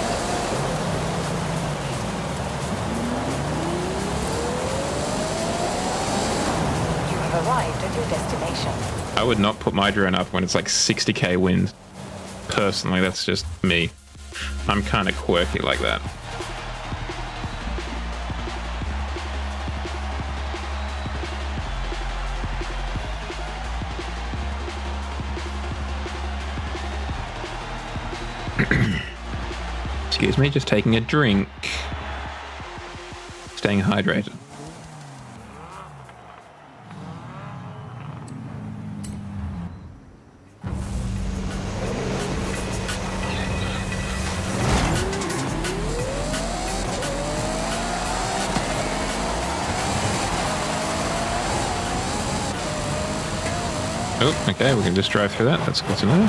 You have arrived at your destination. I would not put my drone up when it's like 60k wind. Personally, that's just me. I'm kind of quirky like that. Excuse me, just taking a drink. Staying hydrated. Oh, okay, we can just drive through that. That's good to know.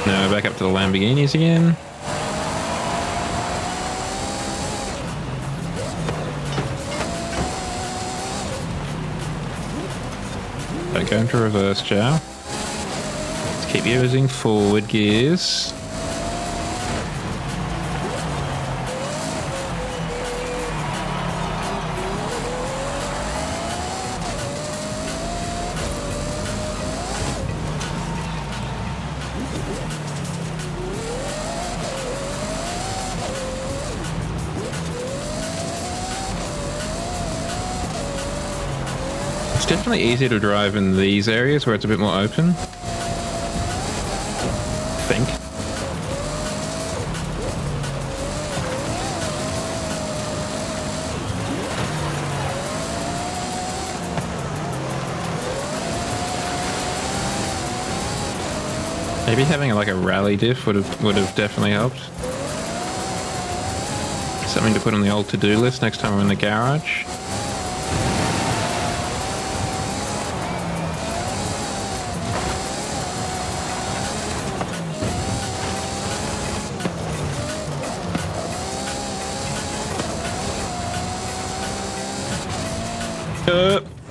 Now we're back up to the Lamborghinis again. Don't go into reverse, Jow. Let's keep using forward gears. It's definitely easier to drive in these areas where it's a bit more open. I think. Maybe having like a rally diff would have definitely helped. Something to put on the old to-do list next time I'm in the garage.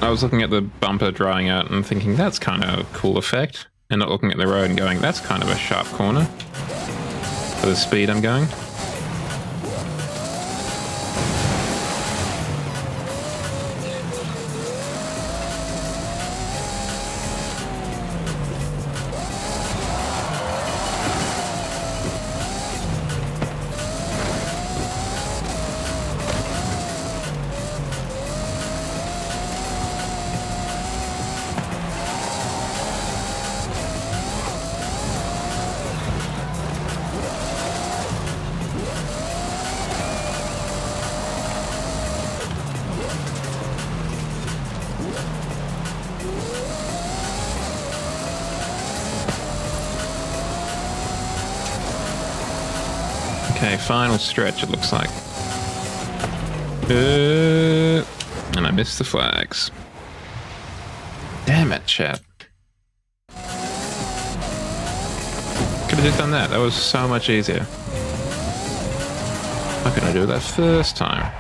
I was looking at the bumper drying out and thinking that's kind of a cool effect, and not looking at the road and going that's kind of a sharp corner for the speed I'm going. Okay, final stretch it looks like. And I missed the flags. Damn it, chat. Could have just done that. That was so much easier. Why couldn't I do that first time?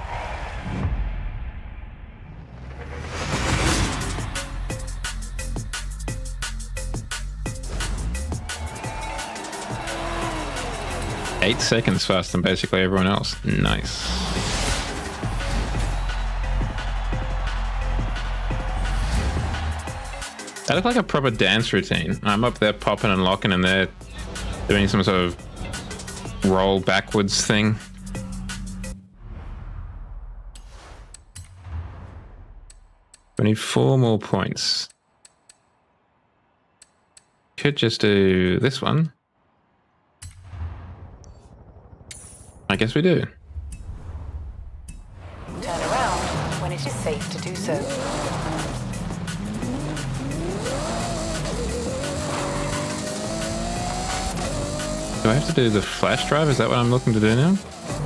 Eight seconds faster than basically everyone else. Nice. That looked like a proper dance routine. I'm up there popping and locking and they're doing some sort of roll backwards thing. We need 4 more points. Could just do this one. I guess we do. Turn around when it is safe to do so. Do I have to do the flash drive? Is that what I'm looking to do now?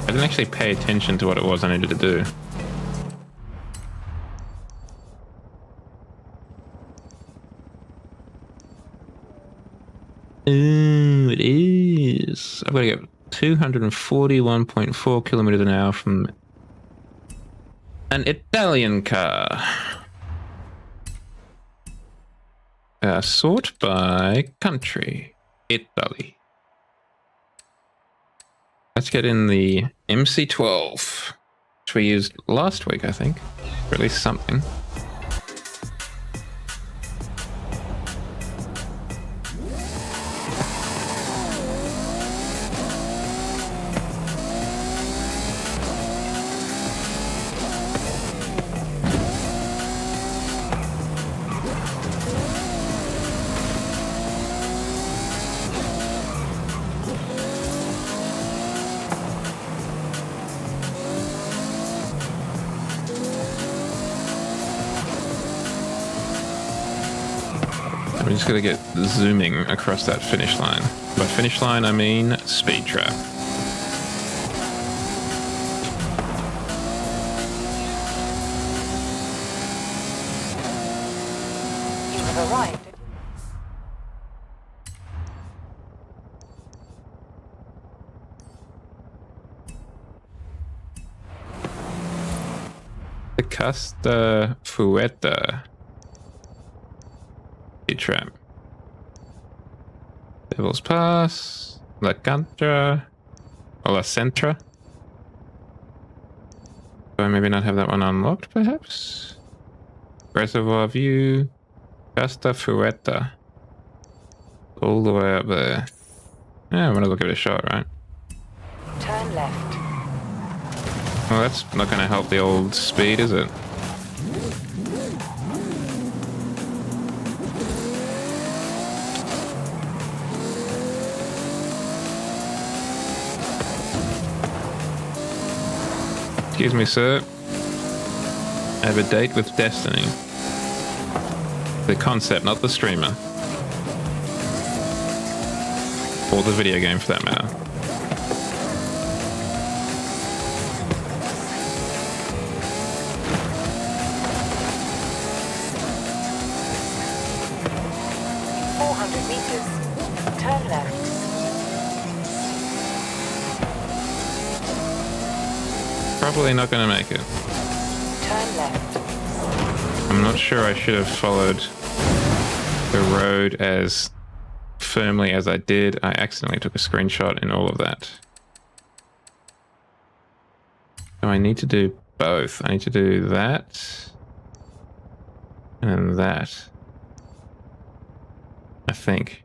I didn't actually pay attention to what it was I needed to do. Ooh, it is. I've got to get 241.4 kilometers an hour from an Italian car. Sort by country. Italy. Let's get in the MC12, which we used last week, I think. Or at least something. I'm just gonna get zooming across that finish line. By finish line, I mean speed trap. You have arrived. The Casta Fueta. Trap. Devil's Pass, La Cantra, or La Centra. Do I maybe not have that one unlocked, perhaps? Reservoir View, Casta Fueta. All the way up there. Yeah, I'm gonna look at a shot, right? Turn left. Well, that's not gonna help the old speed, is it? Excuse me, sir. I have a date with Destiny. The concept, not the streamer. Or the video game, for that matter. Turn left. Probably not going to make it. Turn left. I'm not sure I should have followed the road as firmly as I did. I accidentally took a screenshot in all of that. So I need to do both. I need to do that and that, I think.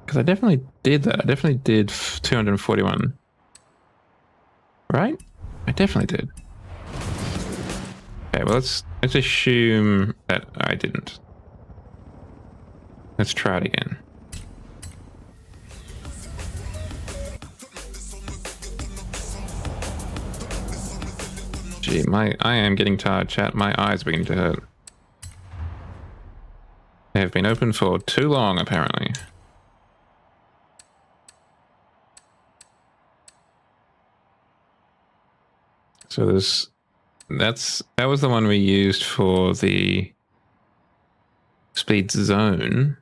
Because I definitely did that. I definitely did 241. Right? I definitely did. Okay, well let's assume that I didn't. Let's try it again. Gee, I am getting tired, chat. My eyes are beginning to hurt. They have been open for too long, apparently. So that was the one we used for the speed zone.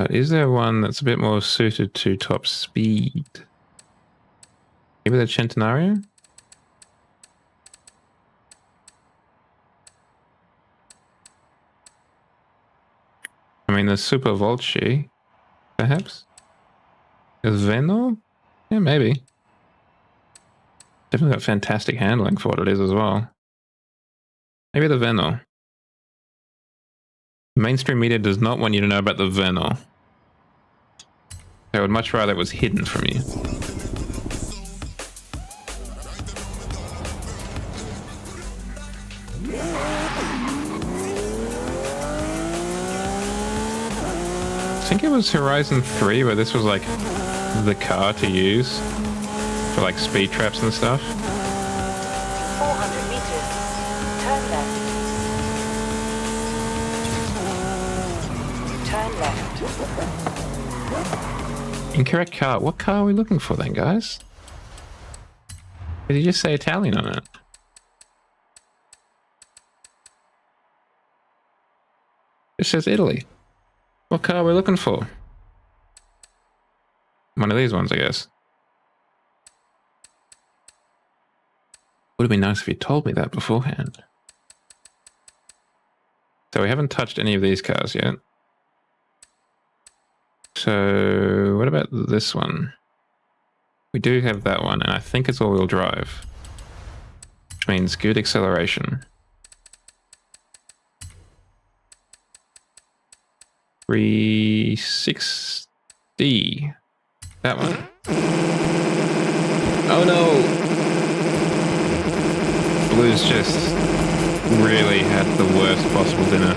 Is there one that's a bit more suited to top speed? Maybe the Centenario? I mean, the Super Volci, perhaps? Is Veno? Yeah, maybe. Definitely got fantastic handling for what it is as well. Maybe the Veno. Mainstream media does not want you to know about the Veno. They would much rather it was hidden from you. I think it was Horizon 3 where this was like the car to use for like speed traps and stuff. 400 meters. Turn left. Turn left. Incorrect car. What car are we looking for then, guys? Did you just say Italian on it? It says Italy. What car are we looking for? One of these ones, I guess. Would have been nice if you told me that beforehand. So we haven't touched any of these cars yet. So what about this one? We do have that one, and I think it's all-wheel drive, which means good acceleration. 360. That one. Oh no! Blue's just really had the worst possible dinner.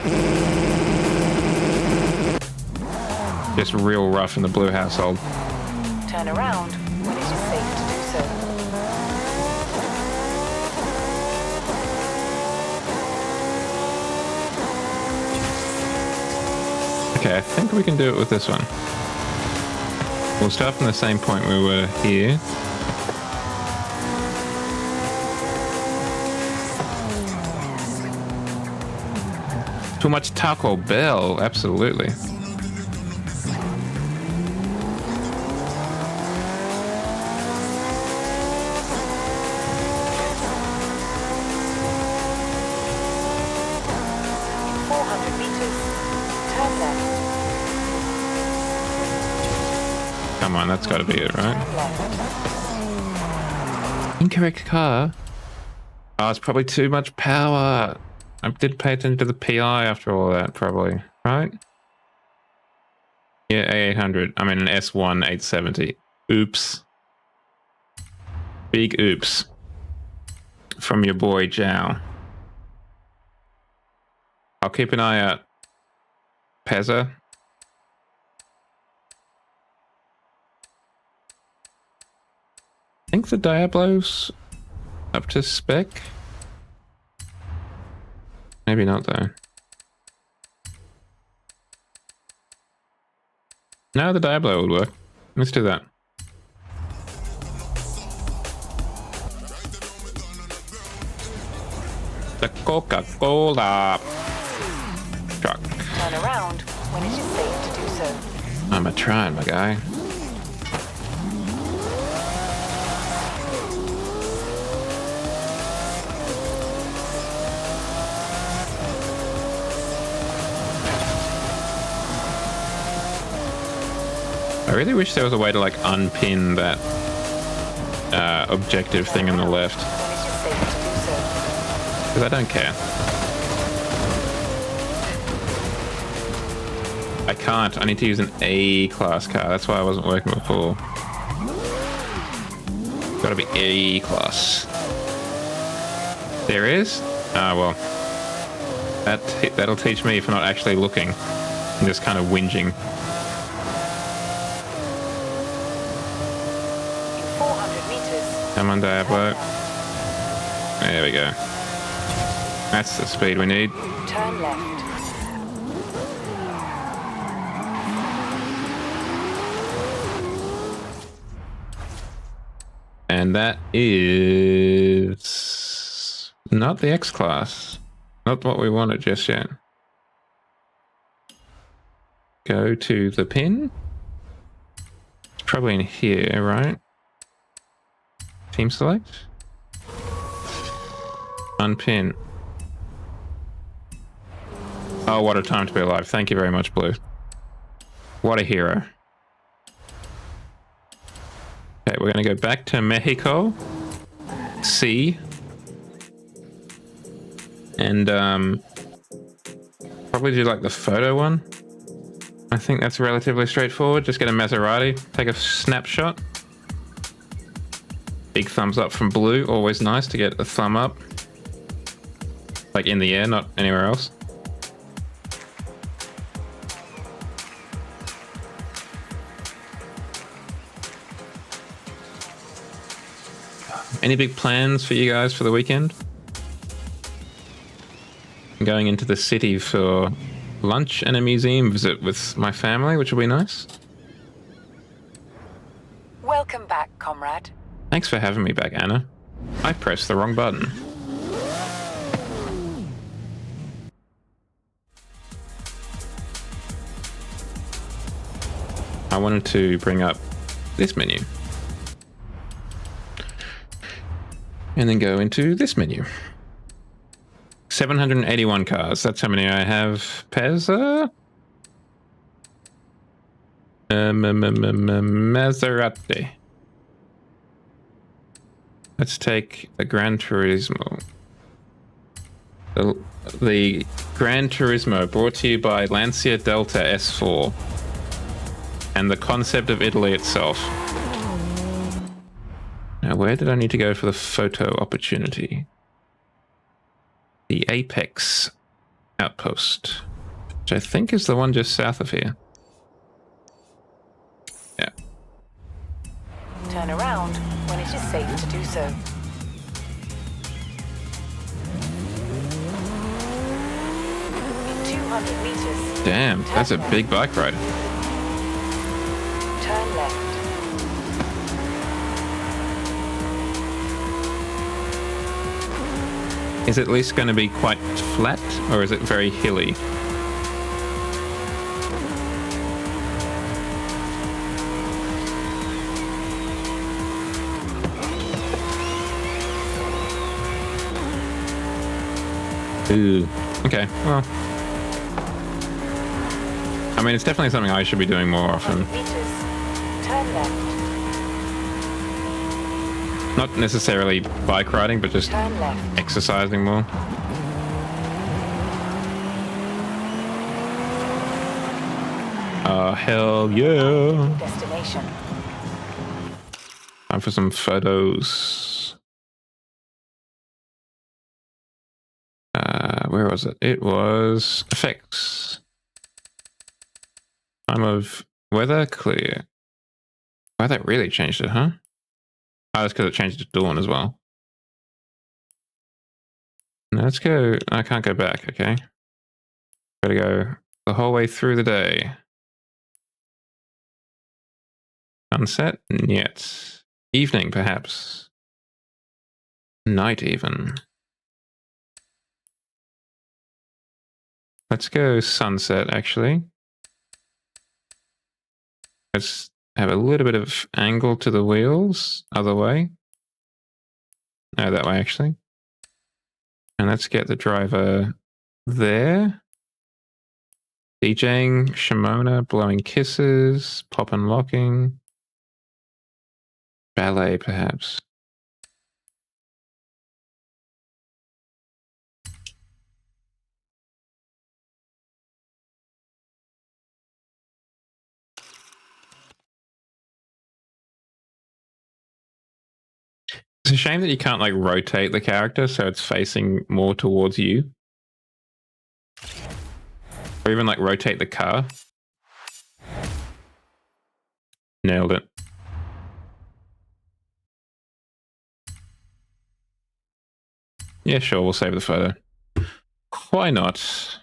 Just real rough in the Blue household. Turn around when it is safe to do so. Okay, I think we can do it with this one. We'll start from the same point we were here. Too much Taco Bell, absolutely. Come on, that's got to be it, right? Incorrect car. Oh, it's probably too much power. I did pay attention to the PI after all that, probably, right? Yeah, A800. I mean, an S1 870. Oops. Big oops. From your boy, Zhao. I'll keep an eye out. Pezza. I think the Diablo's up to spec. Maybe not though. No, the Diablo would work. Let's do that. The Coca-Cola truck. Turn around when it is safe to do so. I'm trying, my guy. I really wish there was a way to like unpin that objective thing on the left. Because I don't care. I can't. I need to use an A-class car. That's why I wasn't working before. Gotta be A-class. There is? Ah, well. That'll teach me for not actually looking. And just kind of whinging. 400 meters. Come on, Diablo. There we go. That's the speed we need. Turn left. And that is not the X-Class. Not what we wanted just yet. Go to the pin. It's probably in here, right? Team select. Unpin. Oh, what a time to be alive. Thank you very much, Blue. What a hero. Okay, we're going to go back to Mexico. C. And probably do like the photo one. I think that's relatively straightforward. Just get a Maserati, take a snapshot. Big thumbs up from Blue. Always nice to get a thumb up. Like in the air, not anywhere else. Any big plans for you guys for the weekend? I'm going into the city for lunch and a museum visit with my family, which will be nice. Welcome back, comrade. Thanks for having me back, Anna. I pressed the wrong button. I wanted to bring up this menu. And then go into this menu. 781 cars. That's how many I have. Pezza? Maserati. Let's take the Gran Turismo. The Gran Turismo brought to you by Lancia Delta S4 and the concept of Italy itself. Now, where did I need to go for the photo opportunity? The Apex outpost, which I think is the one just south of here. Yeah. Turn around when it is safe to do so. In 200 meters. Damn, that's a big bike ride. Turn left. Is it at least going to be quite flat, or is it very hilly? Ooh, okay, well. I mean, it's definitely something I should be doing more often. Meters. Turn left. Not necessarily bike riding, but just Turn left. exercising more. Oh, hell yeah. Destination. Time for some photos. Where was it? It was effects. Time of weather clear. Wow, that really changed it, huh? Oh, that's because it changed to dawn as well. Now let's go. I can't go back, okay? Gotta go the whole way through the day. Sunset? Yet. Evening, perhaps. Night, even. Let's go sunset, actually. Let's have a little bit of angle to the wheels. Other way. No, that way actually. And let's get the driver there. DJing, Shimona, blowing kisses, pop and locking. Ballet, perhaps. It's a shame that you can't like rotate the character so it's facing more towards you. Or even like rotate the car. Nailed it. Yeah, sure, we'll save the photo. Why not?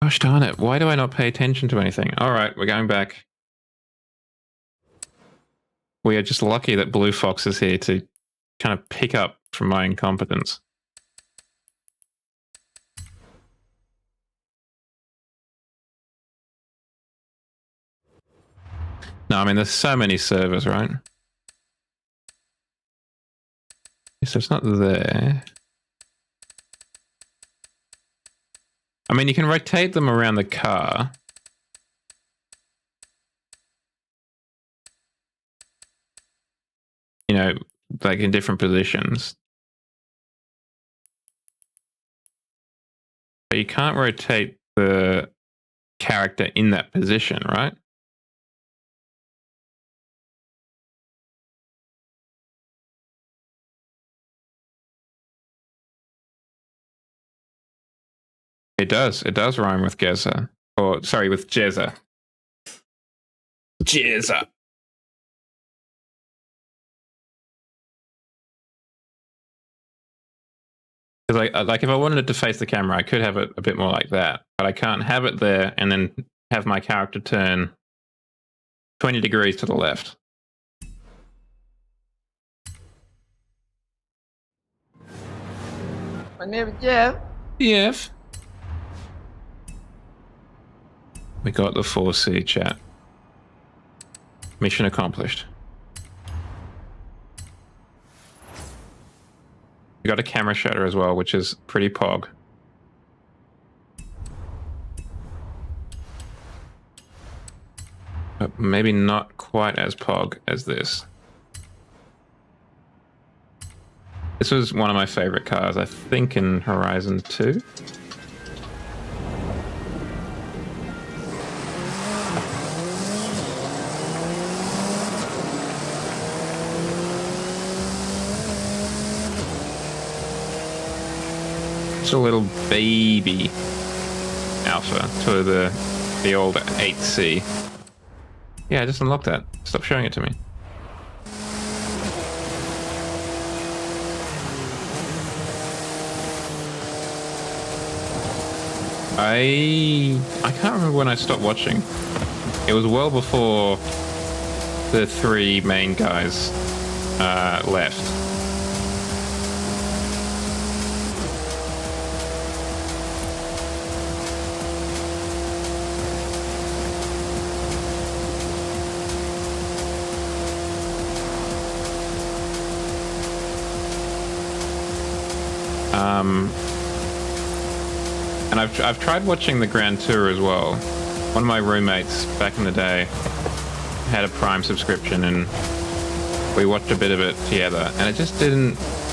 Gosh darn it, why do I not pay attention to anything? Alright, we're going back. We are just lucky that Blue Fox is here to kind of pick up from my incompetence. No, I mean, there's so many servers, right? So it's not there. I mean, you can rotate them around the car. You know, like in different positions. But you can't rotate the character in that position, right? It does rhyme with Geza. Or, sorry, with Jezza. Jezza. Because like if I wanted it to face the camera, I could have it a bit more like that. But I can't have it there and then have my character turn 20 degrees to the left. My name is Jeff. Jeff. We got the 4C chat. Mission accomplished. We got a camera shutter as well, which is pretty pog. But maybe not quite as pog as this. This was one of my favorite cars, I think, in Horizon 2. It's a little baby Alpha to the old 8C. Yeah, I just unlocked that. Stop showing it to me. I can't remember when I stopped watching. It was well before the three main guys left. And I've tried watching the Grand Tour as well. One of my roommates back in the day had a Prime subscription and we watched a bit of it together and it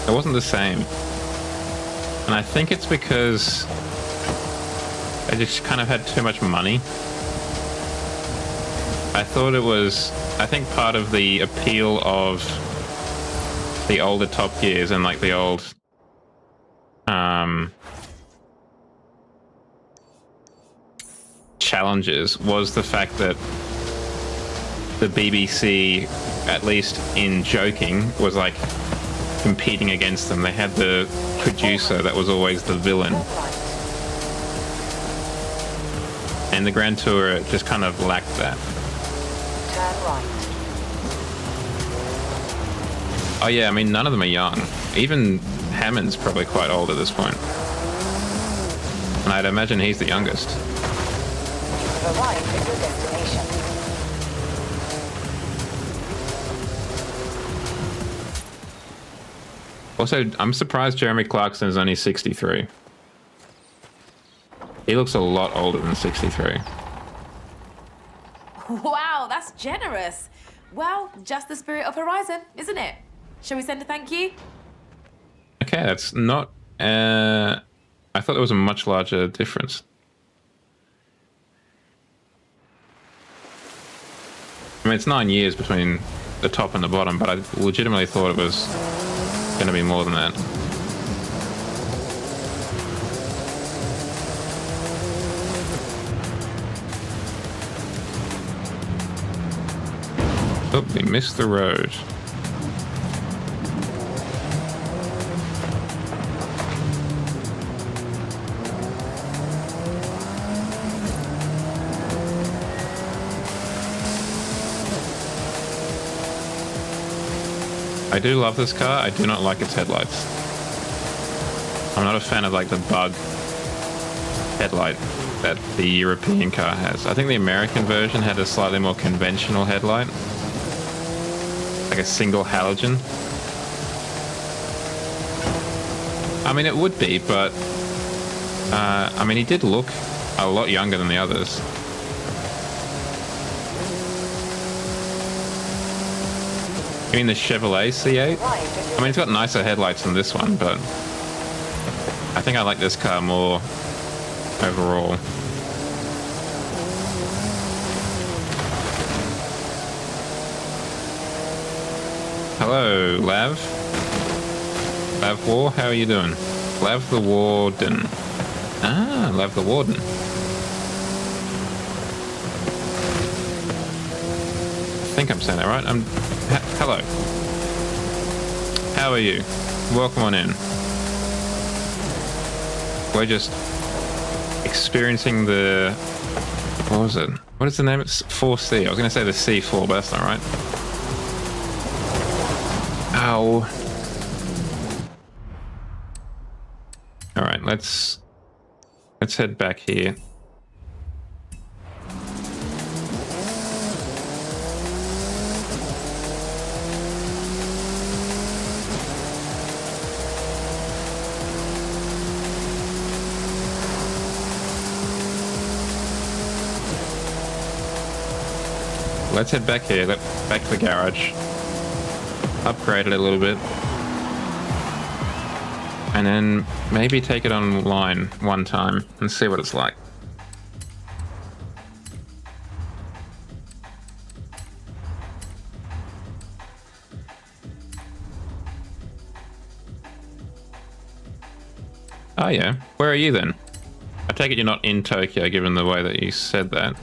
wasn't the same. And I think it's because I just kind of had too much money. I think part of the appeal of the older Top Gears and like the old challenges was the fact that the BBC, at least in joking, was like competing against them. They had the producer that was always the villain. And the Grand Tour just kind of lacked that. Turn right. Oh yeah, I mean, none of them are young. Even Hammond's probably quite old at this point. And I'd imagine he's the youngest. have arrived at your destination. Also, I'm surprised Jeremy Clarkson is only 63. He looks a lot older than 63. Wow, that's generous. Well, just the spirit of Horizon, isn't it? Shall we send a thank you? Okay, that's not... I thought there was a much larger difference. I mean, it's 9 years between the top and the bottom, but I legitimately thought it was going to be more than that. Oh, we missed the road. I do love this car. I do not like its headlights. I'm not a fan of like the bug headlight that the European car has. I think the American version had a slightly more conventional headlight. Like a single halogen. I mean, it would be, but I mean, he did look a lot younger than the others. You mean the Chevrolet C8? I mean, it's got nicer headlights than this one, but I think I like this car more overall. Hello, Lav. Lav War, how are you doing? Lav the Warden. Ah, Lav the Warden. I think I'm saying that right. Hello. How are you? Welcome on in. We're just experiencing the... What was it? What is the name? It's 4C. I was going to say the C4, but that's not right. Ow. Alright, let's head back here. Let's head back here, back to the garage. Upgrade it a little bit. And then maybe take it online one time and see what it's like. Oh yeah, where are you then? I take it you're not in Tokyo, given the way that you said that.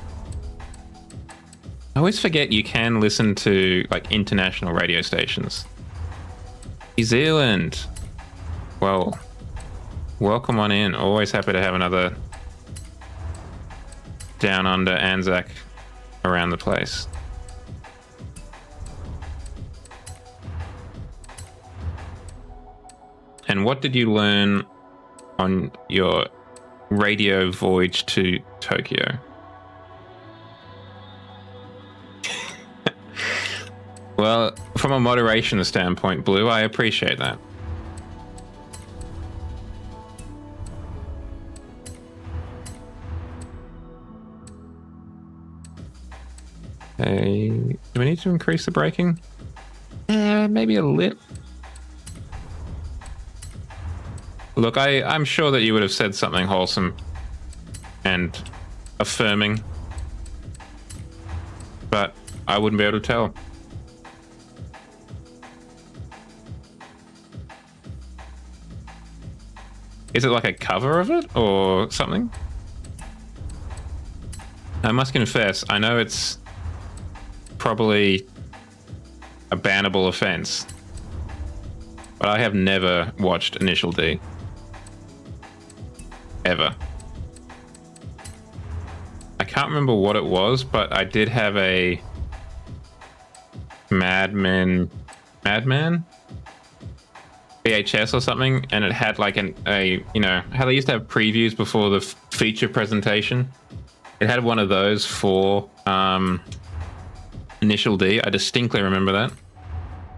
I always forget you can listen to like international radio stations. New Zealand. Well, welcome on in. Always happy to have another Down Under Anzac around the place. And what did you learn on your radio voyage to Tokyo? Well, from a moderation standpoint, Blue, I appreciate that. Hey, do we need to increase the braking? Maybe a little. Look, I'm sure that you would have said something wholesome and affirming, but I wouldn't be able to tell. Is it like a cover of it or something? I must confess, I know it's probably a bannable offense, but I have never watched Initial D. Ever. I can't remember what it was, but I did have a Madman VHS or something, and it had like you know how they used to have previews before the feature presentation. It had one of those for Initial D. I distinctly remember that.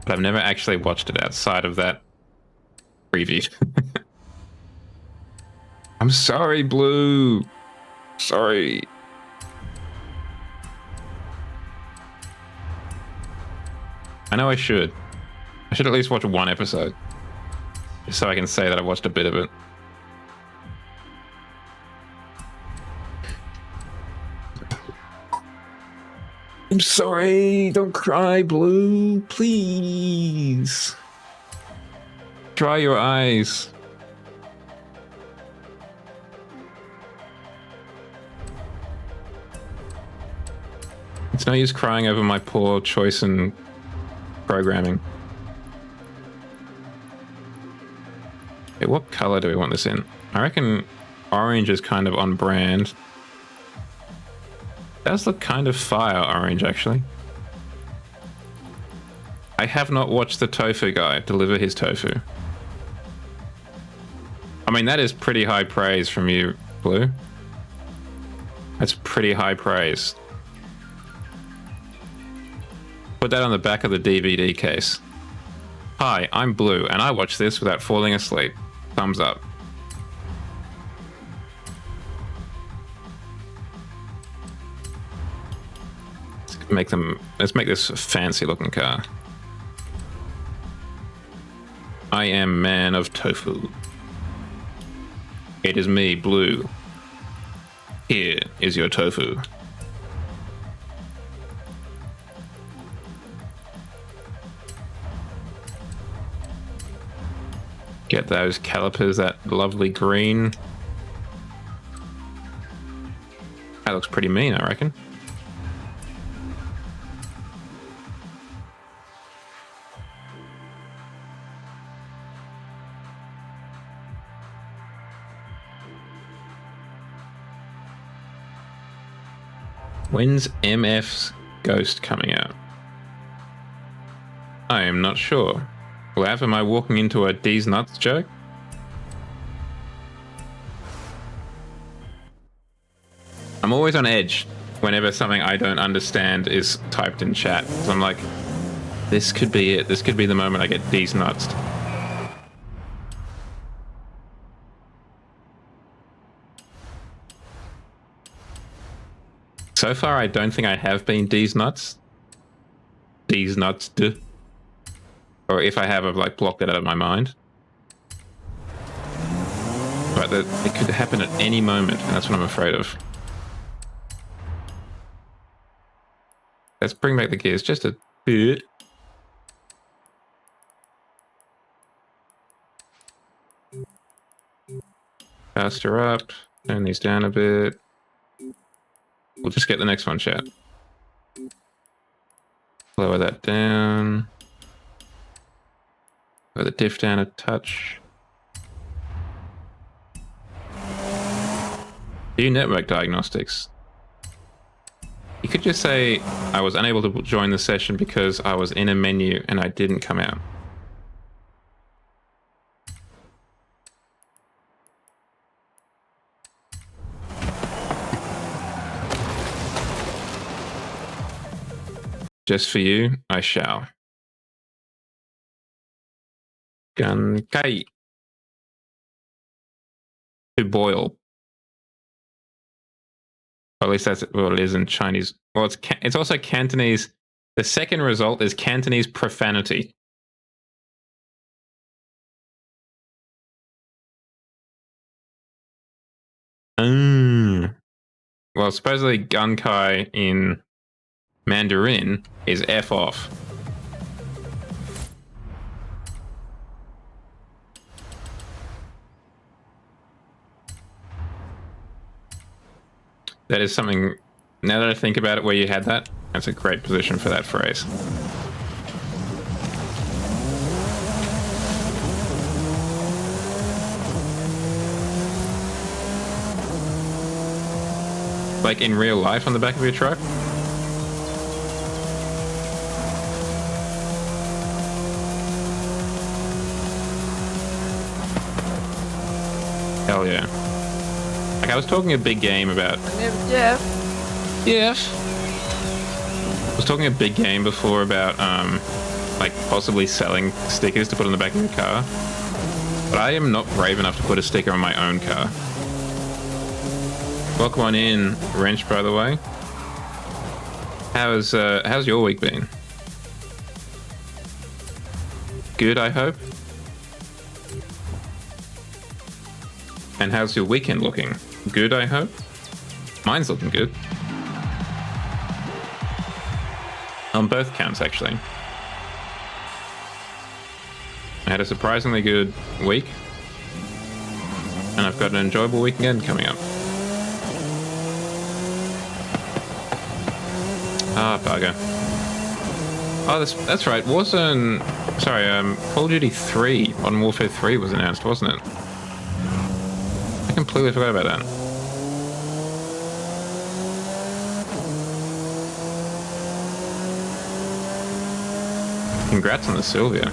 But I've never actually watched it outside of that preview. I'm sorry, Blue. Sorry. I know I should. I should at least watch one episode. Just so I can say that I watched a bit of it. I'm sorry. Don't cry, Blue. Please. Dry your eyes. It's no use crying over my poor choice in programming. Okay, what color do we want this in? I reckon orange is kind of on brand. Does look kind of fire orange, actually. I have not watched the tofu guy deliver his tofu. I mean, that is pretty high praise from you, Blue. That's pretty high praise. Put that on the back of the DVD case. Hi, I'm Blue, and I watch this without falling asleep. Thumbs up. Let's make this a fancy looking car. I am man of tofu. It is me, Blue. Here is your tofu. Get those calipers, that lovely green. That looks pretty mean, I reckon. When's MF's Ghost coming out? I am not sure. Laugh, am I walking into a D's nuts joke? I'm always on edge whenever something I don't understand is typed in chat. So I'm like, this could be it. This could be the moment I get D's nuts. So far, I don't think I have been D's nuts. D's nuts, duh. Or if I have, I've like blocked it out of my mind. But it could happen at any moment, and that's what I'm afraid of. Let's bring back the gears just a bit. Faster up, turn these down a bit. We'll just get the next one, chat. Lower that down. Lower the diff down a touch. Do network diagnostics. You could just say, I was unable to join the session because I was in a menu and I didn't come out. Just for you, I shall. Gankai. To boil. Or at least that's what it is in Chinese. Well, it's also Cantonese. The second result is Cantonese profanity. Well, supposedly Gankai in Mandarin is F off. That is something, now that I think about it, where you had that, that's a great position for that phrase. Like in real life on the back of your truck? Hell yeah. Like I was talking a big game about... My name's Jeff. Yes. I was talking a big game before about like possibly selling stickers to put on the back of your car, but I am not brave enough to put a sticker on my own car. Welcome on in, Wrench, by the way. How's your week been? Good, I hope. And how's your weekend looking? Good, I hope. Mine's looking good. On both counts, actually. I had a surprisingly good week, and I've got an enjoyable weekend coming up. Ah, bugger. Oh, that's right. Warzone. Sorry, Call of Duty 3, Modern Warfare 3 was announced, wasn't it? I completely forgot about that. Congrats on the Sylvia.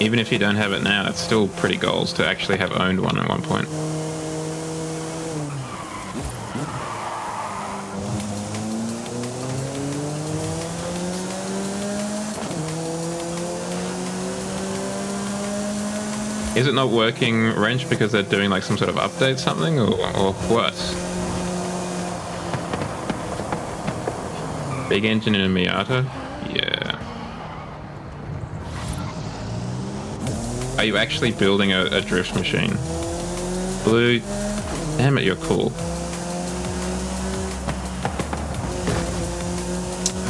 Even if you don't have it now, it's still pretty goals to actually have owned one at one point. Is it not working, Wrench, because they're doing like some sort of update something, or what? Big engine in a Miata? Yeah. Are you actually building a drift machine? Blue, damn it, you're cool.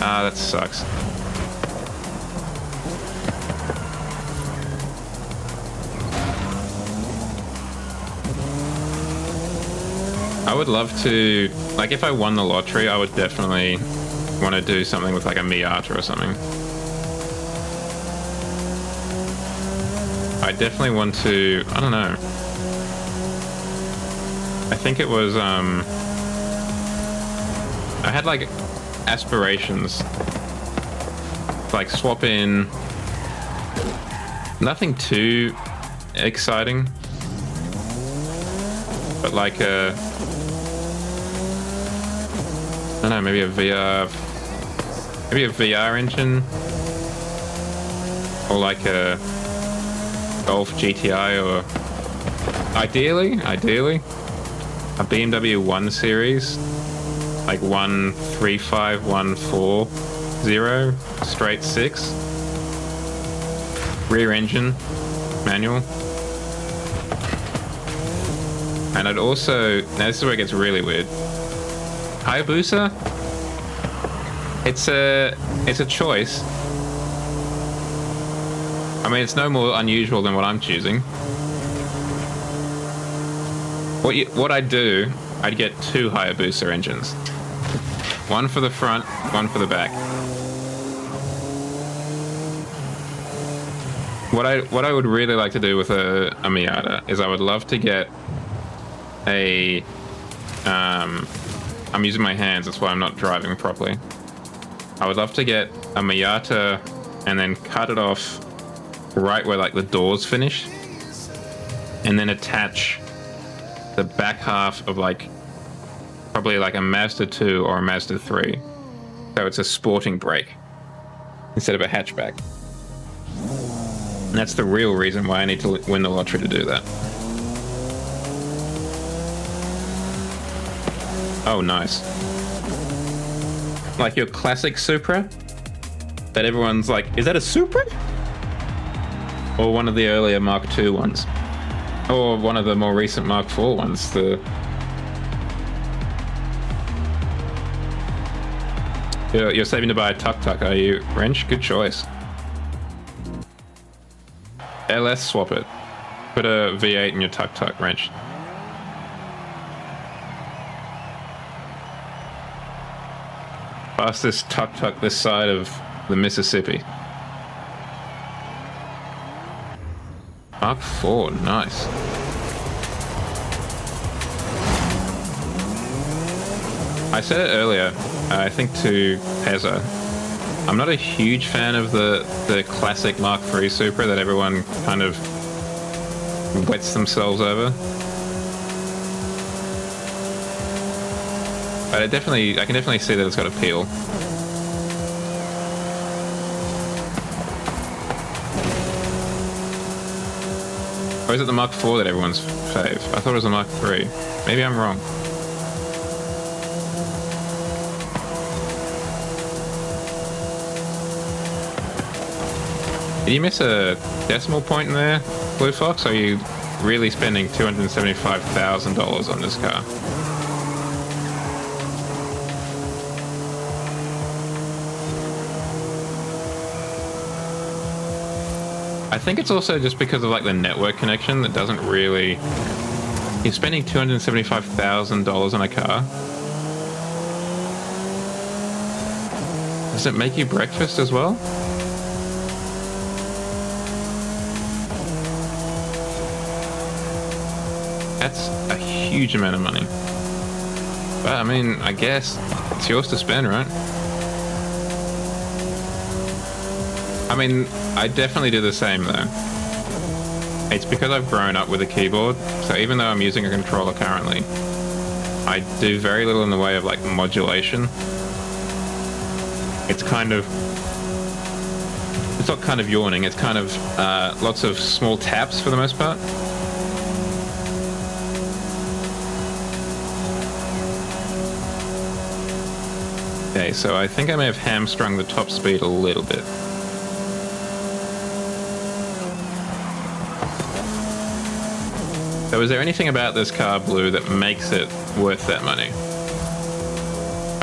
Ah, that sucks. I would love to, like, if I won the lottery, I would definitely want to do something with like a Miata or something. I definitely want to, I don't know. I think it was, I had like aspirations, like swap in, nothing too exciting, but like a, I don't know, maybe a VR engine, or like a Golf GTI, or ideally a BMW 1 Series, like 135, 140, straight 6, rear engine, manual. And I'd also, now this is where it gets really weird, Hayabusa, it's a choice. I mean, it's no more unusual than what I'm choosing. What I'd do, I'd get 2 Hayabusa engines. One for the front, one for the back. What I would really like to do with a Miata is I would love to get a, I'm using my hands, that's why I'm not driving properly. I would love to get a Miata and then cut it off right where like the doors finish, and then attach the back half of like probably like a Mazda 2 or a Mazda 3, so it's a sporting brake instead of a hatchback. And that's the real reason why I need to win the lottery to do that. Oh, nice. Like your classic Supra that everyone's like, is that a Supra? Or one of the earlier Mark II ones. Or one of the more recent Mark IV ones. You're saving to buy a tuk-tuk, are you, Wrench? Good choice. LS swap it. Put a V8 in your tuk-tuk, Wrench. Fastest tuk-tuk this side of the Mississippi. Mark IV, nice. I said it earlier, I think to Pezza. I'm not a huge fan of the classic Mark III Supra that everyone kind of wets themselves over. But I can definitely see that it's got appeal. Or is it the Mark IV that everyone's fave? I thought it was the Mark III. Maybe I'm wrong. Did you miss a decimal point in there, Blue Fox? Or are you really spending $275,000 on this car? I think it's also just because of like the network connection that doesn't really... You're spending $275,000 on a car. Does it make you breakfast as well? That's a huge amount of money. But I mean, I guess it's yours to spend, right? I mean, I definitely do the same though. It's because I've grown up with a keyboard, so even though I'm using a controller currently, I do very little in the way of like modulation. It's kind of... It's not kind of yawning, it's kind of lots of small taps for the most part. Okay, so I think I may have hamstrung the top speed a little bit. So is there anything about this car, Blue, that makes it worth that money?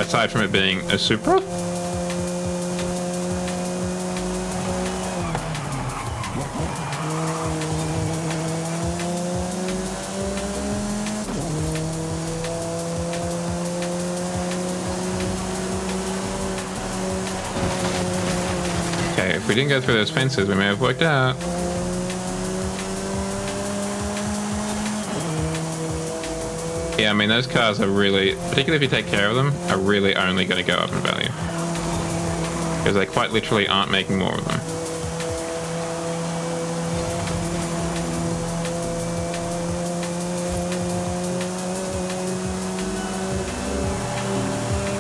Aside from it being a Supra? Okay, if we didn't go through those fences, we may have worked out. Yeah, I mean, those cars are really, particularly if you take care of them, are really only going to go up in value. Because they quite literally aren't making more of them.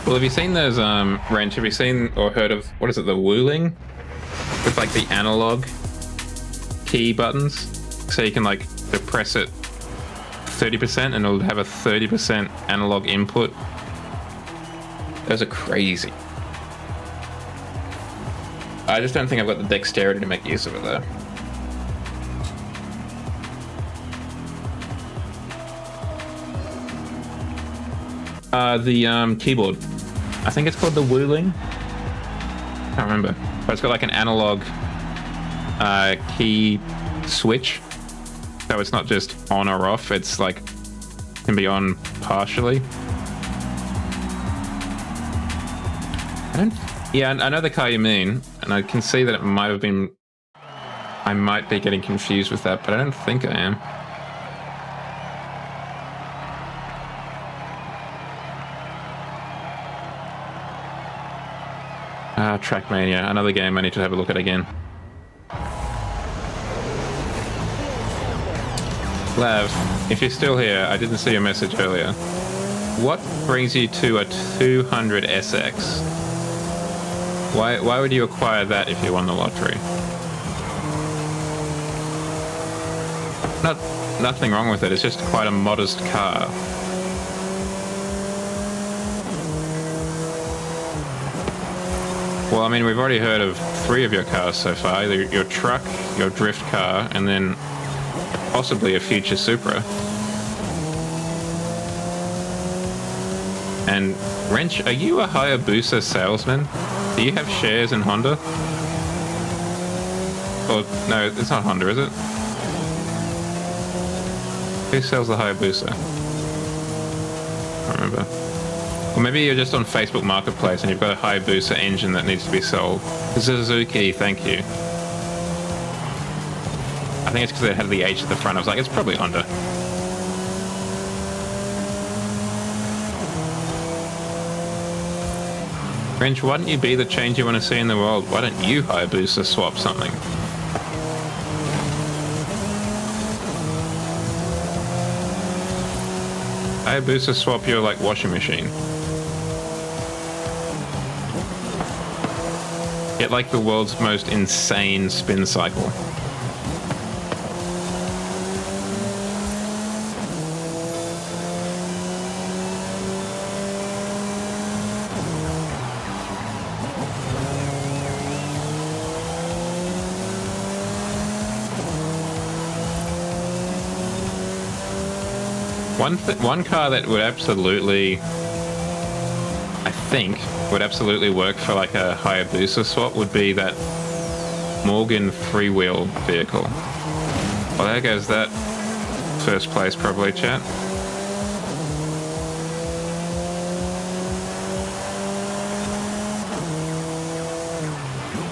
Well, have you seen those, Wrench, have you seen or heard of, what is it, the Wuling? With like the analog key buttons? So you can like depress it 30% and it'll have a 30% analog input. Those are crazy. I just don't think I've got the dexterity to make use of it though. The keyboard. I think it's called the Wuling. Can't remember. But it's got like an analog key switch. So it's not just on or off, it's like, can be on partially. Yeah, I know the car you mean, and I can see that it might have been, I might be getting confused with that, but I don't think I am. Trackmania, another game I need to have a look at again. Lav, if you're still here, I didn't see your message earlier. What brings you to a 200 SX? Why would you acquire that if you won the lottery? Nothing wrong with it, it's just quite a modest car. Well, I mean, we've already heard of 3 of your cars so far. Either your truck, your drift car, and then possibly a future Supra. And Wrench, are you a Hayabusa salesman? Do you have shares in Honda? Or no, it's not Honda, is it? Who sells the Hayabusa? I don't remember. Or maybe you're just on Facebook Marketplace and you've got a Hayabusa engine that needs to be sold. Suzuki, thank you. I think it's because it had the H at the front. I was like, it's probably Honda. Wrench, why don't you be the change you want to see in the world? Why don't you Hayabusa swap something? Hayabusa swap your, like, washing machine. Get, like, the world's most insane spin cycle. One car that would absolutely, I think, would absolutely work for like a Hayabusa swap would be that Morgan freewheel vehicle. Well, there goes that first place probably, chat.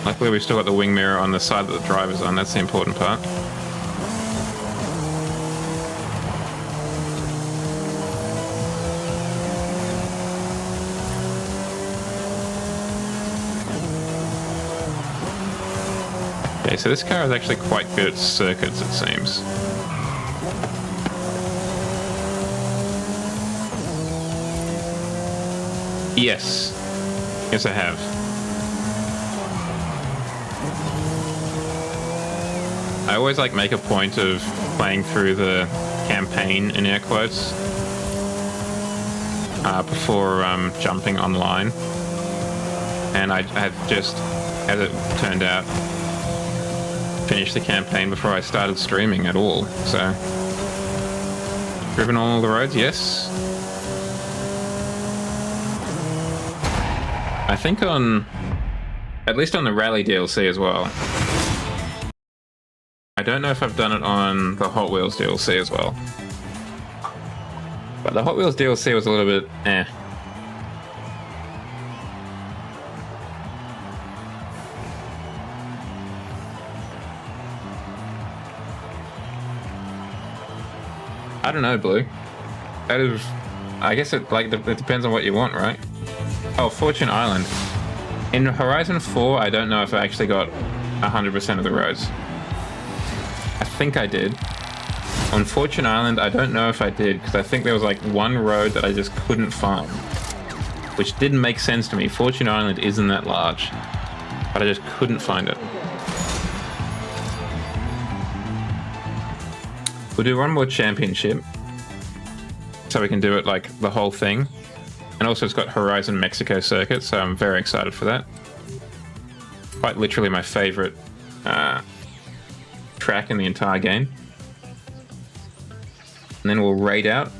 Luckily we've still got the wing mirror on the side that the driver's on, that's the important part. Okay, so this car is actually quite good at circuits, it seems. Yes. Yes, I have. I always like make a point of playing through the campaign in air quotes before jumping online, and I had just, as it turned out, finished the campaign before I started streaming at all. So, driven all the roads, yes. I think at least on the Rally DLC as well. I don't know if I've done it on the Hot Wheels DLC as well. But the Hot Wheels DLC was a little bit eh. I don't know, Blue. That is, I guess it depends on what you want, right? Oh, Fortune Island. In Horizon 4, I don't know if I actually got 100% of the roads. I think I did. On Fortune Island, I don't know if I did, because I think there was like one road that I just couldn't find, which didn't make sense to me. Fortune Island isn't that large, but I just couldn't find it. We'll do one more championship, so we can do it like the whole thing. And also it's got Horizon Mexico Circuit, so I'm very excited for that. Quite literally my favorite track in the entire game. And then we'll raid out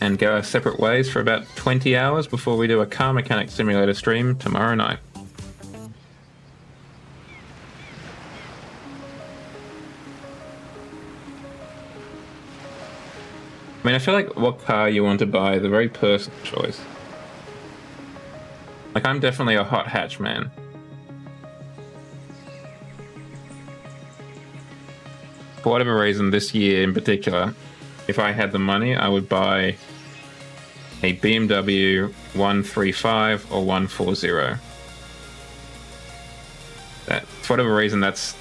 and go our separate ways for about 20 hours before we do a car mechanic simulator stream tomorrow night. I mean, I feel like what car you want to buy is a very personal choice. Like, I'm definitely a hot hatch man. For whatever reason, this year in particular, if I had the money, I would buy a BMW 135 or 140. For whatever reason, that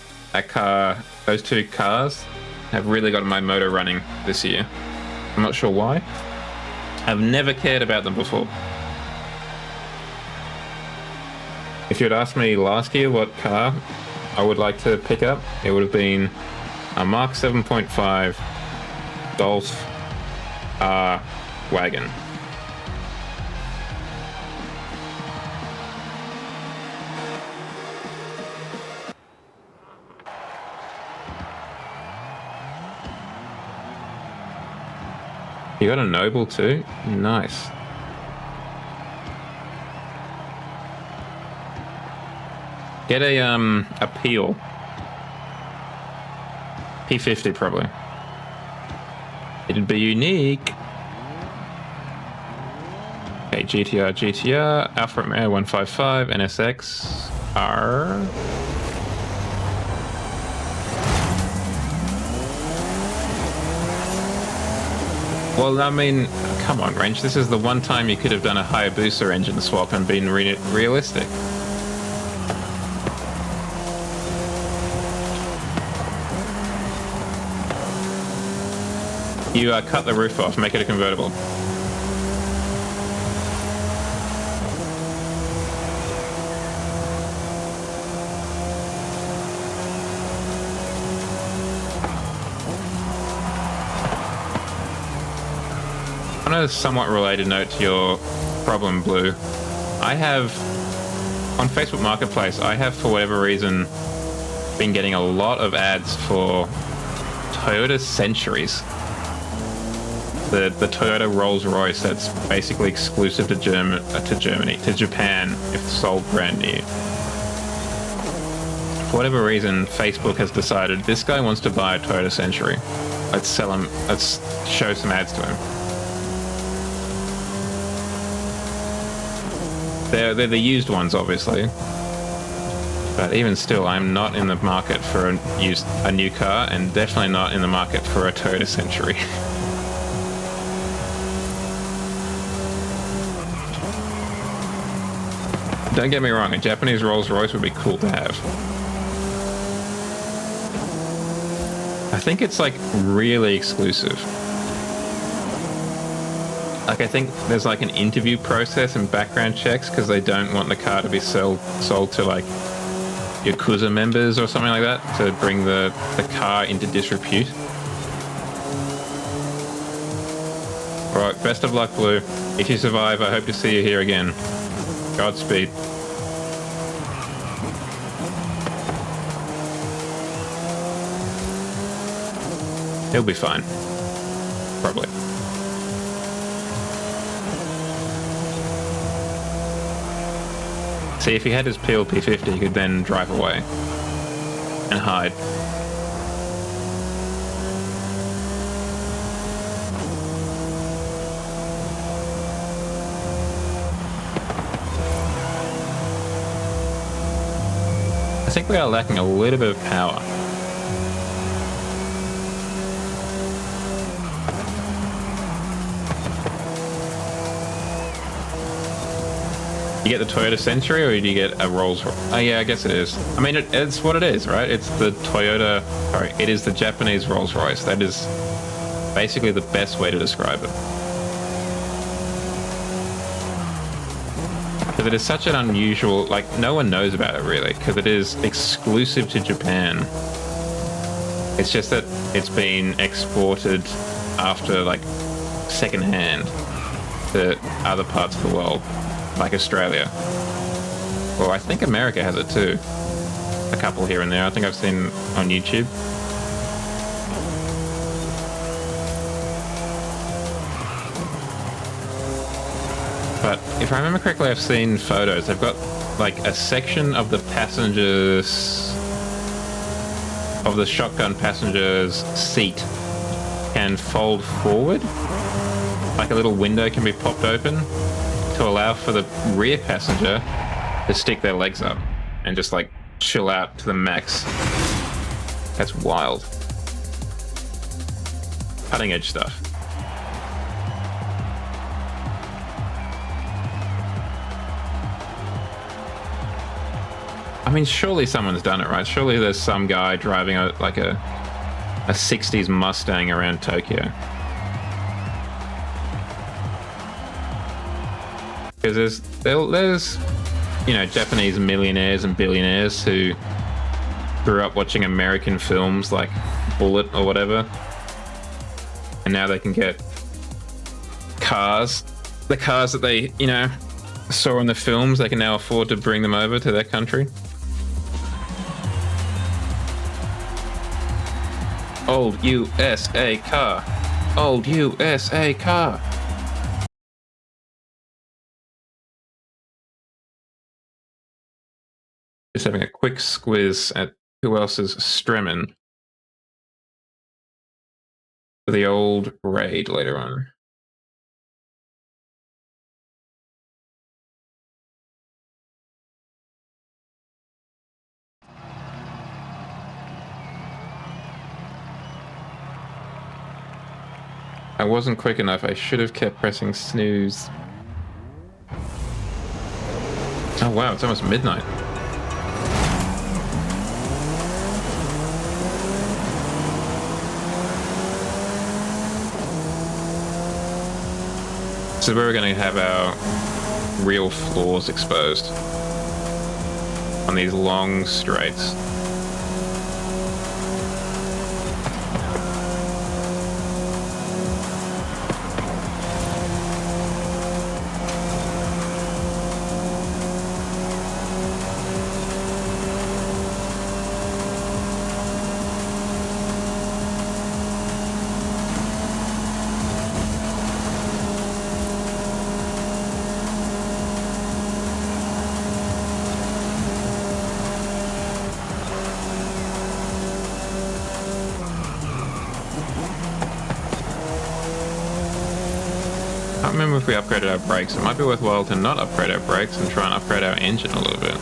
car, those two cars have really got my motor running this year. I'm not sure why. I've never cared about them before. If you'd asked me last year what car I would like to pick up, it would have been a Mark 7.5 Golf R wagon. You got a Noble too? Nice. Get a Peel. P50 probably. It'd be unique. Okay, GTR, Alfa Romeo 155, NSX, R. Well, I mean, come on, Wrench. This is the one time you could have done a Hayabusa engine swap and been realistic. You cut the roof off, make it a convertible. On a somewhat related note to your problem, Blue, I have, on Facebook Marketplace, I have, for whatever reason, been getting a lot of ads for Toyota Centuries. The Toyota Rolls-Royce that's basically exclusive to Japan, if sold brand new. For whatever reason, Facebook has decided this guy wants to buy a Toyota Century. Let's sell him, let's show some ads to him. They're the used ones, obviously. But even still, I'm not in the market for a new car, and definitely not in the market for a Toyota Century. Don't get me wrong, a Japanese Rolls-Royce would be cool to have. I think it's like really exclusive. Like, I think there's like an interview process and background checks because they don't want the car to be sold to like Yakuza members or something like that to bring the car into disrepute. Alright, best of luck, Blue. If you survive, I hope to see you here again. Godspeed. He'll be fine. Probably. See, if he had his PLP 50, he could then drive away and hide. I think we are lacking a little bit of power. You get the Toyota Century, or do you get a Rolls Royce? Oh yeah, I guess it is. I mean, it's what it is, right? It's the Toyota, sorry, it is the Japanese Rolls Royce. That is basically the best way to describe it. Because it is such an unusual, like, no one knows about it really, because it is exclusive to Japan. It's just that it's been exported after, like, secondhand to other parts of the world. Like Australia. Well, I think America has it too. A couple here and there. I think I've seen on YouTube. But if I remember correctly, I've seen photos. They've got like a section of the passengers, of the shotgun passenger's seat can fold forward. Like a little window can be popped open to allow for the rear passenger to stick their legs up and just like chill out to the max. That's wild. Cutting edge stuff. I mean, surely someone's done it, right? Surely there's some guy driving a 60s Mustang around Tokyo. Because there's, you know, Japanese millionaires and billionaires who grew up watching American films like Bullet or whatever, and now they can get cars, the cars that they, you know, saw in the films. They can now afford to bring them over to their country. Old USA car. Old USA car. Just having a quick squiz at who else is streaming for the old raid later on. I wasn't quick enough. I should have kept pressing snooze. Oh wow, it's almost midnight. This is where we're going to have our real flaws exposed. On these long straights. I can't remember if we upgraded our brakes. It might be worthwhile to not upgrade our brakes and try and upgrade our engine a little bit.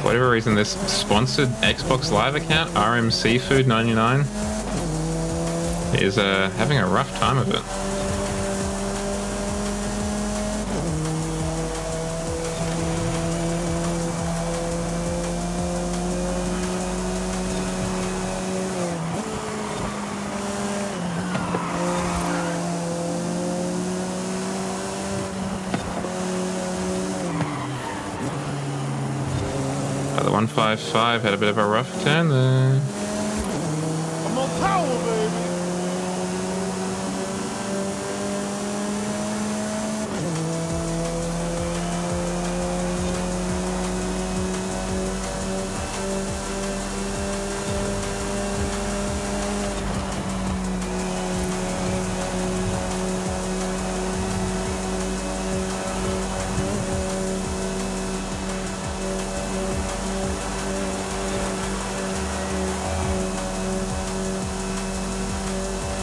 For whatever reason, this sponsored Xbox Live account, RM Seafood 99, is having a rough time of it. The 155 had a bit of a rough turn there. I'm on power, baby.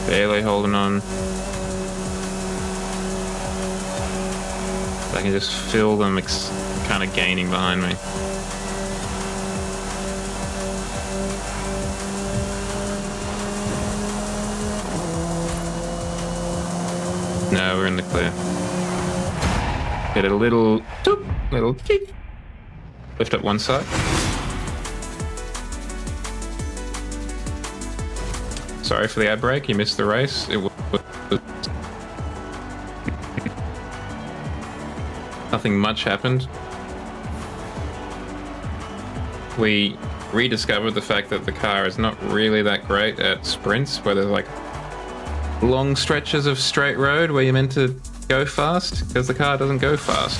Barely holding on. I can just feel them kind of gaining behind me. No, we're in the clear. Get a little, toop, little cheek. Lift up one side. Sorry for the ad break, you missed the race. It was nothing much happened. We rediscovered the fact that the car is not really that great at sprints, where there's like long stretches of straight road where you're meant to go fast, because the car doesn't go fast.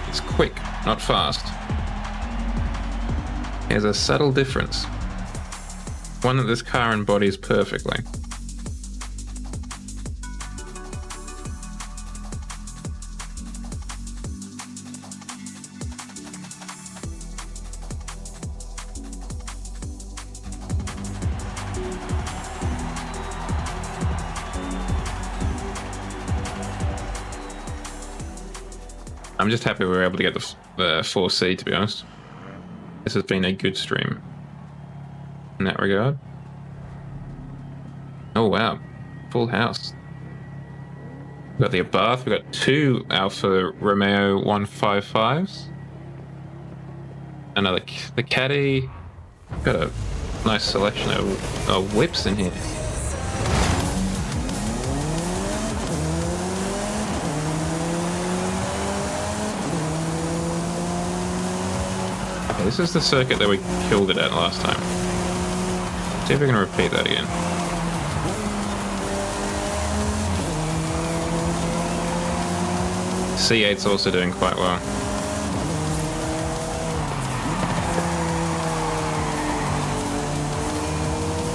It's quick, not fast. There's a subtle difference. One that this car embodies perfectly. I'm just happy we were able to get the 4C, to be honest. This has been a good stream in that regard. Oh wow, full house. We've got the Abarth, we've got two Alfa Romeo 155s. Another, the Caddy. Got a nice selection of whips in here. Okay, this is the circuit that we killed it at last time. See if we can repeat that again. C8's also doing quite well.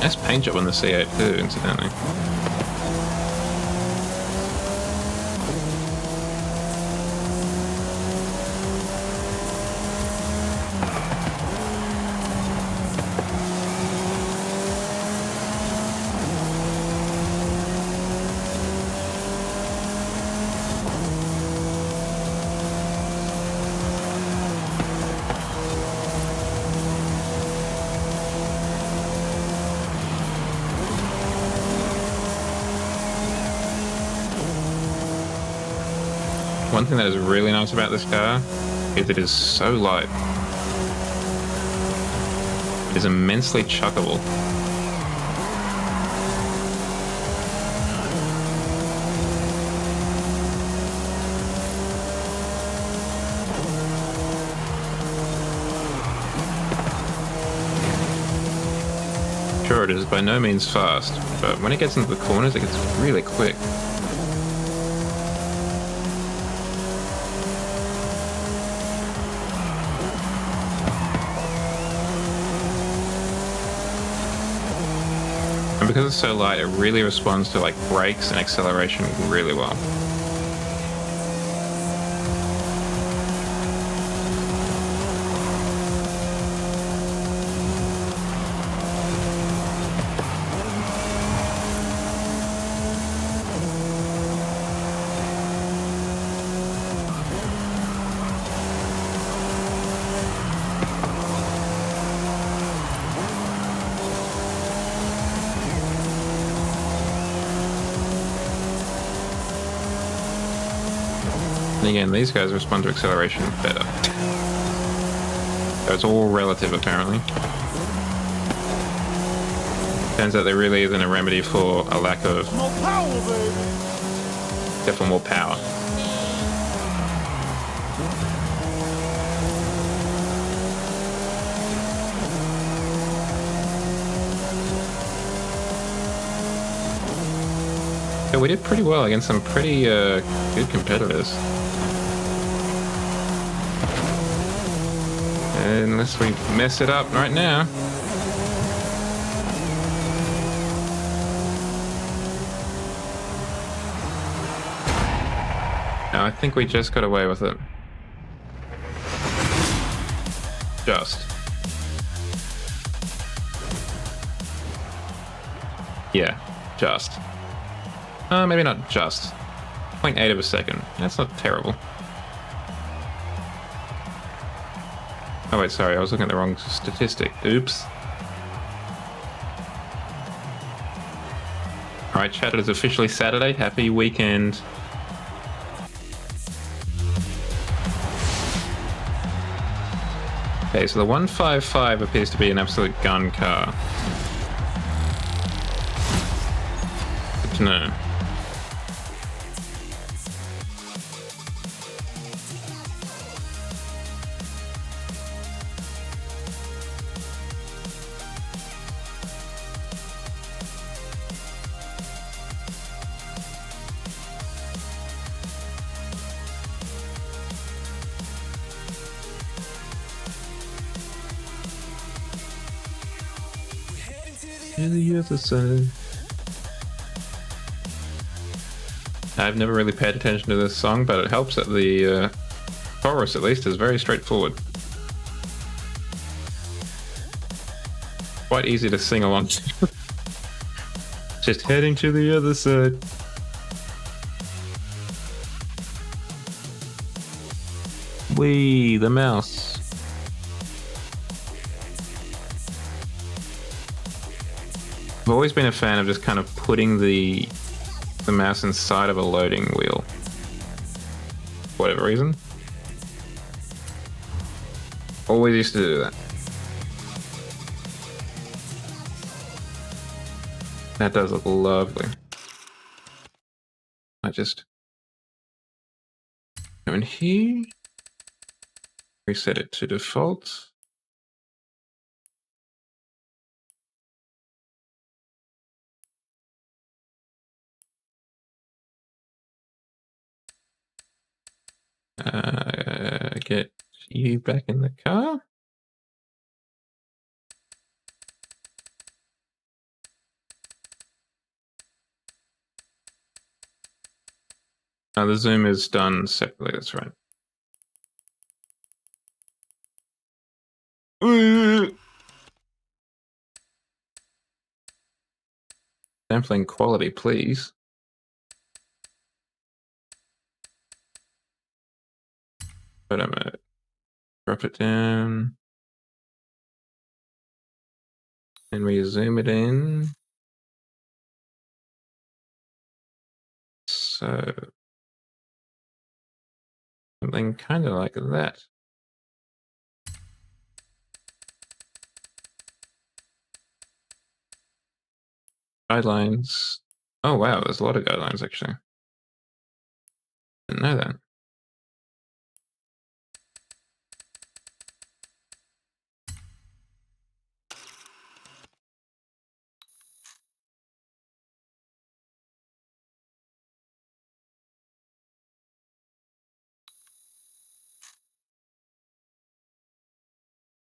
Nice paint job on the C8 too, incidentally. One thing that is really nice about this car is it is so light. It is immensely chuckable. Sure, it is by no means fast, but when it gets into the corners, it gets really quick. And because it's so light, it really responds to like brakes and acceleration really well. And again, these guys respond to acceleration better. So it's all relative, apparently. Turns out there really isn't a remedy for a lack of... More power, baby. Except for more power. So we did pretty well against some pretty good competitors. Unless we mess it up right now. No, I think we just got away with it. Just. Yeah, just. Maybe not just. 0.8 of a second. That's not terrible. Oh wait, sorry, I was looking at the wrong statistic. Oops. Alright, chat, it is officially Saturday. Happy weekend. Okay, so the 155 appears to be an absolute gun car. Good to know. To the other side. I've never really paid attention to this song, but it helps that the chorus, at least, is very straightforward. Quite easy to sing along to. Just heading to the other side. Wee, the mouse. I've always been a fan of just kind of putting the mouse inside of a loading wheel. For whatever reason. Always used to do that. That does look lovely. I just go in here, reset it to default. Get you back in the car. The zoom is done separately, that's right. Sampling quality, please. But I'm gonna drop it down. And we zoom it in. So Something kind of like that. Guidelines. Oh wow, there's a lot of guidelines actually. Didn't know that.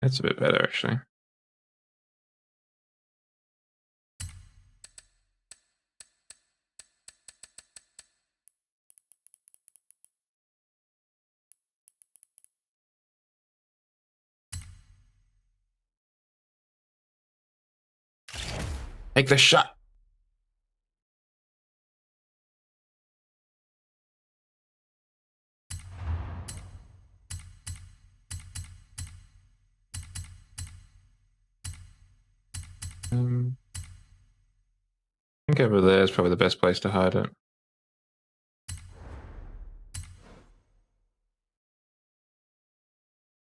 That's a bit better actually. Take the shot. I think over there is probably the best place to hide it.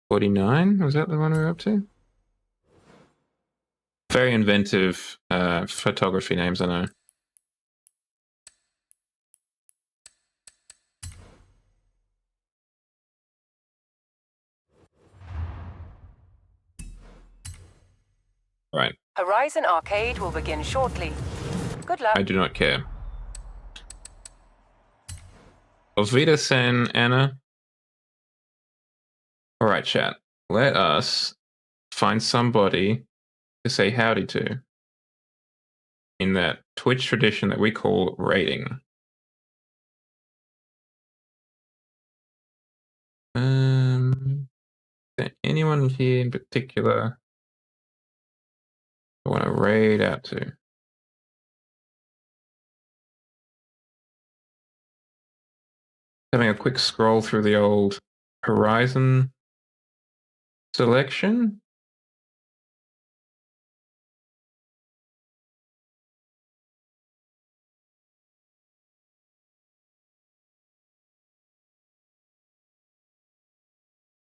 $49? Was that the one we were up to? Very inventive photography names, I know. Right. Horizon Arcade will begin shortly. Good luck. I do not care. Auf Wiedersehen, Anna. Alright, chat. Let us find somebody to say howdy to in that Twitch tradition that we call raiding. Is there anyone here in particular I want to raid out to? Having a quick scroll through the old Horizon selection.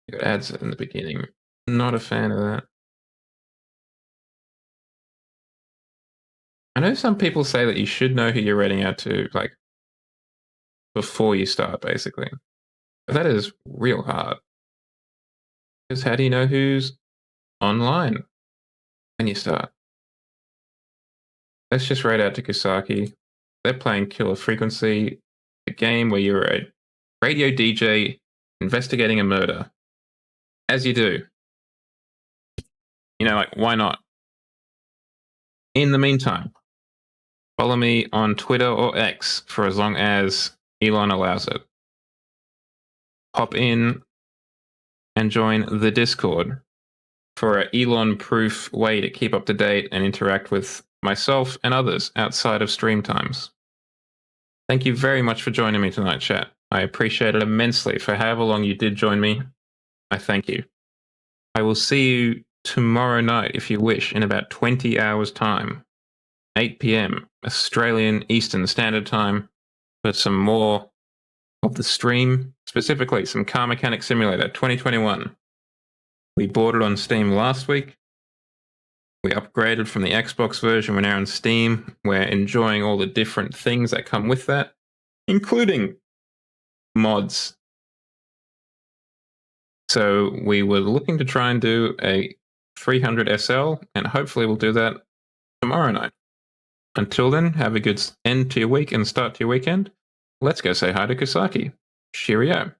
You got ads in the beginning. Not a fan of that. I know some people say that you should know who you're raiding out to, like, before you start, basically. But that is real hard. Because how do you know who's online when you start? Let's just raid out to Kusaki. They're playing Killer Frequency, a game where you're a radio DJ investigating a murder. As you do. You know, like, why not? In the meantime, follow me on Twitter or X for as long as Elon allows it. Hop in and join the Discord for an Elon-proof way to keep up to date and interact with myself and others outside of stream times. Thank you very much for joining me tonight, chat. I appreciate it immensely. For however long you did join me, I thank you. I will see you tomorrow night, if you wish, in about 20 hours' time. 8 p.m. Australian Eastern Standard Time for some more of the stream, specifically some Car Mechanic Simulator 2021. We bought it on Steam last week. We upgraded from the Xbox version. We're now on Steam. We're enjoying all the different things that come with that, including mods. So we were looking to try and do a 300 SL, and hopefully we'll do that tomorrow night. Until then, have a good end to your week and start to your weekend. Let's go say hi to Kusaki. Cheerio.